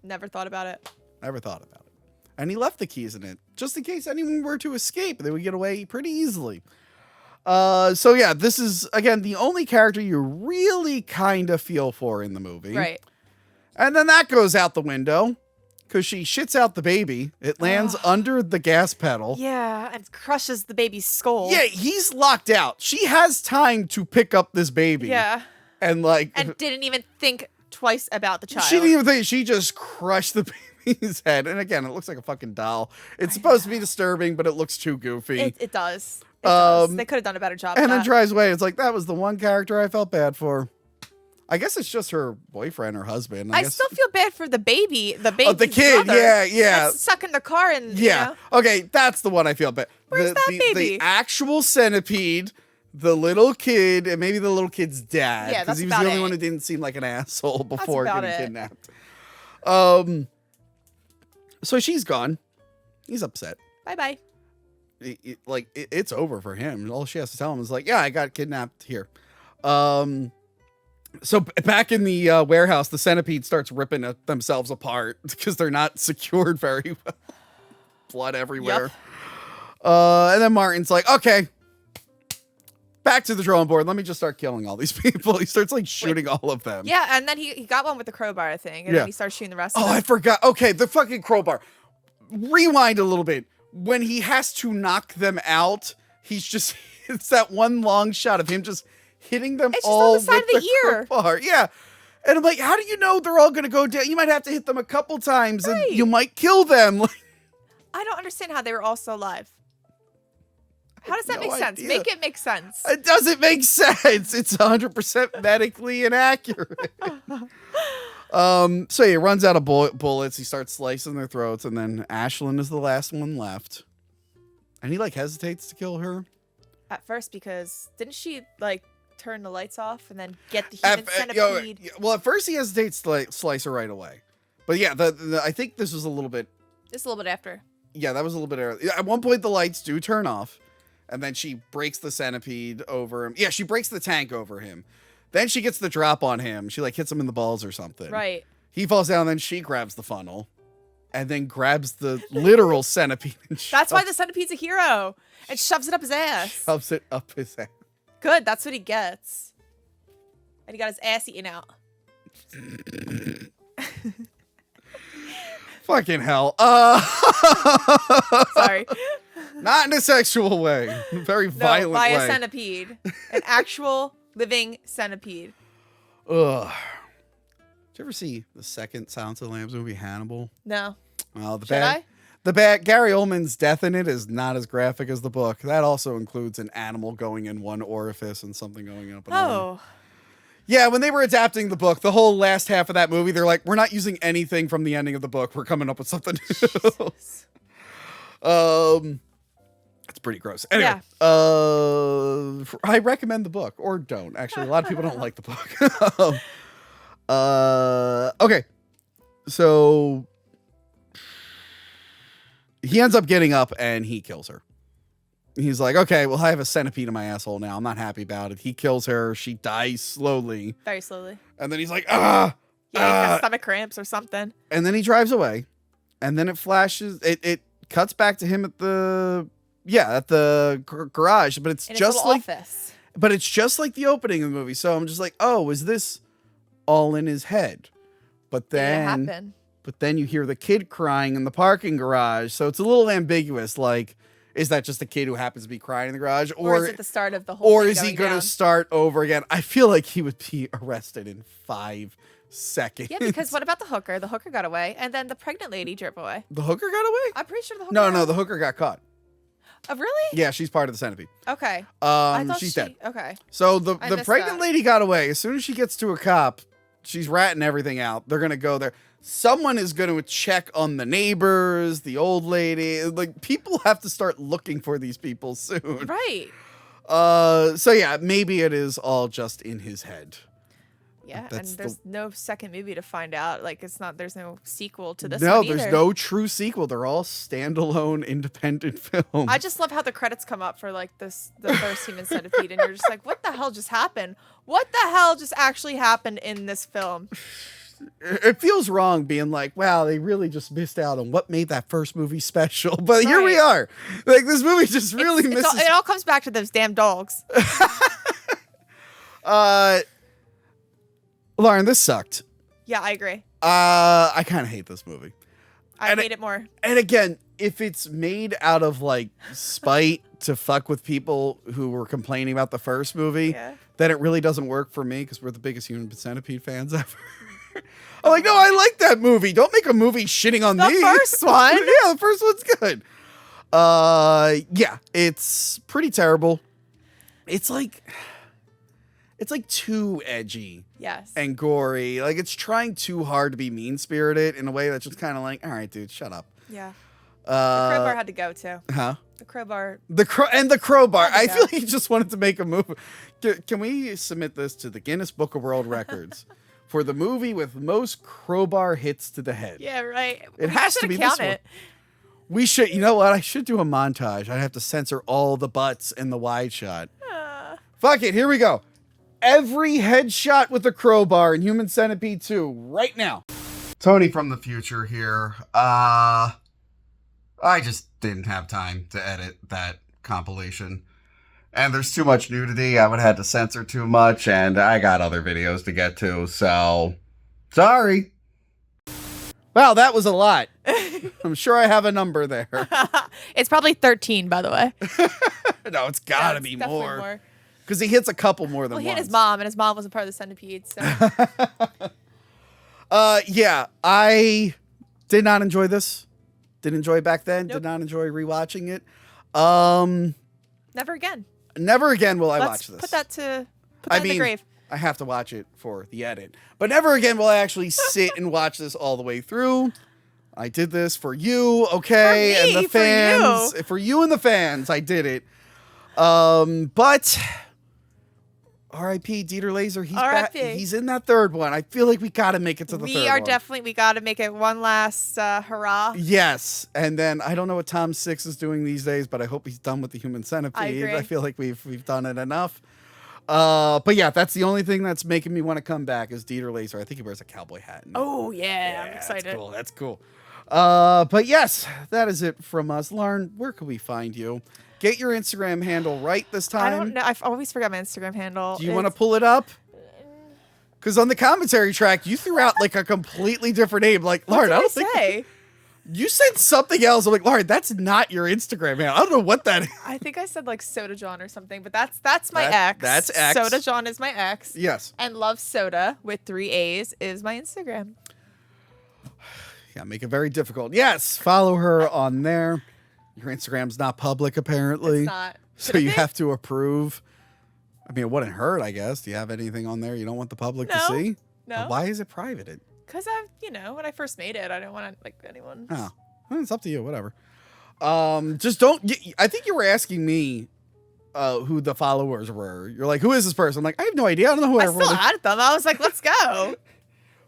Never thought about it. Never thought about it. And he left the keys in it just in case anyone were to escape. They would get away pretty easily. So yeah, this is, again, the only character you really kind of feel for in the movie. Right. And then that goes out the window because she shits out the baby. It lands under the gas pedal. Yeah, and crushes the baby's skull. Yeah, he's locked out. She has time to pick up this baby. Yeah. And like, And didn't even think twice about the child. she didn't even think. She just crushed the baby's head. And again, it looks like a fucking doll. It's supposed to be disturbing, but it looks too goofy. It does. It does. They could have done a better job. And of then that. drives away. It's like, that was the one character I felt bad for. I guess it's just her boyfriend or husband. I guess. still feel bad for the baby. The baby. Oh, the kid. Brother Yeah. That's stuck in the car and Yeah. You know, Okay, that's the one I feel bad. Where's that baby? The actual centipede, the little kid, and maybe the little kid's dad. Yeah, Because that's he was about the only it. one who didn't seem like an asshole before about getting it. kidnapped. So she's gone. He's upset. bye. It's over for him. All she has to tell him is like, yeah, I got kidnapped here. So back in the warehouse, the centipede starts ripping themselves apart because they're not secured very well. Blood everywhere. Yep. And then Martin's like, okay, back to the drawing board. Let me just start killing all these people. He starts like shooting all of them. Yeah, and then he got one with the crowbar thing, and Yeah. then he starts shooting the rest of Oh, them. I forgot. Okay, the fucking crowbar. Rewind a little bit. When he has to knock them out, it's that one long shot of him just hitting them It's just all on the side with of the ear. crowbar. Yeah. And I'm like, how do you know they're all going to go down? You might have to hit them a couple times and Right. you might kill them. I don't understand how they were all still alive. How does that No make sense? idea. Make it make sense. It doesn't make sense. It's 100% medically inaccurate. So he runs out of bullets. He starts slicing their throats, and then Ashlyn is the last one left. And he like hesitates to kill her. At first, because didn't she like turn the lights off and then get the human centipede? Well, at first he hesitates to like, slice her right away. But yeah, I think this was a little bit. Just a little bit after. Yeah, that was a little bit early. At one point, the lights do turn off, and then she breaks the centipede over him. Yeah, she breaks the tank over him. Then she gets the drop on him. She like hits him in the balls or something. Right. He falls down, then she grabs the funnel, and then grabs the literal centipede. And That's why the centipede's a hero. And shoves it up his ass. shoves it up his ass. Good, that's what he gets. And he got his ass eaten out. Fucking hell. Sorry. Not in a sexual way. Very violent by way. a centipede. An actual living centipede. Ugh. Did you ever see the second Silence of the Lambs movie, Hannibal? No. Well, Should I? Gary Oldman's death in it is not as graphic as the book. That also includes an animal going in one orifice and something going up another. Oh. Yeah, when they were adapting the book, the whole last half of that movie, they're like, we're not using anything from the ending of the book. We're coming up with something new. It's pretty gross. Anyway, I recommend the book, or don't. Actually, a lot of people don't like the book. Okay. So he ends up getting up and he kills her. He's like, okay, well, I have a centipede in my asshole now. I'm not happy about it. He kills her. She dies slowly. Very slowly. And then he's like, Yeah, he got stomach cramps or something. And then he drives away. And then it flashes. It cuts back to him at the garage. But it's In his just little like, office. but it's just like the opening of the movie. So I'm just like, oh, is this all in his head? But Did it then, happen? you hear the kid crying in the parking garage. So it's a little ambiguous. Like, is that just a kid who happens to be crying in the garage? Or is it the start of the whole Or thing is he going going down? to start over again? I feel like he would be arrested in 5 seconds. Yeah, because what about the hooker? The hooker got away, and then the pregnant lady drove away. The hooker got away? I'm pretty sure the hooker. No, the hooker got caught. Oh, really? Yeah, she's part of the centipede. Okay. I thought She's dead. Okay. So the I missed pregnant that. lady got away. As soon as she gets to a cop, she's ratting everything out. They're going to go there. Someone is going to check on the neighbors, the old lady. Like, people have to start looking for these people soon. Right. So yeah, maybe it is all just in his head. Yeah, and That's there's no second movie to find out. Like, it's not. There's no sequel to this. No, one there's either. no true sequel. They're all standalone, independent films. I just love how the credits come up for like the first Human Centipede, and you're just like, what the hell just happened? What the hell just actually happened in this film? It feels wrong being like, wow, they really just missed out on what made that first movie special. But here we are. Like, this movie just really misses. It all comes back to those damn dogs. Lauren, this sucked. Yeah, I agree. I kind of hate this movie. I hate it more. And again, if it's made out of like spite to fuck with people who were complaining about the first movie, then it really doesn't work for me because we're the biggest Human Centipede fans ever. I'm like, no, I like that movie. Don't make a movie shitting on me. The first one. Yeah, the first one's good. Yeah, it's pretty terrible. It's like too edgy. Yes. And gory. Like it's trying too hard to be mean-spirited in a way that's just kind of like, all right, dude, shut up. Yeah. The crowbar had to go too. Huh? The crowbar. The crowbar. I feel like he just wanted to make a movie. Can we submit this to the Guinness Book of World Records for the movie with most crowbar hits to the head? Yeah, right. It has to be this one. We should. You know what? I should do a montage. I'd have to censor all the butts in the wide shot. Fuck it. Here we go. Every headshot with a crowbar in Human Centipede 2 right now. Tony from the future here. I just didn't have time to edit that compilation. And there's too much nudity. I would have had to censor too much, and I got other videos to get to, so sorry. Wow, that was a lot. I'm sure I have a number there. It's probably 13, by the way. No, it's gotta be more. Because he hits a couple more than once. He hit his mom, and his mom wasn't part of the Centipede, so. Yeah, I did not enjoy this. Didn't enjoy it back then. Nope. Did not enjoy rewatching it. Never again. Never again will I watch this. Put that in the grave. I have to watch it for the edit. But never again will I actually sit and watch this all the way through. I did this for you, okay? For me, and the fans. for For you and the fans, I did it. But R.I.P. Dieter Laser, he's back. He's in that third one. I feel like we got to make it to the third one. We got to make it one last hurrah. Yes. And then I don't know what Tom Six is doing these days, but I hope he's done with the Human Centipede. I agree. I feel like we've done it enough. But yeah, that's the only thing that's making me want to come back is Dieter Laser. I think he wears a cowboy hat. Oh, yeah. I'm excited. That's cool. But yes, that is it from us. Lauren, where can we find you? Get your Instagram handle right this time. I don't know. I always forget my Instagram handle. Do you want to pull it up? Because on the commentary track, you threw out like a completely different name. Like, Lauren, I don't think you said something else. I'm like, Lauren, that's not your Instagram handle. I don't know what that is. I think I said like Soda John or something, but that's my ex. That's X. Soda John is my ex. Yes. And Love Soda with 3 A's is my Instagram. Yeah, make it very difficult. Yes, follow her on there. Your Instagram's not public, apparently. It's not. So you have to approve. I mean, it wouldn't hurt, I guess. Do you have anything on there you don't want the public to see? No. But why is it private? Because when I first made it, I didn't want to like anyone. Oh, well, it's up to you. Whatever. Just don't. I think you were asking me who the followers were. You're like, who is this person? I'm like, I have no idea. I don't know who everyone is. I still added them. I was like, let's go.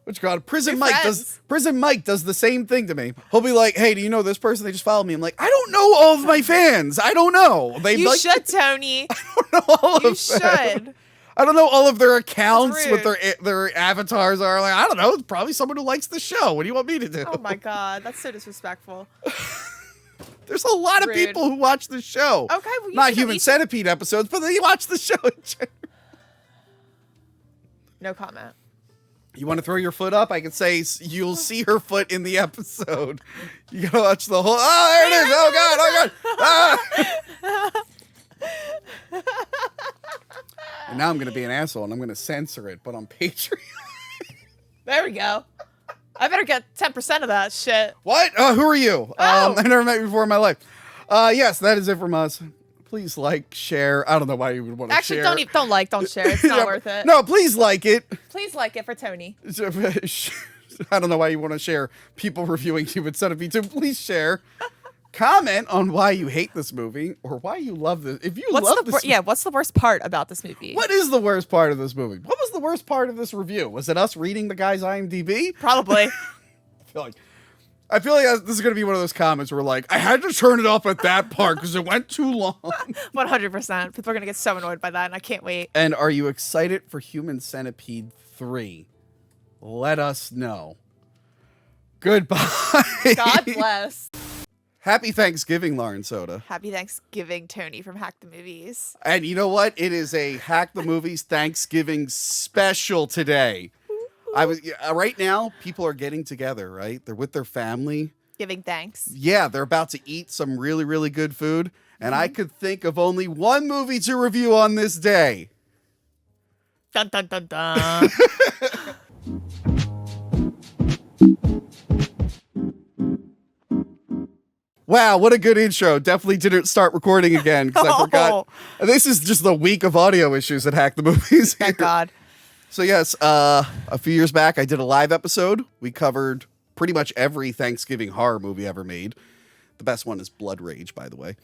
What you call it? Prison Mike does the same thing to me. He'll be like, hey, do you know this person? They just followed me. I'm like, I don't know all of my fans. I don't know. You should, Tony. I don't know all of them. You should. I don't know all of their accounts, what their avatars are. Like, I don't know. It's probably someone who likes the show. What do you want me to do? Oh my God. That's so disrespectful. There's a lot of people who watch the show. Okay. Well, not Human Centipede episodes, but they watch the show in general. No comment. You want to throw your foot up? I can say you'll see her foot in the episode. You gotta watch the whole. Oh, there it is! Oh God! Oh God! Ah! And now I'm gonna be an asshole and I'm gonna censor it, but on Patreon. There we go. I better get 10% of that shit. What? Who are you? Oh. I never met you before in my life. Yes, that is it from us. Please like, share. I don't know why you would want to share. Actually, don't share. It's not worth it. No, please like it. Please like it for Tony. I don't know why you want to share people reviewing Human Centipede 2. Please share. Comment on why you hate this movie or why you love this. If you love this, what's the worst part about this movie? What is the worst part of this movie? What was the worst part of this review? Was it us reading the guy's IMDb? Probably. I feel like this is going to be one of those comments where like, I had to turn it off at that part because it went too long. 100%. People are going to get so annoyed by that, and I can't wait. And are you excited for Human Centipede 3? Let us know. Goodbye. God bless. Happy Thanksgiving, Lauren Soda. Happy Thanksgiving, Tony from Hack the Movies. And you know what? It is a Hack the Movies Thanksgiving special today. Right now, people are getting together, right? They're with their family. Giving thanks. Yeah, they're about to eat some really, really good food. And I could think of only one movie to review on this day. Dun, dun, dun, dun. Wow, what a good intro. Definitely didn't start recording again because I forgot. This is just the week of audio issues that Hack the Movies. Thank God. So yes, a few years back, I did a live episode. We covered pretty much every Thanksgiving horror movie ever made. The best one is Blood Rage, by the way.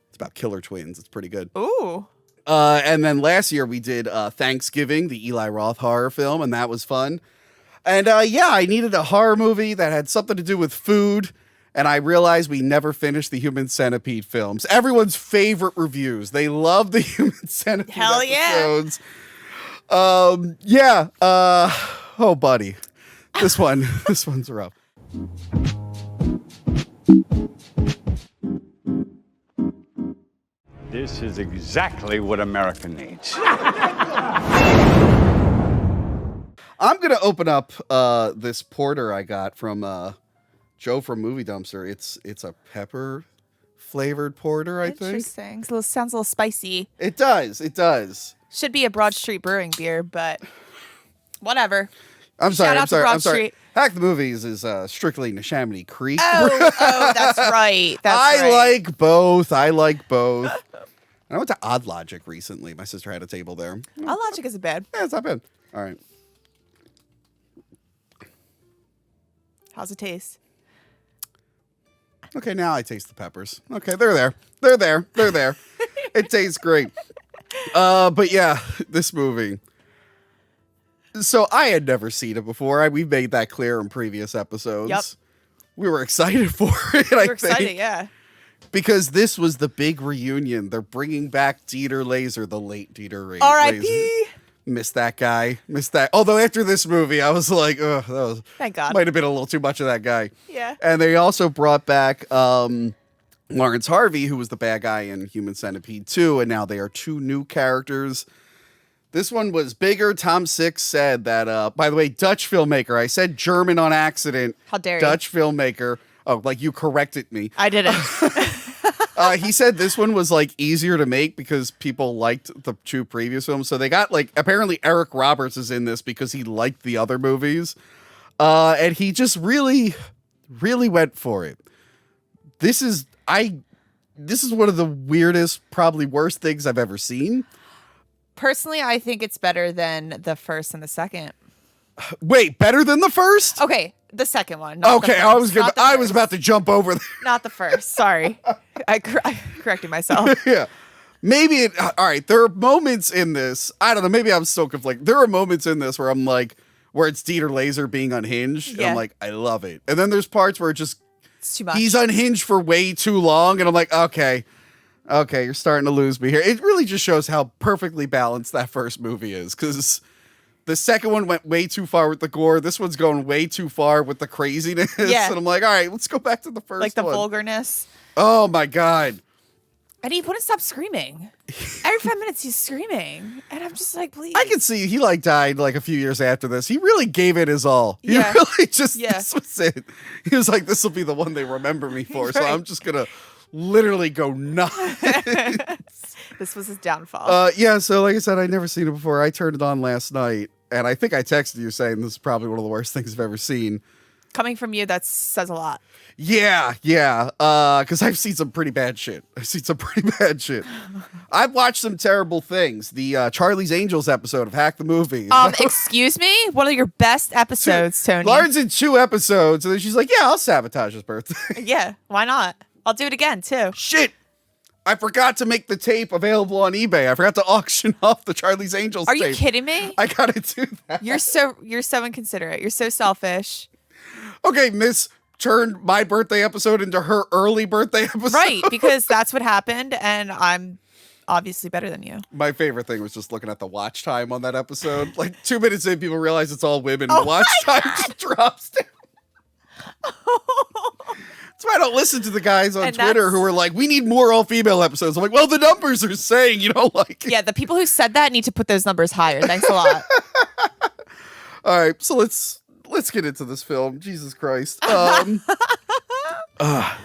It's about killer twins. It's pretty good. Ooh. And then last year we did Thanksgiving, the Eli Roth horror film, and that was fun. And yeah, I needed a horror movie that had something to do with food. And I realized we never finished the Human Centipede films. Everyone's favorite reviews. They love the Human Centipede Hell episodes. Yeah. Oh, buddy. This one's rough. This is exactly what America needs. I'm going to open up this porter I got from Joe from Movie Dumpster. It's a pepper flavored porter, I think. Interesting. Sounds a little spicy. It does. Should be a Broad Street Brewing beer, but whatever. I'm Shout out to Broad I'm sorry. Street. Hack the Movies is strictly Neshaminy Creek. Oh, that's right. I like both. I went to Odd Logic recently. My sister had a table there. Odd Logic isn't bad. Yeah, it's not bad. All right. How's it taste? Okay, now I taste the peppers. Okay, they're there. It tastes great. But yeah, this movie. So I had never seen it before. We've made that clear in previous episodes. Yep. We were excited for it, We're excited, yeah. Because this was the big reunion. They're bringing back Dieter Laser, the late Dieter Laser. R.I.P. Missed that guy. Although after this movie, I was like, ugh, Thank God. Might have been a little too much of that guy. Yeah. And they also brought back Lawrence Harvey, who was the bad guy in Human Centipede 2, and now they are two new characters. This one was bigger. Tom Six said that, by the way, Dutch filmmaker. I said German on accident. How dare Dutch filmmaker. Oh, like you corrected me. I didn't. He said this one was like easier to make because people liked the two previous films. So they got apparently Eric Roberts is in this because he liked the other movies. And he just really, really went for it. This is one of the weirdest, probably worst things I've ever seen. Personally, I think it's better than the first and the second. Wait, better than the first? Okay, the second one. Not Okay, the I first. was about to jump over there. Not the first. Sorry, I corrected myself. Yeah. Maybe all right. There are moments in this. I don't know. Maybe I'm so conflicted. There are moments in this where I'm like, where it's Dieter Laser being unhinged. And Yeah. I'm like, I love it. And then there's parts where It's too much. he's unhinged for way too long. And I'm like, okay, you're starting to lose me here. It really just shows how perfectly balanced that first movie is. Because the second one went way too far with the gore. This one's going way too far with the craziness. Yeah. And I'm like, all right, let's go back to the first like the one. vulgarness. Oh my God. And he wouldn't stop screaming. Every 5 minutes he's screaming. And I'm just like, please. I can see he died a few years after this. He really gave it his all. He Yeah. really just, Yeah. this was it. He was like, this will be the one they remember me for. So Right. I'm just going to literally go nuts. This was his downfall. Yeah. So like I said, I'd never seen it before. I turned it on last night and I think I texted you saying this is probably one of the worst things I've ever seen. Coming from you, that says a lot. Yeah. Because I've seen some pretty bad shit. I've watched some terrible things. The Charlie's Angels episode of Hack the Movie. Excuse me? One of your best episodes, Tony. Lauren's in 2 episodes, and then she's like, yeah, I'll sabotage his birthday. Yeah, why not? I'll do it again, too. Shit! I forgot to make the tape available on eBay. I forgot to auction off the Charlie's Angels Are tape. you kidding me? I gotta do that. You're so inconsiderate. You're so selfish. Okay, Miss turned my birthday episode into her early birthday episode. Right, because that's what happened, and I'm obviously better than you. My favorite thing was just looking at the watch time on that episode. 2 minutes in, people realize it's all women. The watch time just drops down. That's why I don't listen to the guys on Twitter who are like, we need more all-female episodes. I'm like, well, the numbers are saying you don't like it. Yeah, the people who said that need to put those numbers higher. Thanks a lot. All right, so let's get into this film. Jesus Christ.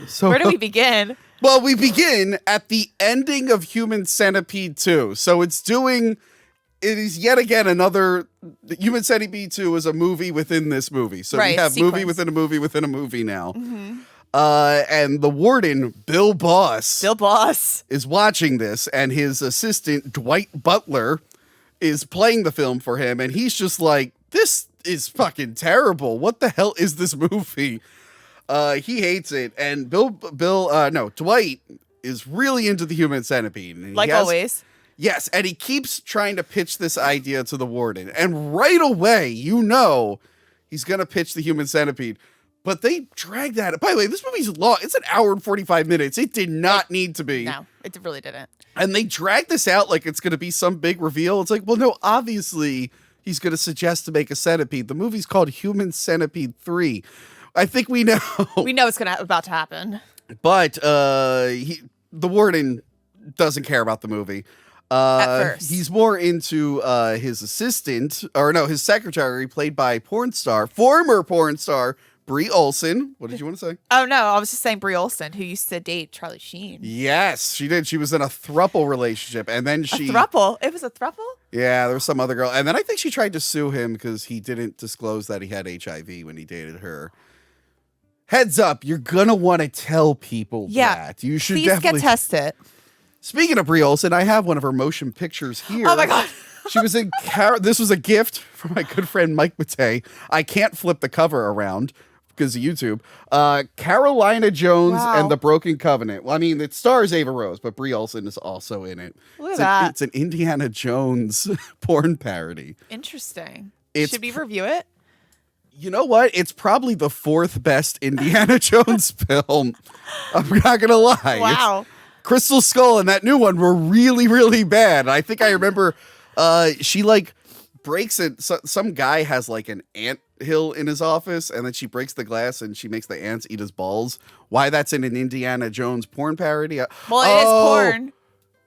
So Where do we begin? Well, we begin at the ending of Human Centipede 2. So it is yet again another, Human Centipede 2 is a movie within this movie. So we Right, have sequence. movie within a movie within a movie now. And the warden, Bill Boss, is watching this, and his assistant, Dwight Butler, is playing the film for him, and he's just like, this is fucking terrible. What the hell is this movie? He hates it, and Dwight is really into the Human Centipede. And Always. Yes, and he keeps trying to pitch this idea to the warden, and right away, he's going to pitch the Human Centipede, but they drag that. By the way, this movie's long. It's an hour and 45 minutes. It did not need to be. No, it really didn't. And they drag this out like it's going to be some big reveal. It's like, well, no, obviously he's going to suggest to make a centipede. The movie's called Human Centipede 3. I think we know. We know it's about to happen. But the warden doesn't care about the movie. At first. He's more into his his secretary, played by former porn star, Brie Olson. What did you want to say? Oh, no, I was just saying Brie Olson, who used to date Charlie Sheen. Yes, she did. She was in a throuple relationship, and then she... A throuple? It was a throuple? Yeah, there was some other girl. And then I think she tried to sue him because he didn't disclose that he had HIV when he dated her. Heads up, you're going to want to tell people that. You should definitely... get tested. Speaking of Brie Olson, I have one of her motion pictures here. Oh, my God. She was in... This was a gift from my good friend Mike Matei. I can't flip the cover around because of YouTube. Carolina Jones and the Broken Covenant. Well, I mean, it stars Ava Rose, but Brie Olson is also in it. Look at that. It's an Indiana Jones porn parody. Interesting. Should we review it? You know what? It's probably the 4th best Indiana Jones film. I'm not going to lie. Wow. Crystal Skull and that new one were really, really bad. I think I remember she breaks it. Some guy has an ant hill in his office, and then she breaks the glass and she makes the ants eat his balls. Why that's in an Indiana Jones porn parody? Well, it is porn.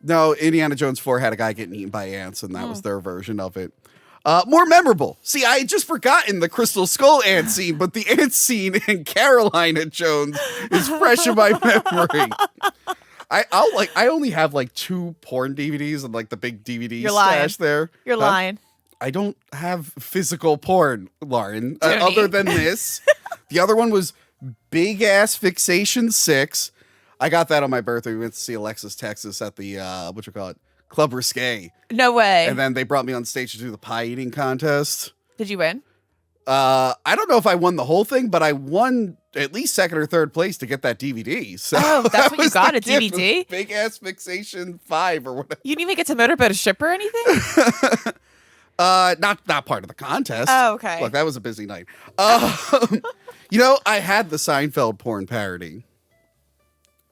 No, Indiana Jones 4 had a guy getting eaten by ants, and that was their version of it. More memorable. See, I had just forgotten the Crystal Skull ant scene, but the ant scene in Carolina Jones is fresh in my memory. I only have 2 porn DVDs and the big DVD stash there. You're lying. I don't have physical porn, Lauren, other than this. The other one was Big Ass Fixation 6. I got that on my birthday. We went to see Alexis Texas at the, Club Risque. No way. And then they brought me on stage to do the pie eating contest. Did you win? I don't know if I won the whole thing, but I won at least 2nd or 3rd place to get that DVD. So that's what you got, a DVD? Big Ass Fixation 5 or whatever. You didn't even get to motorboat a ship or anything? Not part of the contest. Oh, okay. Look, that was a busy night. I had the Seinfeld porn parody,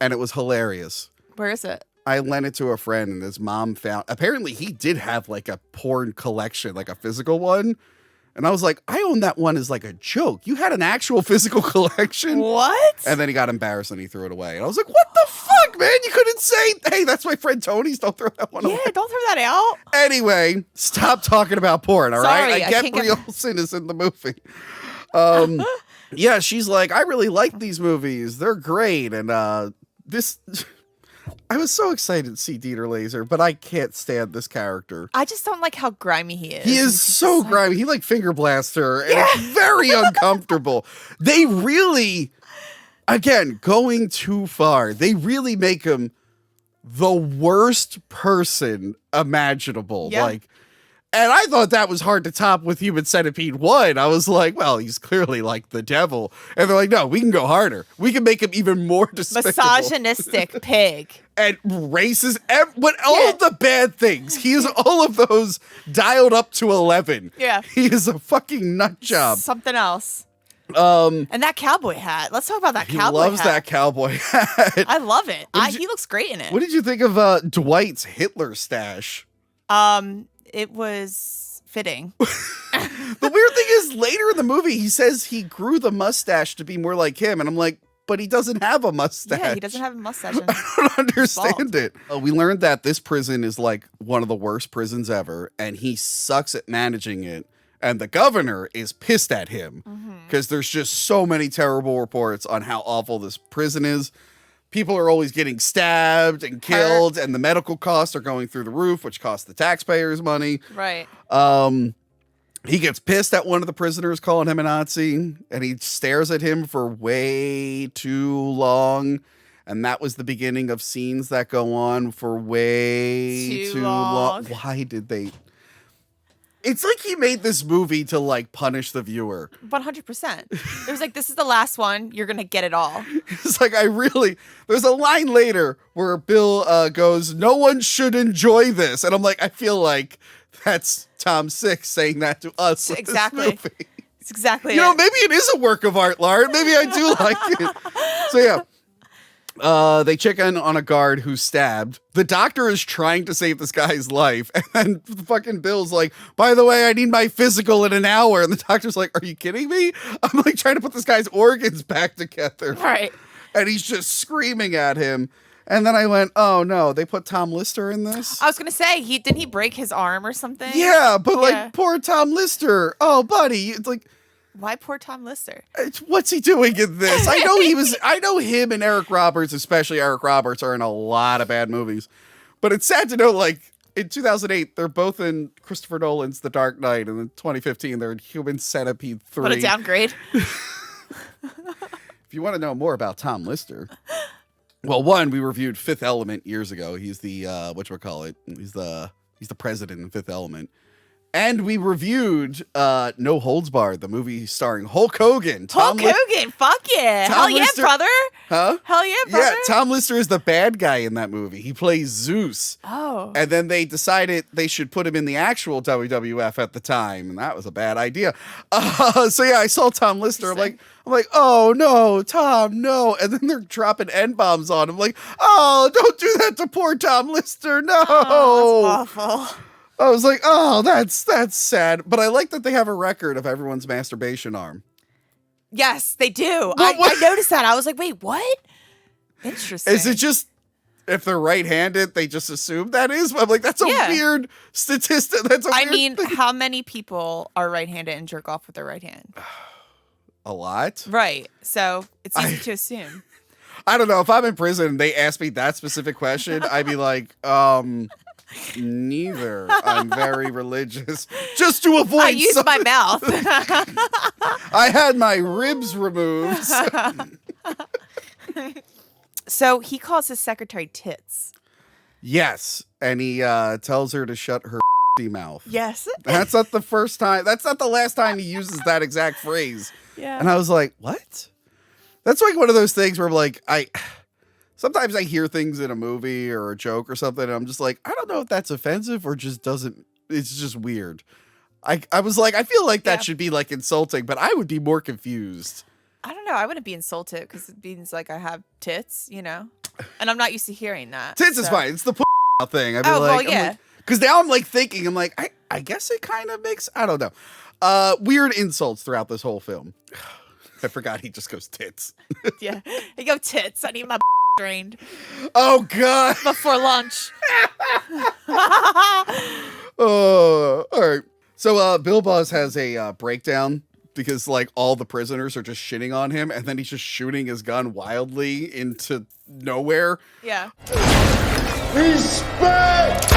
and it was hilarious. Where is it? I lent it to a friend, and his mom found... Apparently, he did have, a porn collection, a physical one. And I was like, I own that one as, a joke. You had an actual physical collection? What? And then he got embarrassed, and he threw it away. And I was like, what the fuck, man? You couldn't say, hey, that's my friend Tony's. Don't throw that one away. Yeah, don't throw that out. Anyway, stop talking about porn, all right? Sorry, I get Brie Olson is in the movie. Yeah, she's like, I really like these movies. They're great. And this... I was so excited to see Dieter Laser, but I can't stand this character. I just don't like how grimy he is. He is so grimy. He finger blasts her, and it's very uncomfortable. They really, again, going too far. They really make him the worst person imaginable. Yeah. And I thought that was hard to top with Human Centipede 1. I was like, well, he's clearly the devil. And they're like, no, we can go harder. We can make him even more despicable. Misogynistic pig. And racist. All of the bad things. He is all of those dialed up to 11. Yeah. He is a fucking nut job. Something else. And that cowboy hat. Let's talk about that cowboy hat. He loves that cowboy hat. I love it. He looks great in it. What did you think of Dwight's Hitler stash? It was fitting. The weird thing is, later in the movie, he says he grew the mustache to be more like him. And I'm like, but he doesn't have a mustache. Yeah, he doesn't have a mustache. I don't understand it. We learned that this prison is one of the worst prisons ever, and he sucks at managing it. And the governor is pissed at him. Mm-hmm. because there's just so many terrible reports on how awful this prison is. People are always getting stabbed and killed, and the medical costs are going through the roof, which costs the taxpayers money. Right. He gets pissed at one of the prisoners calling him a Nazi, and he stares at him for way too long. And that was the beginning of scenes that go on for way too long. Why did they? It's like he made this movie to like punish the viewer. 100%. It was like, this is the last one. You're going to get it all. It's like, there's a line later where Bill goes, "No one should enjoy this." And I'm like, I feel like that's Tom Six saying that to us. Exactly. This movie. It's exactly maybe it is a work of art, Lauren. Maybe I do like it. So yeah. They check in on a guard who's stabbed. The doctor is trying to save this guy's life. And then fucking Bill's like, "By the way, I need my physical in an hour." And the doctor's like, "Are you kidding me? I'm like trying to put this guy's organs back together." Right. And he's just screaming at him. And then I went, oh no, they put Tom Lister in this? I was going to say, didn't he break his arm or something? Yeah, but like poor Tom Lister. Oh, buddy. It's like, why poor Tom Lister? What's he doing in this? I know him and Eric Roberts, especially Eric Roberts, are in a lot of bad movies. But it's sad to know, like, in 2008, they're both in Christopher Nolan's The Dark Knight, and in 2015, they're in Human Centipede 3. What a downgrade. If you want to know more about Tom Lister, well, one, we reviewed Fifth Element years ago. He's the, whatchamacallit, he's the president in Fifth Element. And we reviewed No Holds Barred, the movie starring Hulk Hogan. Hulk Hogan, fuck yeah. Hell yeah, brother. Huh? Hell yeah, brother. Yeah, Tom Lister is the bad guy in that movie. He plays Zeus. Oh. And then they decided they should put him in the actual WWF at the time, and that was a bad idea. So yeah, I saw Tom Lister. I'm like, oh no, Tom, no. And then they're dropping N-bombs on him. Like, oh, don't do that to poor Tom Lister. No. Oh, that's awful. I was like, oh, that's sad. But I like that they have a record of everyone's masturbation arm. Yes, they do. I noticed that. I was like, wait, what? Interesting. Is it just, if they're right-handed, they just assume that is? I'm like, that's a weird statistic. That's a weird thing. How many people are right-handed and jerk off with their right hand? A lot. Right. So it's easy to assume. I don't know. If I'm in prison and they ask me that specific question, I'd be like, neither. I'm very religious. Just to avoid I used my mouth. I had my ribs removed. So he calls his secretary tits. Yes. And he tells her to shut her mouth. Yes. That's not the first time. That's not the last time he uses that exact phrase. Yeah. And I was like, what? That's like one of those things where I'm like, sometimes I hear things in a movie or a joke or something, and I'm just like, I don't know if that's offensive or just doesn't, it's just weird. I was like, I feel like that should be like insulting, but I would be more confused. I don't know. I wouldn't be insulted because it means like I have tits, you know? And I'm not used to hearing that. Tits is fine. It's the thing. I'd be well, yeah. Because now I'm like thinking, I'm like, I guess it kind of makes, I don't know. Weird insults throughout this whole film. I forgot he just goes tits. Yeah. He go tits. I need my drained. Oh, God. Before lunch. All right. So Bill Buzz has a breakdown because like all the prisoners are just shitting on him, and then he's just shooting his gun wildly into nowhere. Yeah. Respect!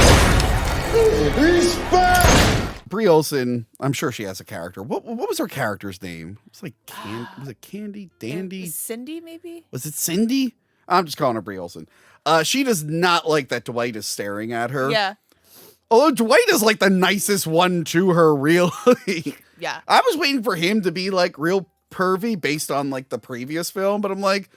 Respect! Brie Olson, I'm sure she has a character. What was her character's name? It's like was it Candy? Dandy? Cindy, maybe? Was it Cindy? I'm just calling her Brie Olson. She does not like that Dwight is staring at her. Yeah. Although Dwight is like the nicest one to her, really. Yeah. I was waiting for him to be like real pervy based on like the previous film, but I'm like,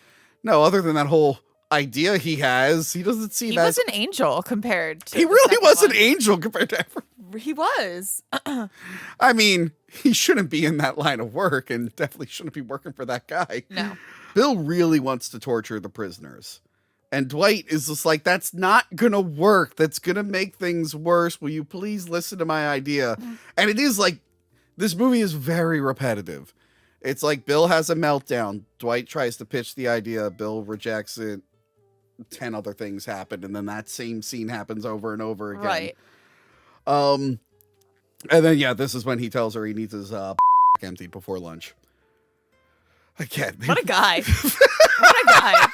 no, other than that whole idea he has, he doesn't seem He was an angel compared to He really was an angel compared to everyone. He was. I mean, he shouldn't be in that line of work and definitely shouldn't be working for that guy. No. Bill really wants to torture the prisoners. And Dwight is just like, that's not going to work. That's going to make things worse. Will you please listen to my idea? And it is like, this movie is very repetitive. It's like Bill has a meltdown. Dwight tries to pitch the idea. Bill rejects it. 10 other things happen. And then that same scene happens over and over again. Right. And then, yeah, this is when he tells her he needs his emptied before lunch. Again. What a guy. What a guy.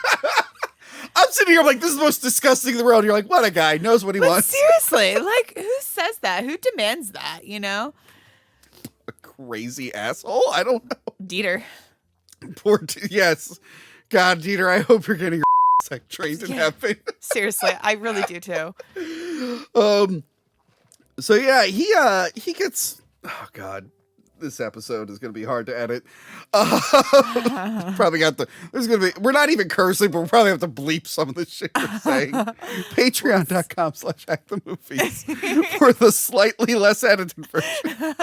I'm sitting here like, this is the most disgusting in the world. You're like, what a guy. Knows what he But wants. seriously, like, who says that? Who demands that, you know? A crazy asshole? I don't know. Dieter. Poor yes. God, Dieter, I hope you're getting your like trained in heaven. Seriously, I really do too. So yeah, he gets, oh God, this episode is going to be hard to edit. Probably got we're not even cursing, but we'll probably have to bleep some of the shit we're saying. Patreon.com/actthemovies for the slightly less edited version.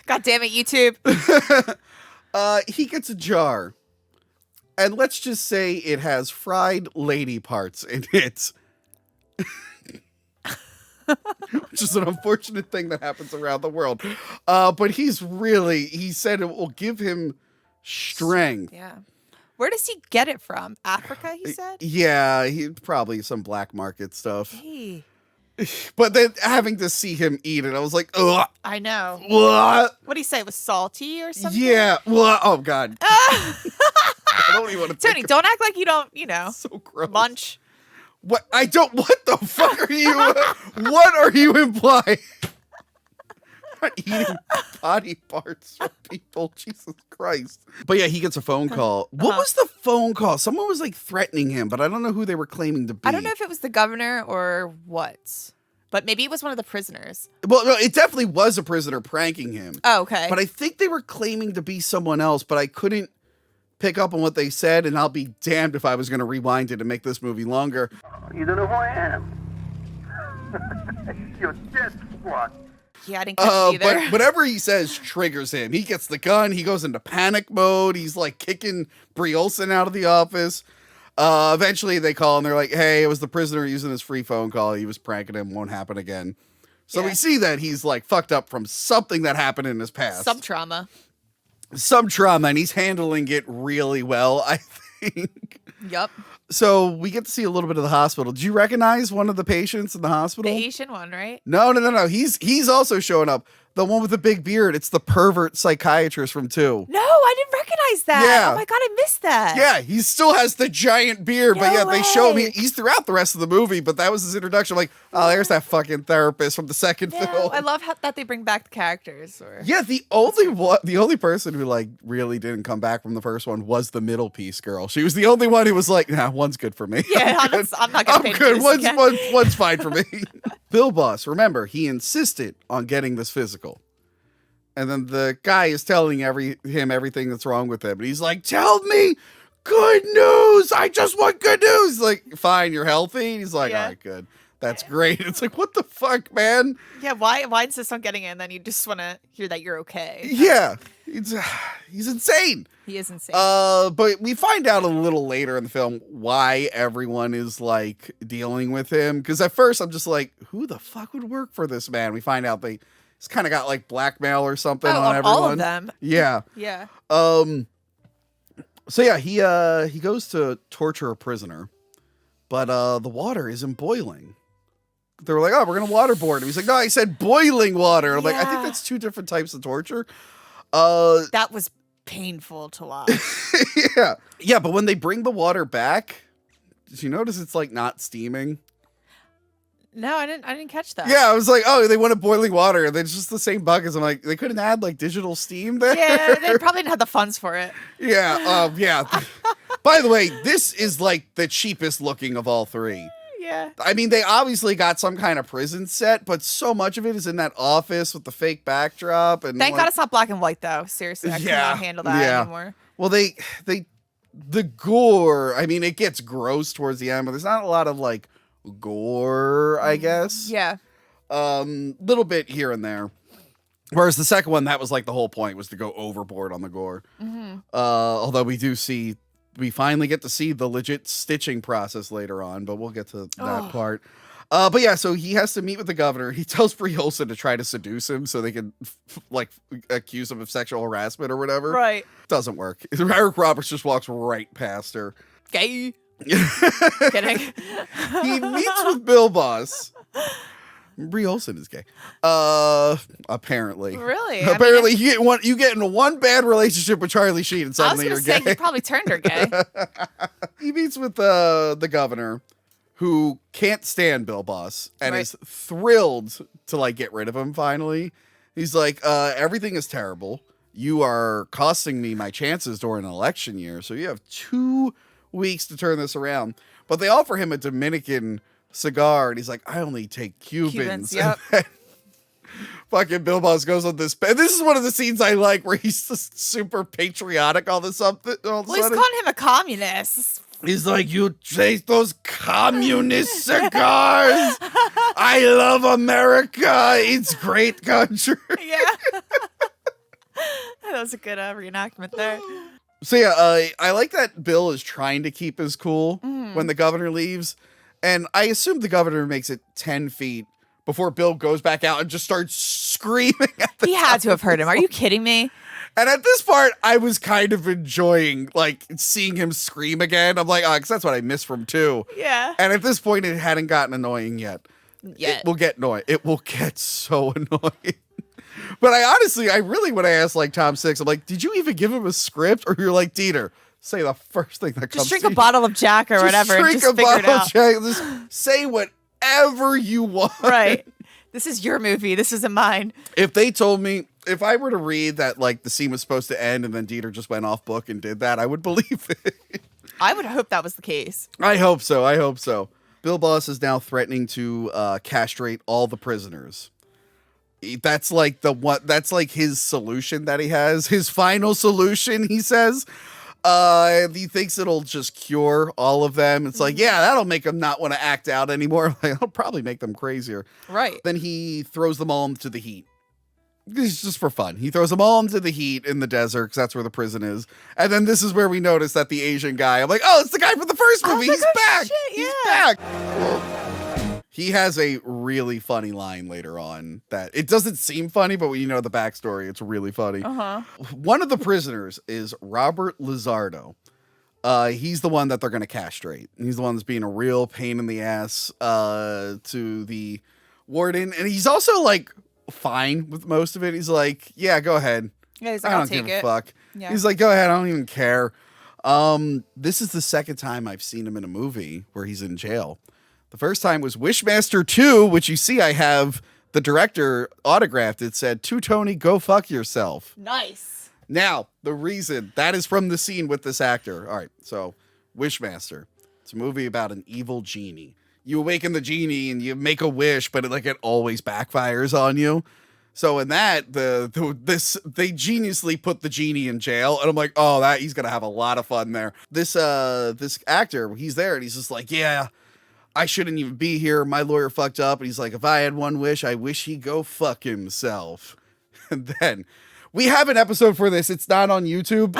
God damn it, YouTube. He gets a jar, and let's just say it has fried lady parts in it. Which is an unfortunate thing that happens around the world. But he said it will give him strength. Yeah. Where does he get it from? Africa, he said? Yeah, probably some black market stuff. Hey. But then having to see him eat it, I was like, ugh. I know. What? What do you say? It was salty or something? Yeah. Oh, God. I don't even want to Tony, don't act like you don't, so gross. lunch. What? What the fuck are you? What are you implying? I'm not eating body parts from people. Jesus Christ. But yeah, he gets a phone call. What was the phone call? Someone was like threatening him, but I don't know who they were claiming to be. I don't know if it was the governor or what, but maybe it was one of the prisoners. Well, no, it definitely was a prisoner pranking him. Oh, okay. But I think they were claiming to be someone else, but I couldn't pick up on what they said, and I'll be damned if I was going to rewind it and make this movie longer. You don't know who I am. You're just what? Yeah, I didn't catch it either. But whatever he says triggers him. He gets the gun. He goes into panic mode. He's like kicking Brie Olson out of the office. Eventually they call and they're like, hey, it was the prisoner using his free phone call. He was pranking him. Won't happen again. So we see that he's like fucked up from something that happened in his past. Some trauma, and he's handling it really well, I think. Yep. So we get to see a little bit of the hospital. Did you recognize one of the patients in the hospital? The Asian one, right? No. He's also showing up. The one with the big beard. It's the pervert psychiatrist from 2. No, I didn't recognize that. Yeah. Oh my God, I missed that. Yeah, he still has the giant beard, but yeah, they show him. He's throughout the rest of the movie, but that was his introduction. I'm like, oh, there's that fucking therapist from the second film. I love that they bring back the characters. Yeah, the only person who like really didn't come back from the first one was the middle piece girl. She was the only one who was like, nah, one's good for me. Yeah, I'm not gonna pay good. One's One's fine for me. Bill Boss, remember, he insisted on getting this physical. And then the guy is telling him everything that's wrong with him. And he's like, tell me good news. I just want good news. Like, fine, you're healthy. He's like, all right, good. That's great. It's like, what the fuck, man? Yeah, why insist on getting in? Then you just want to hear that you're okay. Yeah, he's insane. He is insane. But we find out a little later in the film why everyone is like dealing with him. Because at first I'm just like, who the fuck would work for this man? We find out he's kind of got like blackmail or something on everyone. All of them. Yeah. Yeah. So yeah, he goes to torture a prisoner, but the water isn't boiling. They were like, oh, we're gonna waterboard him. He's like, no, I said boiling water. I'm like, I think that's 2 different types of torture. That was painful to watch. Yeah, but when they bring the water back, did you notice it's like not steaming? No, I didn't catch that. Yeah, I was like, oh, they wanted boiling water. And it's just the same buckets. I'm like, they couldn't add like digital steam there. Yeah, they probably didn't have the funds for it. Yeah, yeah. By the way, this is like the cheapest looking of all 3. Yeah. I mean, they obviously got some kind of prison set, but so much of it is in that office with the fake backdrop. And thank God it's not black and white, though. Seriously, I cannot handle that anymore. Well, the gore, I mean, it gets gross towards the end, but there's not a lot of like gore, I guess. Yeah. Little bit here and there. Whereas the second one, that was like the whole point, was to go overboard on the gore. Mm-hmm. Although we finally get to see the legit stitching process later on, but we'll get to that part. But yeah, so he has to meet with the governor. He tells Brie Olson to try to seduce him so they can like accuse him of sexual harassment or whatever. Right. Doesn't work. Eric Roberts just walks right past her. Gay. Kidding. He meets with Bill Boss. Brie Olsen is gay. Apparently. Really? Apparently, you get in one bad relationship with Charlie Sheen, and suddenly you're gay. He probably turned her gay. He meets with the governor, who can't stand Bill Boss and is thrilled to like get rid of him. Finally, he's like, everything is terrible. You are costing me my chances during an election year, so you have 2 weeks to turn this around. But they offer him a Dominican cigar, and he's like, I only take Cubans. Yep. Fucking Bill Boss goes on this. And this is one of the scenes I like where he's just super patriotic all this something. Well, he's calling him a communist. He's like, you take those communist cigars. I love America. It's great country. Yeah. That was a good reenactment there. So yeah, I like that Bill is trying to keep his cool when the governor leaves. And I assume the governor makes it 10 feet before Bill goes back out and just starts screaming at the He had to have heard him. Are you kidding me? And at this part, I was kind of enjoying, like, seeing him scream again. I'm like, oh, because that's what I missed from 2. Yeah. And at this point, it hadn't gotten annoying yet. It will get annoying. It will get so annoying. But I really, when I asked, like, Tom Six, I'm like, did you even give him a script? Or you're like, Dieter, say the first thing that comes to you. Just drink a bottle of Jack or whatever and just figure it out. Just say whatever you want. Right. This is your movie. This isn't mine. If they told me, if I were to read that, like, the scene was supposed to end and then Dieter just went off book and did that, I would believe it. I would hope that was the case. I hope so. Bill Boss is now threatening to castrate all the prisoners. That's like that's like his solution that he has. His final solution, he says. He thinks it'll just cure all of them. It's like, yeah, that'll make them not want to act out anymore. Like, it'll probably make them crazier. Right. Then he throws them all into the heat. It's just for fun. He throws them all into the heat in the desert because that's where the prison is. And then this is where we notice that the Asian guy, I'm like, oh, it's the guy from the first movie. He's back. Shit, yeah. He's back. He has a really funny line later on that it doesn't seem funny, but when you know the backstory, it's really funny. One of the prisoners is Robert Lizardo. He's the one that they're going to castrate. He's the one that's being a real pain in the ass to the warden. And he's also like fine with most of it. He's like, yeah, go ahead. Yeah, he's like, I I'll don't give take a it. fuck. Yeah. He's like, go ahead. I don't even care. This is the second time I've seen him in a movie where he's in jail. The first time was Wishmaster 2, which you see I have the director autographed. It said, "To Tony, go fuck yourself." Nice. Now, the reason, that is from the scene with this actor. All right, so Wishmaster. It's a movie about an evil genie. You awaken the genie and you make a wish, but it always backfires on you. So in that, they geniusly put the genie in jail, and I'm like, oh, he's gonna have a lot of fun there. This actor, he's there, and he's just like, yeah, I shouldn't even be here. My lawyer fucked up. And he's like, if I had one wish, I wish he'd go fuck himself. And then we have an episode for this. It's not on YouTube.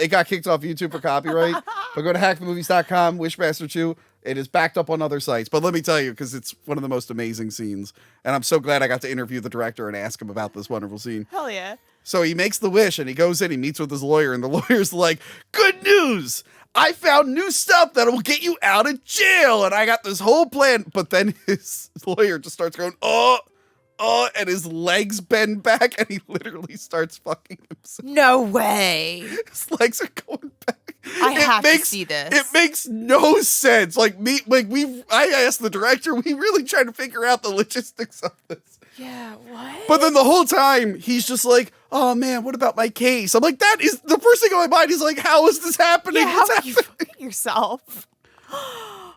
It got kicked off YouTube for copyright. But go to hackthemovies.com, Wishmaster 2. It is backed up on other sites. But let me tell you, because it's one of the most amazing scenes. And I'm so glad I got to interview the director and ask him about this wonderful scene. Hell yeah. So he makes the wish and he goes in, he meets with his lawyer, and the lawyer's like, good news! I found new stuff that will get you out of jail, and I got this whole plan. But then his lawyer just starts going, and his legs bend back, and he literally starts fucking himself. No way. His legs are going back. I have to see this. It makes no sense. I asked the director, we really tried to figure out the logistics of this. Yeah, what? But then the whole time, he's just like, oh man, what about my case? I'm like, that is the first thing on my mind is like, how is this happening? Yeah, how What's are you happening? fucking yourself?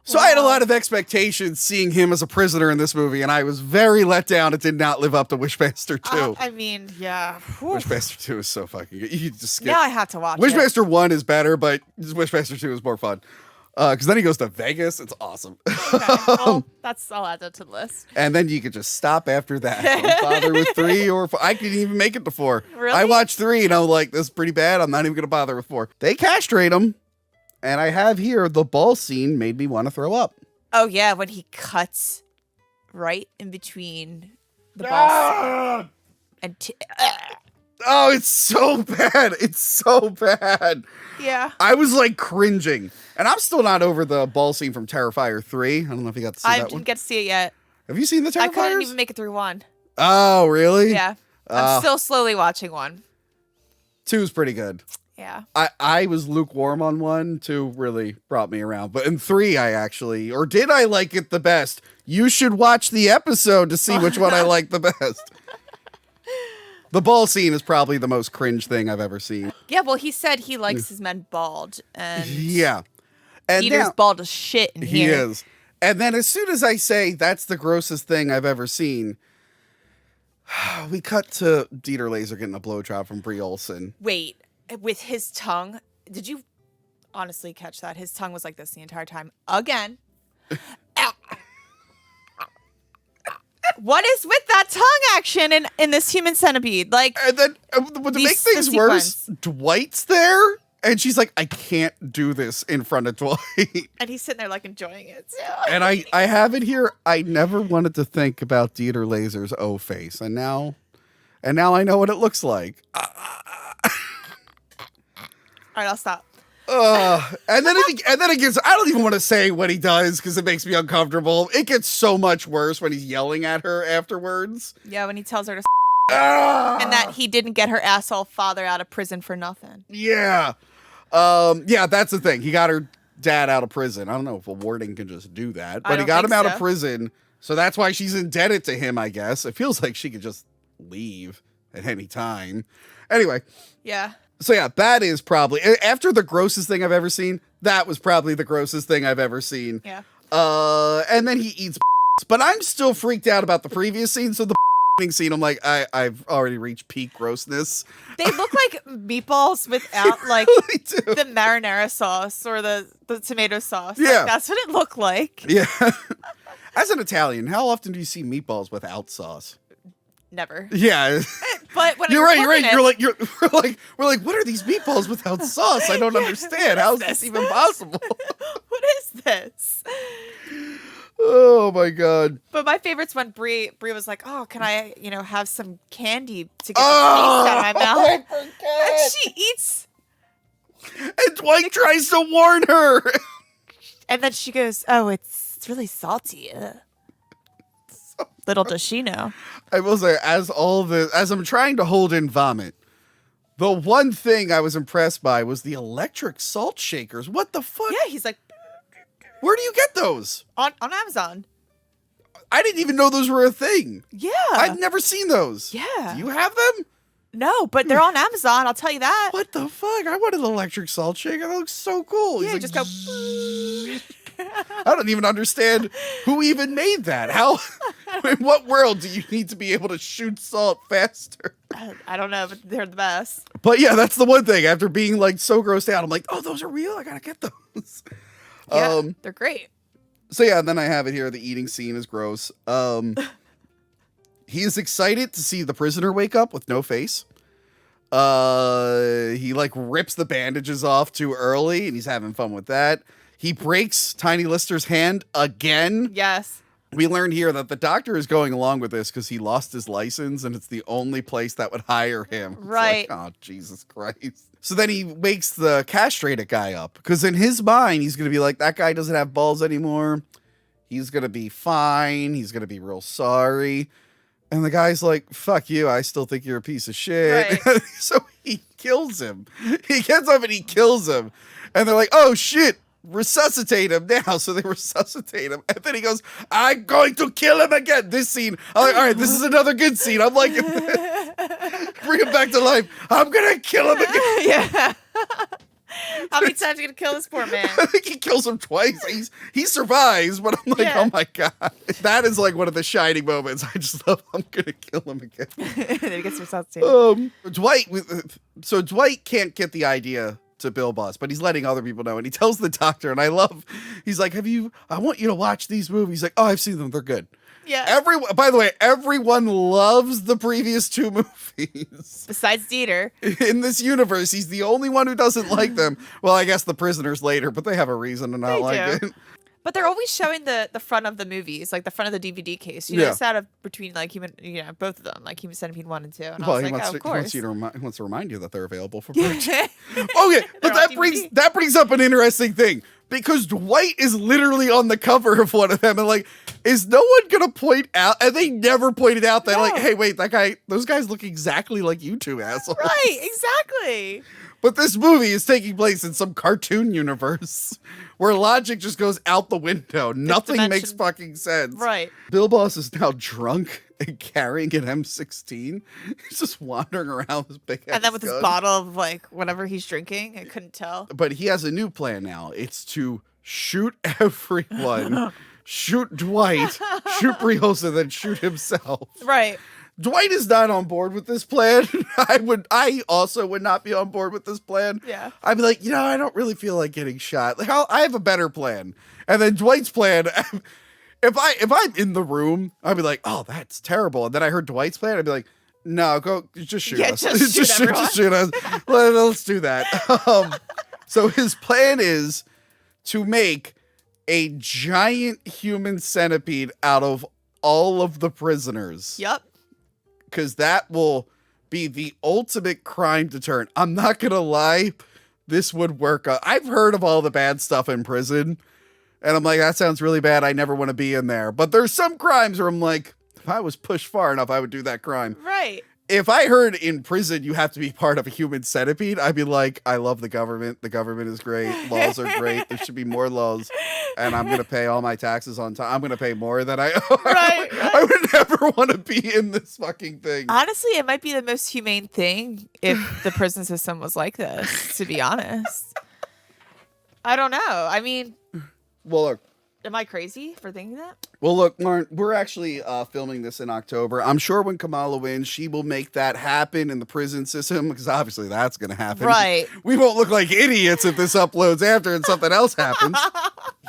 So I had a lot of expectations seeing him as a prisoner in this movie, and I was very let down. It did not live up to Wishmaster 2. I mean, yeah. Wishmaster 2 is so fucking good. You can just skip. Now I have to watch it. Wishmaster 1 is better, but Wishmaster 2 is more fun. Because then he goes to Vegas. It's awesome. Okay, well, I'll add that to the list. And then you could just stop after that. Don't bother with 3 or 4. I couldn't even make it to 4. Really? I watched 3 and I'm like, this is pretty bad. I'm not even going to bother with 4. They castrate him. And I have here the ball scene made me want to throw up. Oh, yeah, when he cuts right in between the balls. And oh, it's so bad. It's so bad. Yeah. I was like cringing. And I'm still not over the ball scene from Terrifier 3. I don't know if you got to see that one. I didn't get to see it yet. Have you seen the Terrifiers? I couldn't even make it through 1. Oh, really? Yeah. I'm still slowly watching 1. 2 is pretty good. Yeah. I was lukewarm on 1. 2 really brought me around. But in 3, did I like it the best? You should watch the episode to see which one I like the best. The ball scene is probably the most cringe thing I've ever seen. Yeah, well, he said he likes his men bald. And Yeah. And Peter's now, bald as shit in he here. is. And then as soon as I say that's the grossest thing I've ever seen, we cut to Dieter Laser getting a blowjob from Brie Olson. Wait, with his tongue, did you honestly catch that? His tongue was like this the entire time. Again. Ow. What is with that tongue action in this Human Centipede? Like, and then to make things worse, Dwight's there, and she's like, I can't do this in front of Dwight. And he's sitting there like enjoying it too. And I have it here. I never wanted to think about Dieter Laser's O face, and now I know what it looks like. All right, I'll stop. And then it gets. I don't even want to say what he does because it makes me uncomfortable. It gets so much worse when he's yelling at her afterwards. Yeah, when he tells her to and that he didn't get her asshole father out of prison for nothing. Yeah. Yeah, that's the thing. He got her dad out of prison. I don't know if a warden can just do that, but he got him out of prison. So that's why she's indebted to him, I guess. It feels like she could just leave at any time. Anyway. Yeah. So yeah, that is probably, after the grossest thing I've ever seen, that was probably the grossest thing I've ever seen. Yeah. And then he eats but I'm still freaked out about the previous scene. So the scene, I'm like, I've already reached peak grossness. They look like meatballs without like the marinara sauce or the tomato sauce. Yeah. Like, that's what it looked like. Yeah. As an Italian, how often do you see meatballs without sauce? Never. Yeah. But when you're right. We're like, what are these meatballs without sauce? I don't understand. How is this even possible? What is this? Oh my God. But my favorite's when Brie was like, "Oh, can I, have some candy to get the taste out of my mouth?" And she eats. And Dwight tries to warn her. And then she goes, "Oh, it's really salty." Little does she know. I will say, as I'm trying to hold in vomit, the one thing I was impressed by was the electric salt shakers. What the fuck? Yeah, he's like, where do you get those? On Amazon. I didn't even know those were a thing. Yeah. I've never seen those. Yeah. Do you have them? No, but they're on Amazon. I'll tell you that. What the fuck? I wanted an electric salt shaker. That looks so cool. Yeah, He's just like, go. I don't even understand who even made that. How? In what world do you need to be able to shoot salt faster? I don't know, but they're the best. But yeah, that's the one thing. After being like so grossed out, I'm like, oh, those are real. I gotta get those. Yeah, they're great. So yeah, then I have it here. The eating scene is gross. He is excited to see the prisoner wake up with no face. He like rips the bandages off too early, and he's having fun with that. He breaks Tiny Lister's hand again. Yes. We learned here that the doctor is going along with this because he lost his license, and it's the only place that would hire him. Right. It's like, oh, Jesus Christ. So then he wakes the castrated guy up because in his mind, he's going to be like, that guy doesn't have balls anymore. He's going to be fine. He's going to be real sorry. And the guy's like, fuck you. I still think you're a piece of shit. Right. So he kills him. He gets up and he kills him. And they're like, oh, shit. Resuscitate him now. So they resuscitate him. And then he goes, I'm going to kill him again. This scene. I'm like, all right, this is another good scene. I'm like, bring him back to life. I'm going to kill him again. Yeah. How many times are you going to kill this poor man? I think he kills him twice. He survives, but I'm like, oh my God. That is like one of the shining moments. I just love, I'm going to kill him again. Then he gets resuscitated. Dwight can't get the idea to Bill Boss, but he's letting other people know, and he tells the doctor, and he's like, I want you to watch these movies. He's like, oh, I've seen them. They're good. Yeah. By the way, everyone loves the previous two movies. Besides Dieter. In this universe, he's the only one who doesn't like them. Well, I guess the prisoners later, but they have a reason to not like it. But they're always showing the front of the movies, like the front of the DVD case. You know, it's out of between like both of them, like Human Centipede 1 and 2. And well, I was he like, wants to remind you that they're available for purchase. Okay, but that brings up an interesting thing. because Dwight is literally on the cover of one of them, and like, is no one gonna point out? And they never pointed out that, like, hey, wait, those guys look exactly like you two assholes. Right, exactly. But this movie is taking place in some cartoon universe where logic just goes out the window. Nothing makes fucking sense. Right. Bill Boss is now drunk and carrying an M16. He's just wandering around this big ass And then with gun. his bottle of like whatever he's drinking, I couldn't tell. But he has a new plan now. It's to shoot everyone, shoot Dwight, shoot Brios, and then shoot himself. Right. Dwight is not on board with this plan. I also would not be on board with this plan. Yeah. I'd be like, I don't really feel like getting shot. Like, I have a better plan. And then Dwight's plan, if I'm in the room, I'd be like, oh, that's terrible. And then I heard Dwight's plan, I'd be like, no, go, just shoot us. Just shoot us. Let's do that. So his plan is to make a giant human centipede out of all of the prisoners. Yep. Because that will be the ultimate crime deterrent. I'm not going to lie. This would work. I've heard of all the bad stuff in prison. And I'm like, that sounds really bad. I never want to be in there. But there's some crimes where I'm like, if I was pushed far enough, I would do that crime. Right. If I heard in prison you have to be part of a human centipede, I'd be like, I love the government. The government is great. Laws are great. There should be more laws. And I'm going to pay all my taxes on time. I'm going to pay more than I owe. Right. I would never want to be in this fucking thing. Honestly, it might be the most humane thing if the prison system was like this, to be honest. I don't know. I mean, Well, look. am I crazy for thinking that? Well, look, Lauren, we're actually filming this in October. I'm sure when Kamala wins, she will make that happen in the prison system, because obviously that's going to happen. Right. We won't look like idiots if this uploads after and something else happens.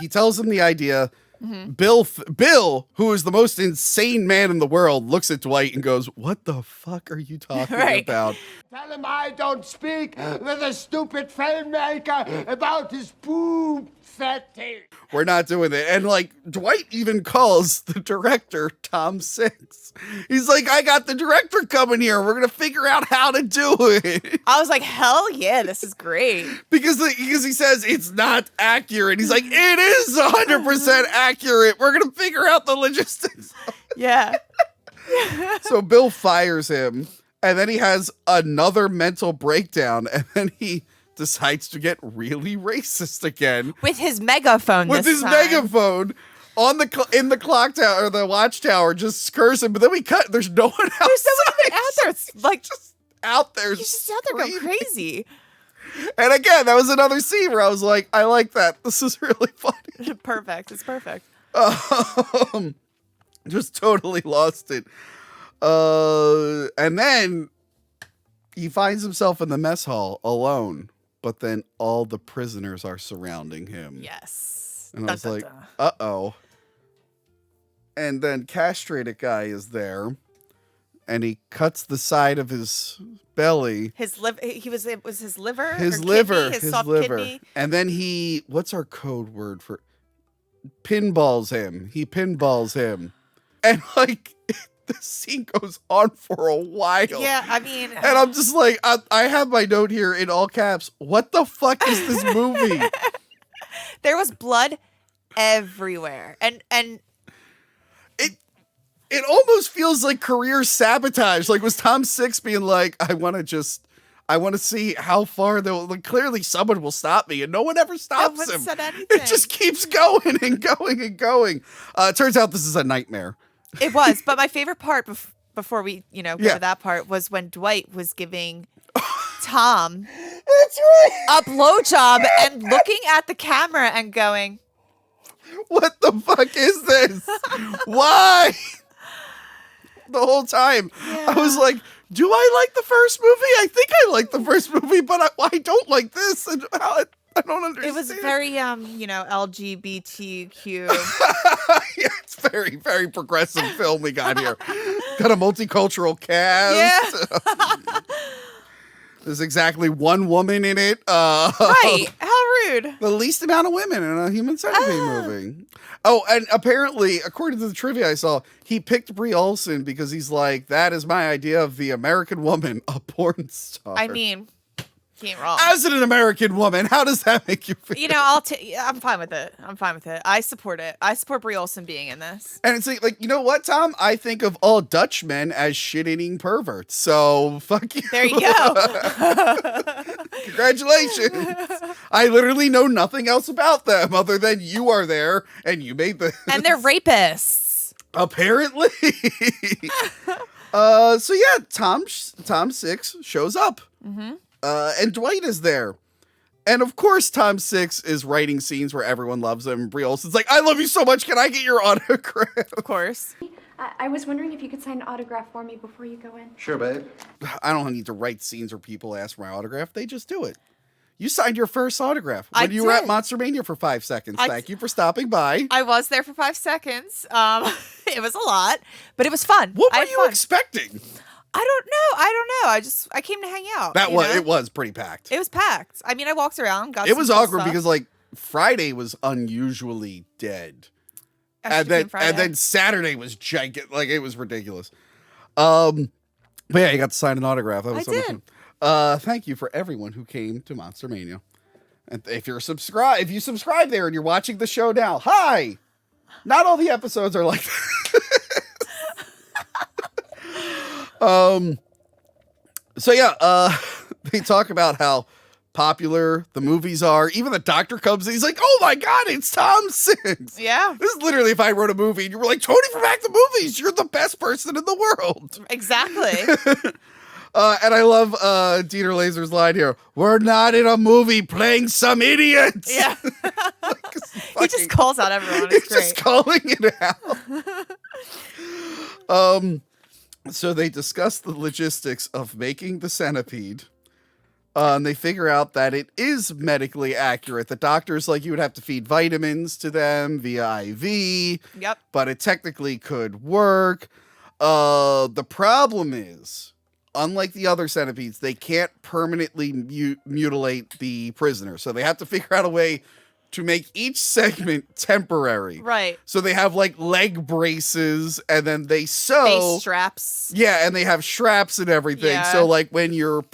He tells him the idea. Mm-hmm. Bill, who is the most insane man in the world, looks at Dwight and goes, what the fuck are you talking about? Tell him I don't speak with a stupid filmmaker about his boob fetish. We're not doing it. And like, Dwight even calls the director Tom Six. He's like, I got the director coming here. We're going to figure out how to do it. I was like, hell yeah, this is great. because he says it's not accurate. He's like, it is 100% accurate. We're going to figure out the logistics. Yeah. So Bill fires him, and then he has another mental breakdown, and then he decides to get really racist again. With his megaphone With his megaphone on in the clock tower, or the watchtower, just cursing. But then we cut. There's no one else. There's no one even out there. It's like just out there. He's just out there going crazy. And again, that was another scene where I was like, I like that. This is really funny. Perfect. It's perfect. Just totally lost it. And then he finds himself in the mess hall alone. But then all the prisoners are surrounding him. Yes. And I was like, uh-oh. And then castrated guy is there. And he cuts the side of his belly. His liver. It was his liver. His liver. Kidney, his soft liver. kidney. And then what's our code word for? Pinballs him. He pinballs him. And like, the scene goes on for a while. Yeah, I mean. And I'm just like, I have my note here in all caps. What the fuck is this movie? There was blood everywhere. And it almost feels like career sabotage. Like, was Tom Six being like, I want to see how far they'll, like, clearly someone will stop me, and no one ever stops no one him. said anything. It just keeps going and going and going. It turns out this is a nightmare. It was, but my favorite part before we, go Yeah. to that part was when Dwight was giving Tom That's right. a blowjob and looking at the camera and going, What the fuck is this? Why? The whole time. I was like, do I like the first movie? I think I like the first movie, but I don't like this. And I don't understand. it was very, LGBTQ. Yeah, it's very, very progressive film we got here. Got a multicultural cast. Yeah. There's exactly one woman in it. Right. How rude. The least amount of women in a Human Centipede movie. Oh, and apparently, according to the trivia I saw, he picked Brie Olson because he's like, that is my idea of the American woman, a porn star. I mean, He ain't wrong. As an American woman, how does that make you feel? You know, I'm fine with it. I support it. I support Brie Olson being in this. And it's like, you know what, Tom? I think of all Dutch men as shit-eating perverts. So, fuck you. There you go. Congratulations. I literally know nothing else about them other than you are there and you made this. And they're rapists. Apparently. So yeah, Tom Six shows up. Mm-hmm. And Dwight is there. And of course, Tom Six is writing scenes where everyone loves him. Brie Olsen's like, I love you so much. Can I get your autograph? Of course. I was wondering if you could sign an autograph for me before you go in. Sure, babe. I don't need to write scenes where people ask for my autograph. They just do it. You signed your first autograph when you were at Monster Mania for 5 seconds. Thank you for stopping by. I was there for 5 seconds. It was a lot, but it was fun. What were you expecting? I don't know. I came to hang out. It was pretty packed. It was packed. I mean, I walked around. It was awkward because like Friday was unusually dead. And then Saturday was gigantic. Like it was ridiculous. But yeah, you got to sign an autograph. That was so much fun. Thank you for everyone who came to Monster Mania. And if you subscribe there and you're watching the show now, hi. Not all the episodes are like that. So yeah, they talk about how popular the movies are. Even the doctor comes in, he's like, oh my god, it's Tom Six. Yeah. This is literally if I wrote a movie and you were like, Tony from Back the Movies, you're the best person in the world. Exactly. And I love Dieter Laser's line here. We're not in a movie playing some idiots. Yeah. He just calls out everyone. It's great. Just calling it out. So they discuss the logistics of making the centipede. And they figure out that it is medically accurate. The doctor's like, you would have to feed vitamins to them via IV. Yep. But it technically could work. The problem is, unlike the other centipedes, they can't permanently mutilate the prisoner. So they have to figure out a way to make each segment temporary. Right. So they have like leg braces and then they sew. Face straps. Yeah, and they have straps and everything. Yeah. So like when you're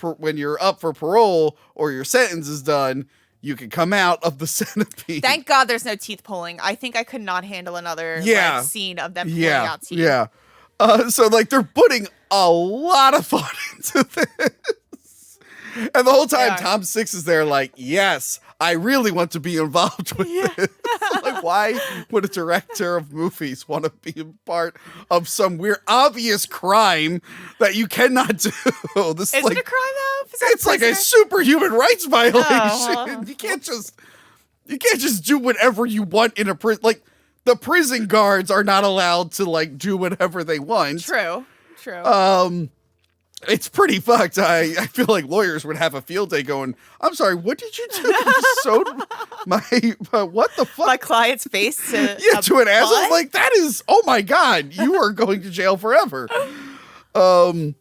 up for parole or your sentence is done, you can come out of the centipede. Thank God there's no teeth pulling. I think I could not handle another scene of them pulling out teeth. Yeah. So like they're putting a lot of thought into this. And the whole time Tom Six is there like, yes, I really want to be involved with this. Like, why would a director of movies want to be a part of some weird, obvious crime that you cannot do? This is it a crime though? It's like a superhuman rights violation. You can't just do whatever you want in a prison. Like, the prison guards are not allowed to like do whatever they want. True. It's pretty fucked. I feel like lawyers would have a field day going, I'm sorry, what did you do? You sewed my what the fuck? My client's face to an asshole? Like, that is, oh my God, you are going to jail forever. So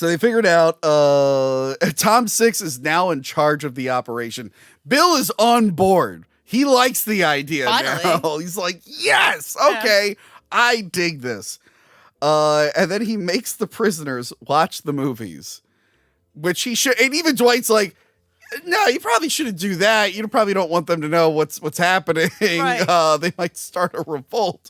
they figured out Tom Six is now in charge of the operation. Bill is on board. He likes the idea now. He's like, yes, okay, I dig this. And then he makes the prisoners watch the movies, which he should. And even Dwight's like, no, you probably shouldn't do that. You probably don't want them to know what's happening. Right. They might start a revolt.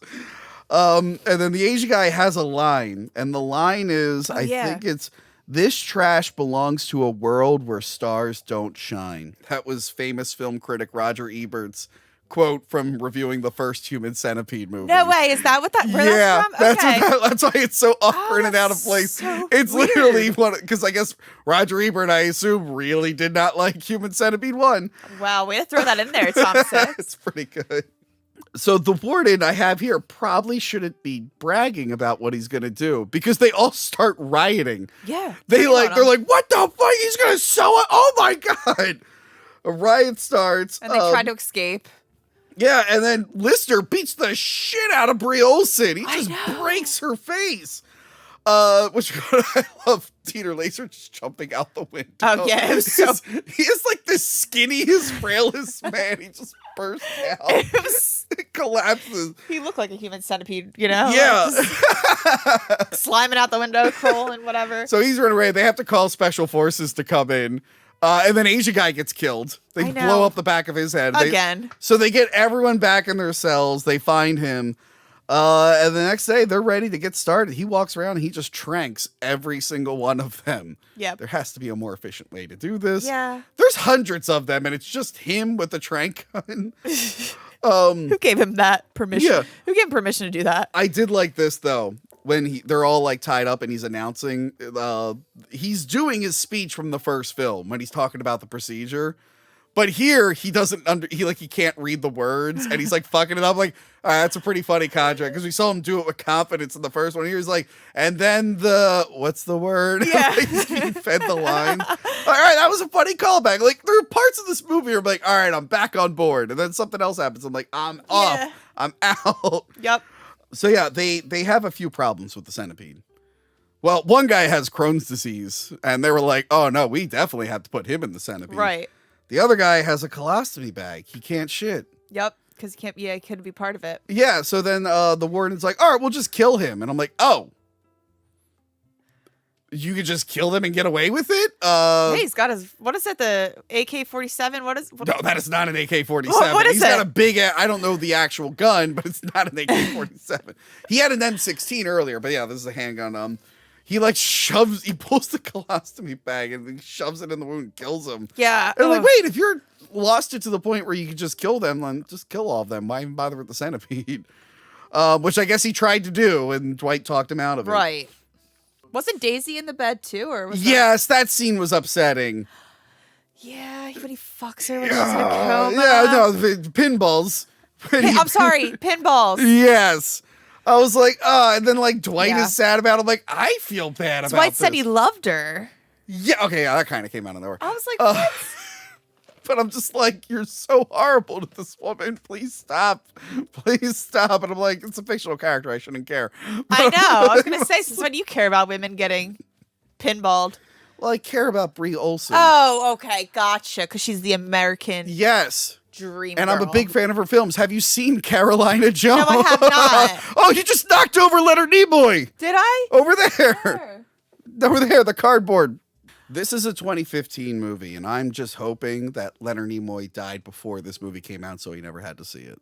And then the Asian guy has a line, and the line is, I think it's, this trash belongs to a world where stars don't shine. That was famous film critic Roger Ebert's quote from reviewing the first Human Centipede movie. No way. Is that what that's from? That's why it's so awkward and out of place. So it's weird. Literally because I guess Roger Ebert, I assume, really did not like Human Centipede 1. Wow, way to throw that in there, Tom Six. It's pretty good. So the warden I have here probably shouldn't be bragging about what he's gonna do because they all start rioting. Yeah. They're like, what the fuck? He's gonna sew it? Oh my God. A riot starts. And they try to escape. Yeah, and then Lister beats the shit out of Brie Olsen. He just breaks her face. Which I love Dieter Laser just jumping out the window. Oh yeah, it was he is like the skinniest, frailest man. He just bursts out. It collapses. He looked like a human centipede, you know? Yeah. Like sliming out the window, crawling, whatever. So he's running away. They have to call special forces to come in. And then Asian guy gets killed. They I know. blow up the back of his head. Again. So they get everyone back in their cells. They find him. And the next day, they're ready to get started. He walks around and he just tranks every single one of them. Yep. There has to be a more efficient way to do this. Yeah. There's hundreds of them, and it's just him with the trank gun. Who gave him that permission? Yeah. Who gave him permission to do that? I did like this, though. When they're all like tied up and he's announcing, he's doing his speech from the first film when he's talking about the procedure. But here he doesn't he can't read the words and he's like fucking it up. Like, all right, that's a pretty funny contract because we saw him do it with confidence in the first one. Here he's like, and then what's the word? Yeah. He's being fed the line. All right, that was a funny callback. Like there are parts of this movie where I'm like, all right, I'm back on board. And then something else happens. I'm like, I'm off. I'm out. Yep. So yeah, they have a few problems with the centipede. Well, one guy has Crohn's disease, and they were like, "Oh no, we definitely have to put him in the centipede." Right. The other guy has a colostomy bag. He can't shit. Yep. Because he can't. Yeah, he couldn't be part of it. Yeah. So then the warden's like, "All right, we'll just kill him," and I'm like, "Oh, you could just kill him and get away with it?" Hey, he's got his. What is it? The AK-47. No, that is not an AK-47. What is He's it? got a big. I don't know the actual gun, but it's not an AK-47. He had an M16 earlier, but yeah, this is a handgun. He like he pulls the colostomy bag and he shoves it in the wound and kills him. Yeah. And I'm like, wait, if you're lost it to the point where you can just kill them, then just kill all of them. Why even bother with the centipede? Which I guess he tried to do, and Dwight talked him out of it. Right. Wasn't Daisy in the bed too, or was Yes, that scene was upsetting. Yeah, but he fucks her when she's in a coma. Yeah, no, the pinballs. I'm sorry, pinballs. Yes. I was like, and then like Dwight Yeah. is sad about it. I'm like, I feel bad about Dwight this. said he loved her. Yeah, okay, yeah, that kind of came out of nowhere. I was like, what? But I'm just like, you're so horrible to this woman. Please stop. Please stop. And I'm like, it's a fictional character. I shouldn't care. I know. I was going to say, since when do you care about women getting pinballed? Well, I care about Brie Olsen. Oh, okay. Gotcha. Because she's the American Yes. dream And I'm a girl. big fan of her films. Have you seen Carolina Jones? No, I have not. Oh, you just knocked over Leonard Nimoy. Did I? Over there. Sure. Over there, the cardboard. This is a 2015 movie, and I'm just hoping that Leonard Nimoy died before this movie came out, so he never had to see it.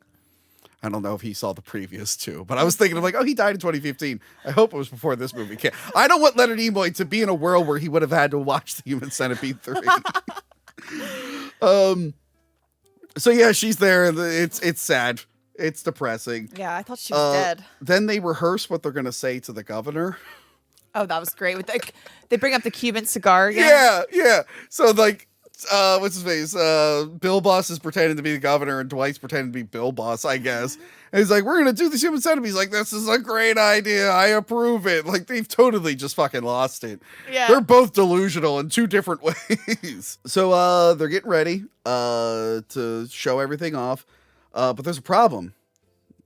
I don't know if he saw the previous two, but I was thinking of like, oh, he died in 2015. I hope it was before this movie came. I don't want Leonard Nimoy to be in a world where he would have had to watch The Human Centipede 3. So yeah, she's there. It's sad. It's depressing. Yeah, I thought she was dead. Then they rehearse what they're gonna say to the governor. Oh, that was great. They bring up the Cuban cigar again. Yeah. So like, what's his face? Bill Boss is pretending to be the governor, and Dwight's pretending to be Bill Boss, I guess. And he's like, "We're gonna do this Human Centipede." He's like, "This is a great idea. I approve it." Like they've totally just fucking lost it. Yeah. They're both delusional in two different ways. So they're getting ready to show everything off, but there's a problem.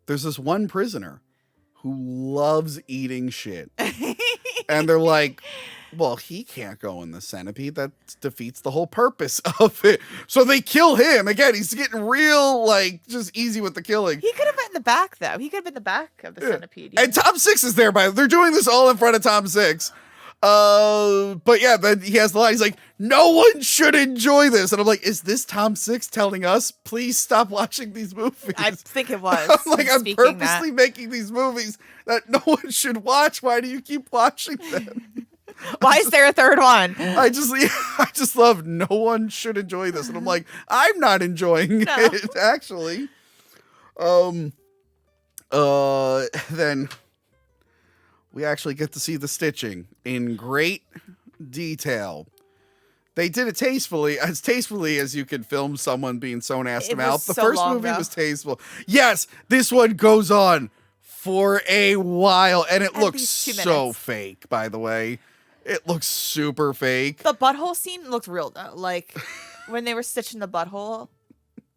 There's this one prisoner who loves eating shit. And they're like, well, he can't go in the centipede. That defeats the whole purpose of it. So they kill him. Again, he's getting real, like, just easy with the killing. He could have been in the back, though. He could have been in the back of the centipede. And Tom Six is there, by the way. They're doing this all in front of Tom Six. But yeah, then he has the line. He's like, no one should enjoy this. And I'm like, is this Tom Six telling us, please stop watching these movies? I think it was. I'm like, I'm Speaking purposely that. making these movies that no one should watch. Why do you keep watching them? Why is there a third one? I just love no one should enjoy this. And I'm like, I'm not enjoying it, actually. Then we actually get to see the stitching in great detail. They did it tastefully as you could film someone being sewn ass to It mouth. was The so first long, movie though. was tasteful. Yes, this one goes on for a while, and it At looks least 2 so minutes. fake, by the way. It looks super fake. The butthole scene looked real, though. Like, when they were stitching the butthole,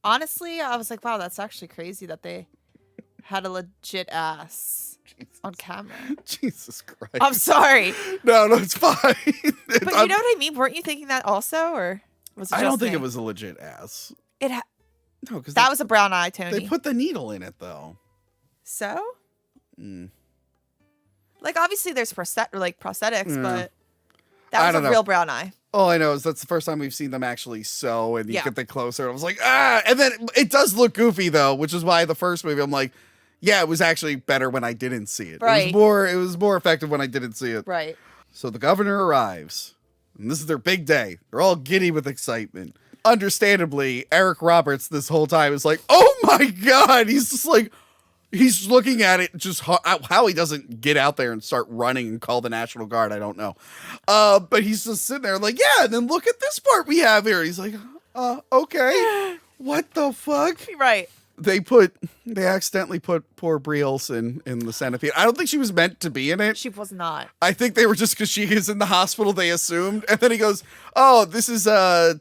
honestly, I was like, wow, that's actually crazy that they had a legit ass on camera. Jesus Christ. I'm sorry. No, it's fine. But you know what I mean? Weren't you thinking that also? Or was it I just don't think me? it was a legit ass. No, because That was a brown eye, Tony. they put the needle in it, though. So? Like, obviously there's prosthetics, but that I was a don't know. real brown eye. All I know is that's the first time we've seen them actually sew, and you Yeah. get the closer. And I was like, ah! And then it does look goofy though, which is why the first movie I'm like, yeah, it was actually better when I didn't see it. Right. It was more effective when I didn't see it. Right. So the governor arrives, and this is their big day. They're all giddy with excitement. Understandably, Eric Roberts this whole time is like, oh my God! He's just like, he's looking at it, just how he doesn't get out there and start running and call the National Guard, I don't know. But he's just sitting there like, yeah, and then look at this part we have here. He's like, okay, what the fuck? Right. They accidentally put poor Brie Olson in the Centipede. I don't think she was meant to be in it. She was not. I think they were just because she is in the hospital, they assumed. And then he goes, oh, this is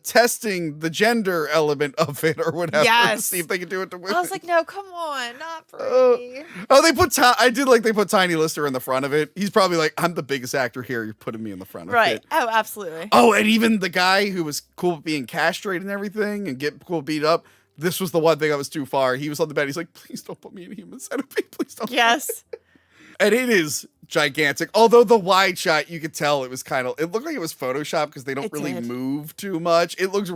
testing the gender element of it or whatever. Yes. To see if they can do it to women. I was like, no, come on, not Brie. I did like they put Tiny Lister in the front of it. He's probably like, I'm the biggest actor here. You're putting me in the front of it. Right. Oh, absolutely. Oh, and even the guy who was cool with being castrated and everything and get cool beat up. This was the one thing that was too far. He was on the bed. He's like, please don't put me in Human Centipede. Please don't. Yes. And it is gigantic. Although the wide shot, you could tell it was it looked like it was Photoshop because they don't really move too much. It looks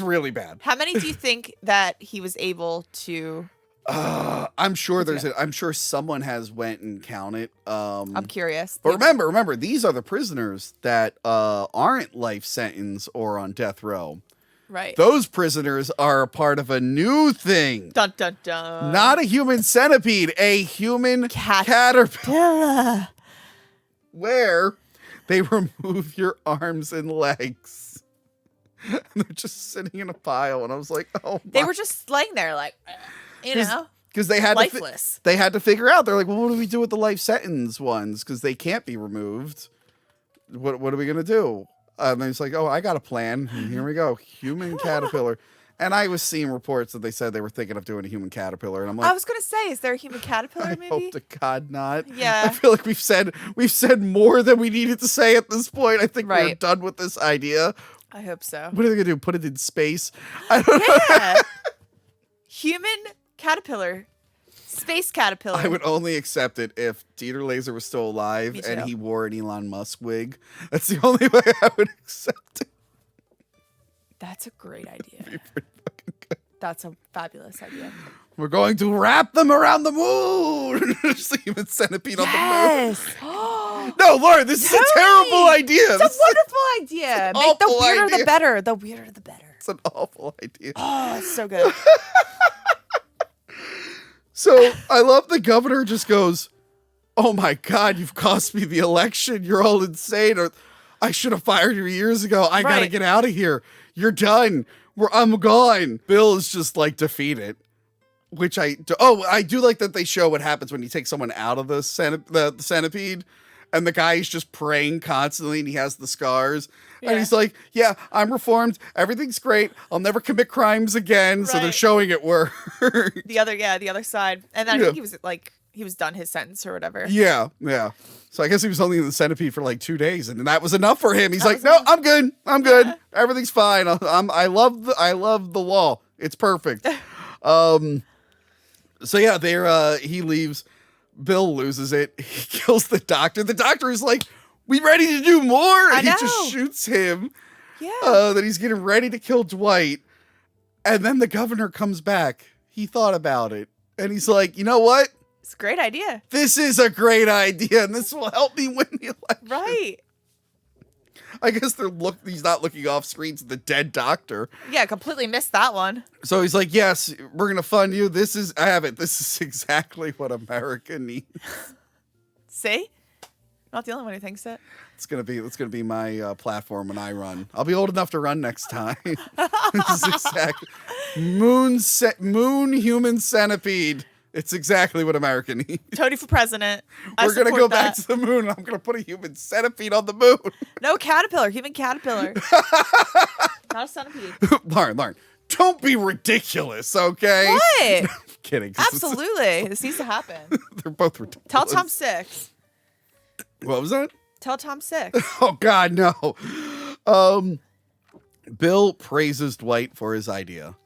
really bad. How many do you think that he was able to? I'm sure I'm sure someone has went and counted. I'm curious. But remember, these are the prisoners that aren't life sentence or on death row. Right. Those prisoners are a part of a new thing. Dun dun dun. Not a human centipede, a human caterpillar. Where they remove your arms and legs. And they're just sitting in a pile. And I was like, oh my. They were just laying there like, you know. Because they had lifeless. They had to figure out. They're like, well, what do we do with the life sentence ones? Because they can't be removed. What are we going to do? And then he's like, oh, I got a plan. And here we go. Human caterpillar. And I was seeing reports that they said they were thinking of doing a human caterpillar. And I'm like, I was going to say, is there a human caterpillar I movie? hope to God not. Yeah. I feel like we've said more than we needed to say at this point. I think we're Right. done with this idea. I hope so. What are they going to do? Put it in space? I don't know. Yeah. Human caterpillar. Space caterpillar. I would only accept it if Dieter Laser was still alive Me and too. he wore an Elon Musk wig. That's the only way I would accept it. That's a great idea. It'd be pretty fucking good. That's a fabulous idea. We're going to wrap them around the moon. Just a human centipede on the moon. Yes. No, Lauren, this is a terrible idea. It's a wonderful idea. Make the awful weirder the idea. better. The weirder the better. It's an awful idea. Oh, it's so good. So I love the governor just goes, oh my God, you've cost me the election. You're all insane. Or I should have fired you years ago. I got to Right. get out of here. You're done. I'm gone. Bill is just like defeated, which I do like that they show what happens when you take someone out of the centipede and the guy is just praying constantly and he has the scars. And he's like, yeah, I'm reformed. Everything's great. I'll never commit crimes again. So they're Right. showing it work. The other side. And then I think he was done his sentence or whatever. Yeah. So I guess he was only in the centipede for like 2 days, and that was enough for him. He's like, no, I'm good. Yeah. Everything's fine. I love the law. It's perfect. So yeah, he leaves. Bill loses it. He kills the doctor. The doctor is like, we ready to do more? And he just shoots him. Yeah. That he's getting ready to kill Dwight. And then the governor comes back. He thought about it. And he's like, you know what? It's a great idea. This is a great idea, and this will help me win the election. Right. I guess he's not looking off screen to the dead doctor. Yeah, completely missed that one. So he's like, yes, we're going to fund you. I have it. This is exactly what America needs. See? Not the only one who thinks it. It's gonna be my platform when I run. I'll be old enough to run next time. This is exactly moon human centipede. It's exactly what America needs. Tony for president. We're gonna go back to the moon, and I'm gonna put a human centipede on the moon. No caterpillar, human caterpillar. Not a centipede. Lauren, don't be ridiculous, okay? What? I'm kidding. 'Cause Absolutely. This needs to happen. they're both ridiculous. Tell Tom 6. What was that? Tell Tom 6. Oh God, no. Bill praises Dwight for his idea.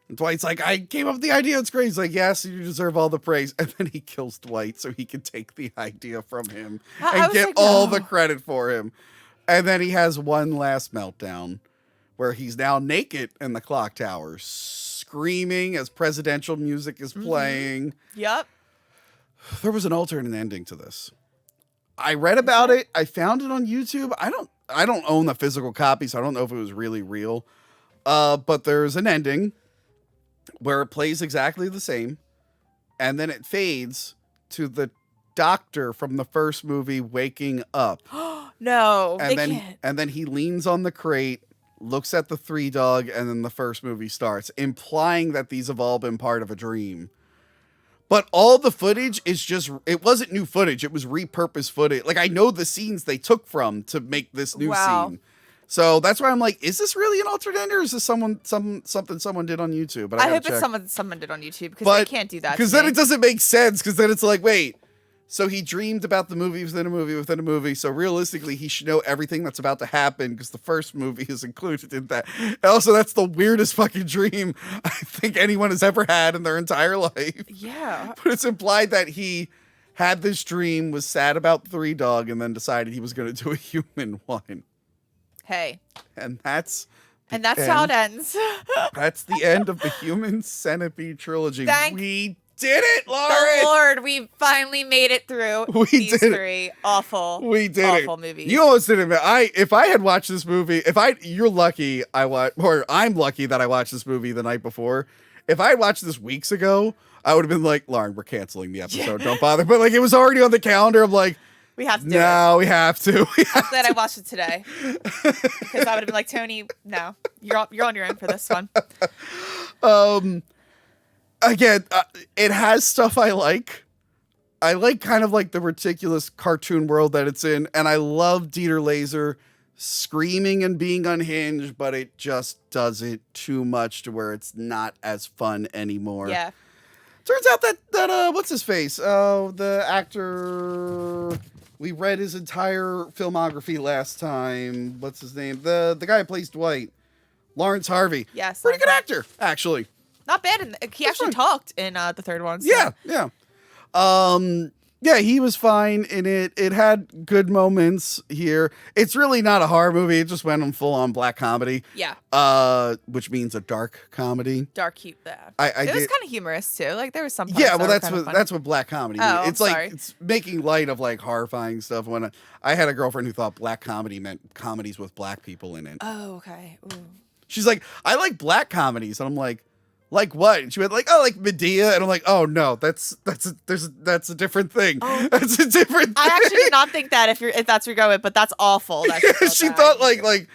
And Dwight's like, I came up with the idea. It's great. He's like, yes, you deserve all the praise. And then he kills Dwight so he can take the idea from him and I was get like, all no. the credit for him. And then he has one last meltdown where he's now naked in the clock tower, screaming as presidential music is playing. Yep. There was an alternate ending to this. I read about it. I found it on YouTube. I don't own the physical copy, so I don't know if it was really real. But there's an ending where it plays exactly the same, and then it fades to the doctor from the first movie waking up. No, and then he leans on the crate, looks at the 3 dog, and then the first movie starts, implying that these have all been part of a dream. But all the footage is it wasn't new footage. It was repurposed footage. Like, I know the scenes they took from to make this new scene. So that's why I'm like, is this really an alternate ending, or is this something someone did on YouTube? But I hope it's someone did on YouTube, because they can't do that. Because then it doesn't make sense, because then it's like, wait, so he dreamed about the movie within a movie within a movie. So realistically, he should know everything that's about to happen because the first movie is included in that. And also, that's the weirdest fucking dream I think anyone has ever had in their entire life. Yeah. But it's implied that he had this dream, was sad about 3 dog, and then decided he was going to do a human one. Hey. And that's how it ends. That's the end of the Human Centipede Trilogy. We did it, Lauren! The Lord, we finally made it through these 3 awful movies. You almost did it. If I had watched this movie, you're lucky I'm lucky that I watched this movie the night before. If I had watched this weeks ago, I would have been like, Lauren, we're canceling the episode. Don't bother. But like, it was already on the calendar. I'm like, we have to do it. No, we have to. I'm glad I watched it today. Because I would have been like, Tony, no, you're on your own for this one. Again, it has stuff I like. I like kind of like the ridiculous cartoon world that it's in. And I love Dieter Laser screaming and being unhinged, but it just does it too much to where it's not as fun anymore. Yeah. Turns out that what's his face? The actor, we read his entire filmography last time. What's his name? The guy who plays Dwight, Lawrence Harvey. Yes. Pretty good actor, actually. Not bad. And he actually talked in the third one. So. Yeah. Yeah, he was fine in it. It had good moments here. It's really not a horror movie. It just went on full on black comedy. Yeah. Which means a dark comedy. Dark humor. It was kind of humorous too. Like there was some. Yeah, well, that's what black comedy means. Oh, it's it's making light of like horrifying stuff. When I had a girlfriend who thought black comedy meant comedies with black people in it. Oh, okay. Ooh. She's like, I like black comedies, and I'm like what? And she went like, oh, like Medea, and I'm like, oh no, that's a different thing. Oh. That's a different thing. I actually did not think that if that's where you're going, but that's awful. She thought like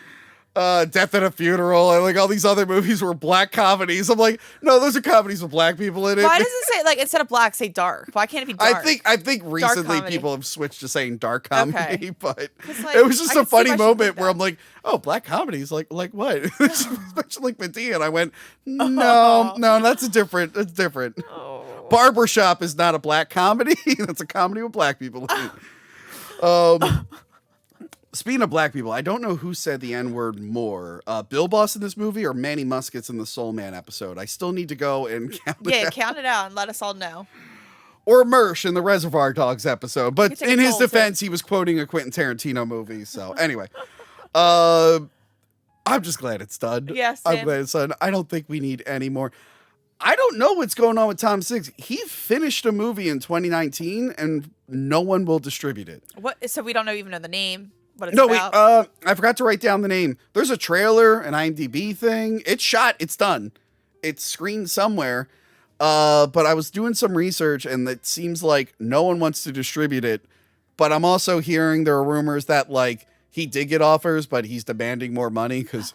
Death at a Funeral and like all these other movies were black comedies. I'm like, no, those are comedies with black people in it. Why does it say like instead of black, say dark? Why can't it be dark? I think recently people have switched to saying dark comedy, but like, it was just a funny moment where I'm like, oh, black comedies, like what? Especially like Medea, and I went, no, that's different. Oh. Barbershop is not a black comedy. That's a comedy with black people in it. Speaking of black people, I don't know who said the N-word more, Bill Boss in this movie or Manny Muskets in the Soul Man episode. I still need to go and count it out. Yeah, count it out and let us all know. Or Mersh in the Reservoir Dogs episode. But in his defense, he was quoting a Quentin Tarantino movie. So anyway, I'm just glad it's done. Yes, I'm glad it's done. I don't think we need any more. I don't know what's going on with Tom Six. He finished a movie in 2019 and no one will distribute it. What? So we don't even know the name. What it's about? Wait, I forgot to write down the name. There's a trailer, an IMDb thing. It's shot. It's done. It's screened somewhere. But I was doing some research and it seems like no one wants to distribute it. But I'm also hearing there are rumors that like he did get offers, but he's demanding more money because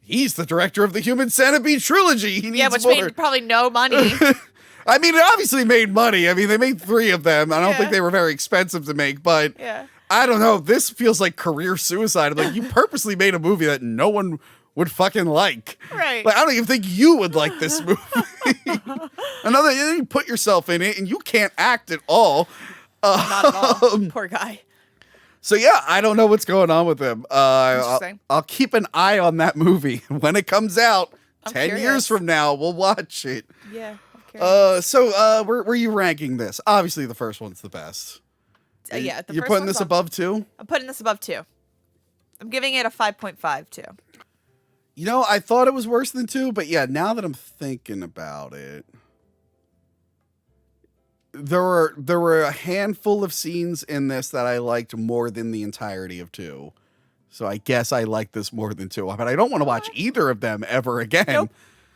he's the director of the Human Centipede Trilogy. He needs which more. made probably no money. I mean, it obviously made money. I mean, they made 3 of them. I don't think they were very expensive to make, but I don't know. This feels like career suicide. Like you purposely made a movie that no one would fucking like. Right. Like, I don't even think you would like this movie. You put yourself in it and you can't act at all. Not at all. Poor guy. So yeah, I don't know what's going on with him. Interesting. I'll keep an eye on that movie when it comes out. I'm 10 curious. years from now, we'll watch it. Yeah. I'm curious. So where are you ranking this? Obviously, the first one's the best. Yeah. You're putting this above 2? I'm putting this above 2. I'm giving it a 5.5 too. You know, I thought it was worse than 2, but yeah, now that I'm thinking about it, there were a handful of scenes in this that I liked more than the entirety of 2. So I guess I like this more than 2, but I don't want to watch either of them ever again.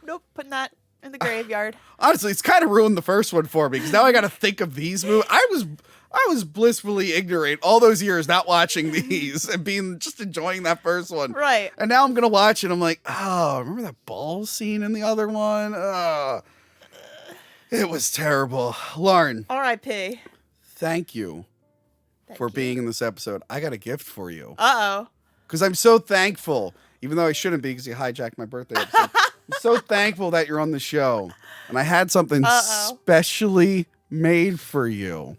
Nope, putting that in the graveyard. Honestly, it's kind of ruined the first one for me because now I got to think of these movies. I was blissfully ignorant all those years not watching these and just enjoying that first one. Right. And now I'm going to watch it. I'm like, oh, remember that ball scene in the other one? It was terrible. Lauren. R.I.P. Thank you for being in this episode. I got a gift for you. Uh-oh. Because I'm so thankful, even though I shouldn't be because you hijacked my birthday episode. I'm so thankful that you're on the show. And I had something specially made for you.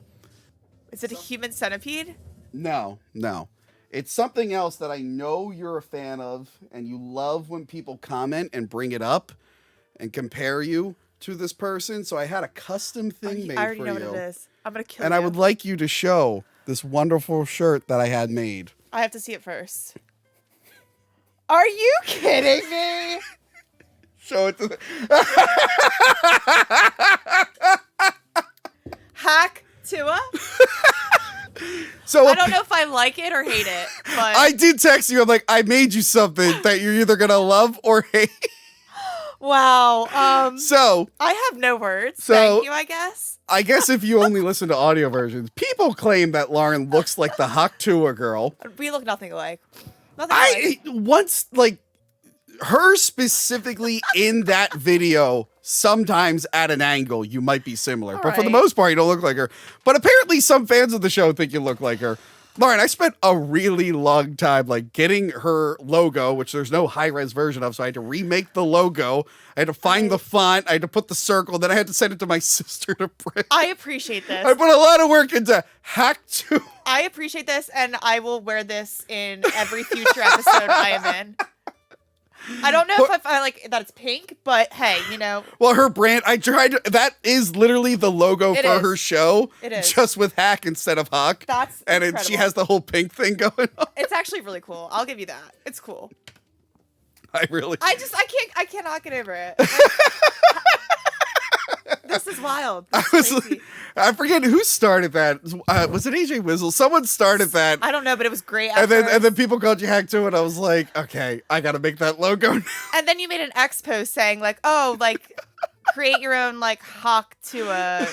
Is it a human centipede? No. It's something else that I know you're a fan of, and you love when people comment and bring it up and compare you to this person. So I had a custom thing made for you. I already know what it is. I'm going to kill you. And I would like you to show this wonderful shirt that I had made. I have to see it first. Are you kidding me? Show it to Hack Tua? So I don't know if I like it or hate it, but I did text you. I'm like, I made you something that you're either gonna love or hate. wow. So I have no words. So Thank you, I guess. I guess if you only listen to audio versions, people claim that Lauren looks like the Hawk Tua girl. We look nothing alike. Nothing alike. Once like her specifically in that video, sometimes at an angle, you might be similar. But for the most part, you don't look like her. But apparently some fans of the show think you look like her. Lauren, I spent a really long time like getting her logo, which there's no high-res version of, so I had to remake the logo. I had to find the font. I had to put the circle. Then I had to send it to my sister to print. I appreciate this. I put a lot of work into Hack 2. I appreciate this, and I will wear this in every future episode I am in. I don't know if I like that it's pink, but hey, you know. Well, her brand, I tried to, that is literally the logo for her show. It is. Just with Hack instead of Hawk. That's And she has the whole pink thing going on. It's actually really cool. I'll give you that. It's cool. I cannot get over it. This is wild. I forget who started that. Was it AJ Wizzle? Someone started that. I don't know, but it was great. And then people called you Hack 2, and I was like, okay, I got to make that logo now. And then you made an X post saying like, oh, like create your own like Hawk to a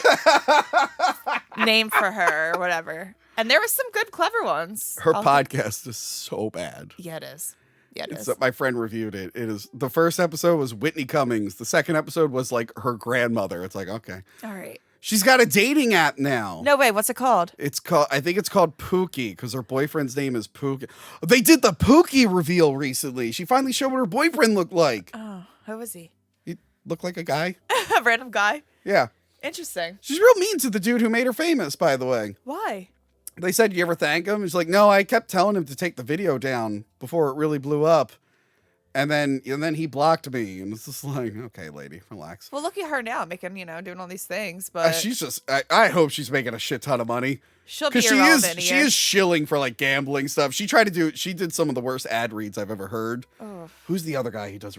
name for her or whatever. And there was some good, clever ones. Her podcast is so bad. Yeah, it is. Yeah, it is. My friend reviewed it. It is the first episode was Whitney Cummings. The second episode was like her grandmother. It's like, okay. All right. She's got a dating app now. No way. What's it called? I think it's called Pookie because her boyfriend's name is Pookie. They did the Pookie reveal recently. She finally showed what her boyfriend looked like. Oh, who was he? He looked like a guy. A random guy? Yeah. Interesting. She's real mean to the dude who made her famous, by the way. Why? They said, you ever thank him? He's like, no, I kept telling him to take the video down before it really blew up. And then he blocked me. And it's just like, okay, lady, relax. Well, look at her now, making, doing all these things. But she's just, I hope she's making a shit ton of money. She'll be irrelevant. She is shilling for like gambling stuff. She did some of the worst ad reads I've ever heard. Oh. Who's the other guy who does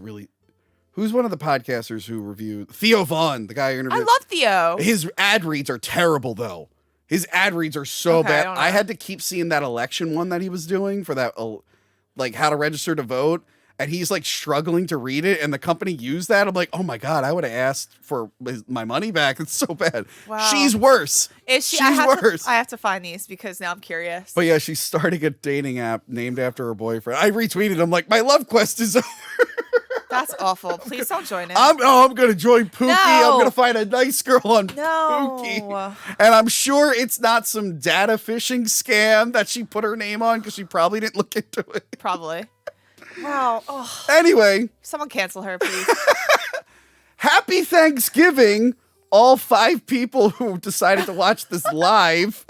who's one of the podcasters who reviewed? Theo Vaughn, the guy who interviewed. I love Theo. His ad reads are terrible though. His ad reads are so bad. I had to keep seeing that election one that he was doing for that, like how to register to vote. And he's like struggling to read it. And the company used that. I'm like, oh my God, I would have asked for my money back. It's so bad. Wow. She's worse. Is she? She's worse. I have to find these because now I'm curious. But yeah, she's starting a dating app named after her boyfriend. I retweeted him like, my love quest is over. That's awful. Please don't join it. I'm going to join Pookie. No. I'm going to find a nice girl on Pookie. And I'm sure it's not some data phishing scam that she put her name on because she probably didn't look into it. Probably. Wow. Oh. Anyway. Someone cancel her, please. Happy Thanksgiving, all 5 people who decided to watch this live.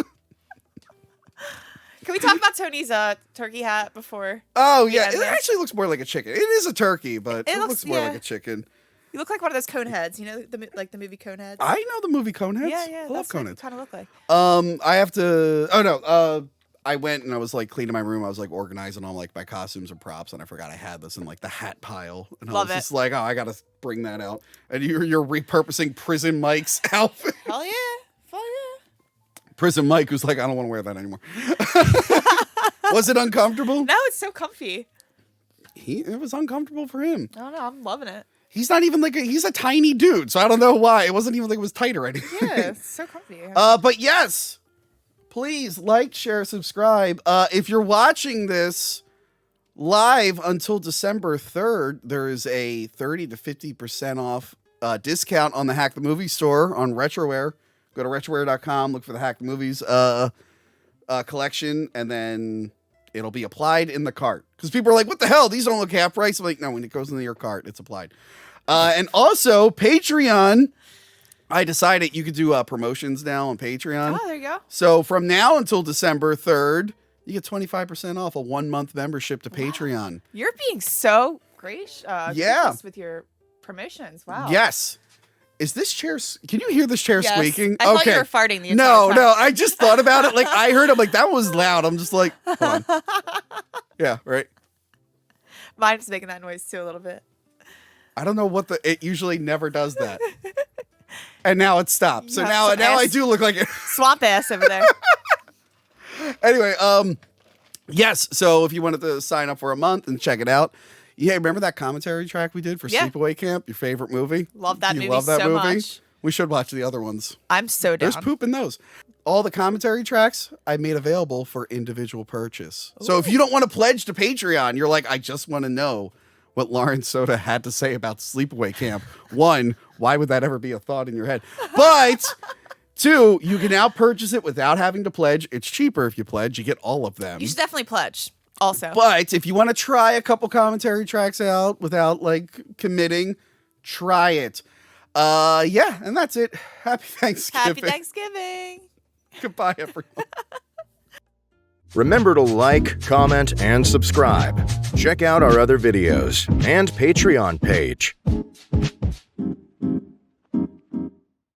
Can we talk about Tony's turkey hat before? Oh, yeah. It actually looks more like a chicken. It is a turkey, but it looks more like a chicken. You look like one of those Coneheads. You know, the movie Coneheads? I know the movie Coneheads. Yeah. I love Coneheads. Kind of look like. I have to... Oh, no. I went and I was like cleaning my room. I was like organizing all like my costumes and props, and I forgot I had this in like the hat pile. And Love I was it. just like, oh, I gotta bring that out. And you're repurposing Prison Mike's outfit. Hell yeah. Hell yeah. Prison Mike, who's like, I don't want to wear that anymore. Was it uncomfortable? No, it's so comfy. It was uncomfortable for him. I don't know. I'm loving it. He's not even like he's a tiny dude, so I don't know why. It wasn't even like it was tight or anything. Yeah, it's so comfy. But yes, please like, share, subscribe. If you're watching this live until December 3rd, there is a 30 to 50% off discount on the Hack the Movie store on Retroware. Go to retroware.com, look for the Hack the Movies collection, and then it'll be applied in the cart. Because people are like, what the hell? These don't look half price. I'm like, no, when it goes into your cart, it's applied. And also, Patreon. I decided you could do promotions now on Patreon. Oh, there you go. So from now until December 3rd, you get 25% off a 1-month membership to Patreon. You're being so gracious with your promotions. Wow. Yes. Is this chair... Can you hear this chair Yes. squeaking? I thought you were farting the entire time. No. I just thought about it. Like, I heard it. Like, that was loud. I'm just like, hold on. Yeah, right. Mine's making that noise too a little bit. I don't know what it usually never does that. And now it stopped. So Yeah, now some I ass. do look like it. Swamp ass over there. Anyway, yes. So if you wanted to sign up for a month and check it out, remember that commentary track we did for Yeah. Sleepaway Camp? Your favorite movie? Love that You movie love that so movie? much. We should watch the other ones. I'm so down. There's poop in those. All the commentary tracks I made available for individual purchase. So if you don't want to pledge to Patreon, you're like, I just want to know what Lauren Soda had to say about Sleepaway Camp. 1, why would that ever be a thought in your head? But 2, you can now purchase it without having to pledge. It's cheaper if you pledge. You get all of them. You should definitely pledge also. But if you want to try a couple commentary tracks out without like committing, try it. Yeah, and that's it. Happy Thanksgiving. Happy Thanksgiving. Goodbye, everyone. Remember to like, comment, and subscribe. Check out our other videos and Patreon page.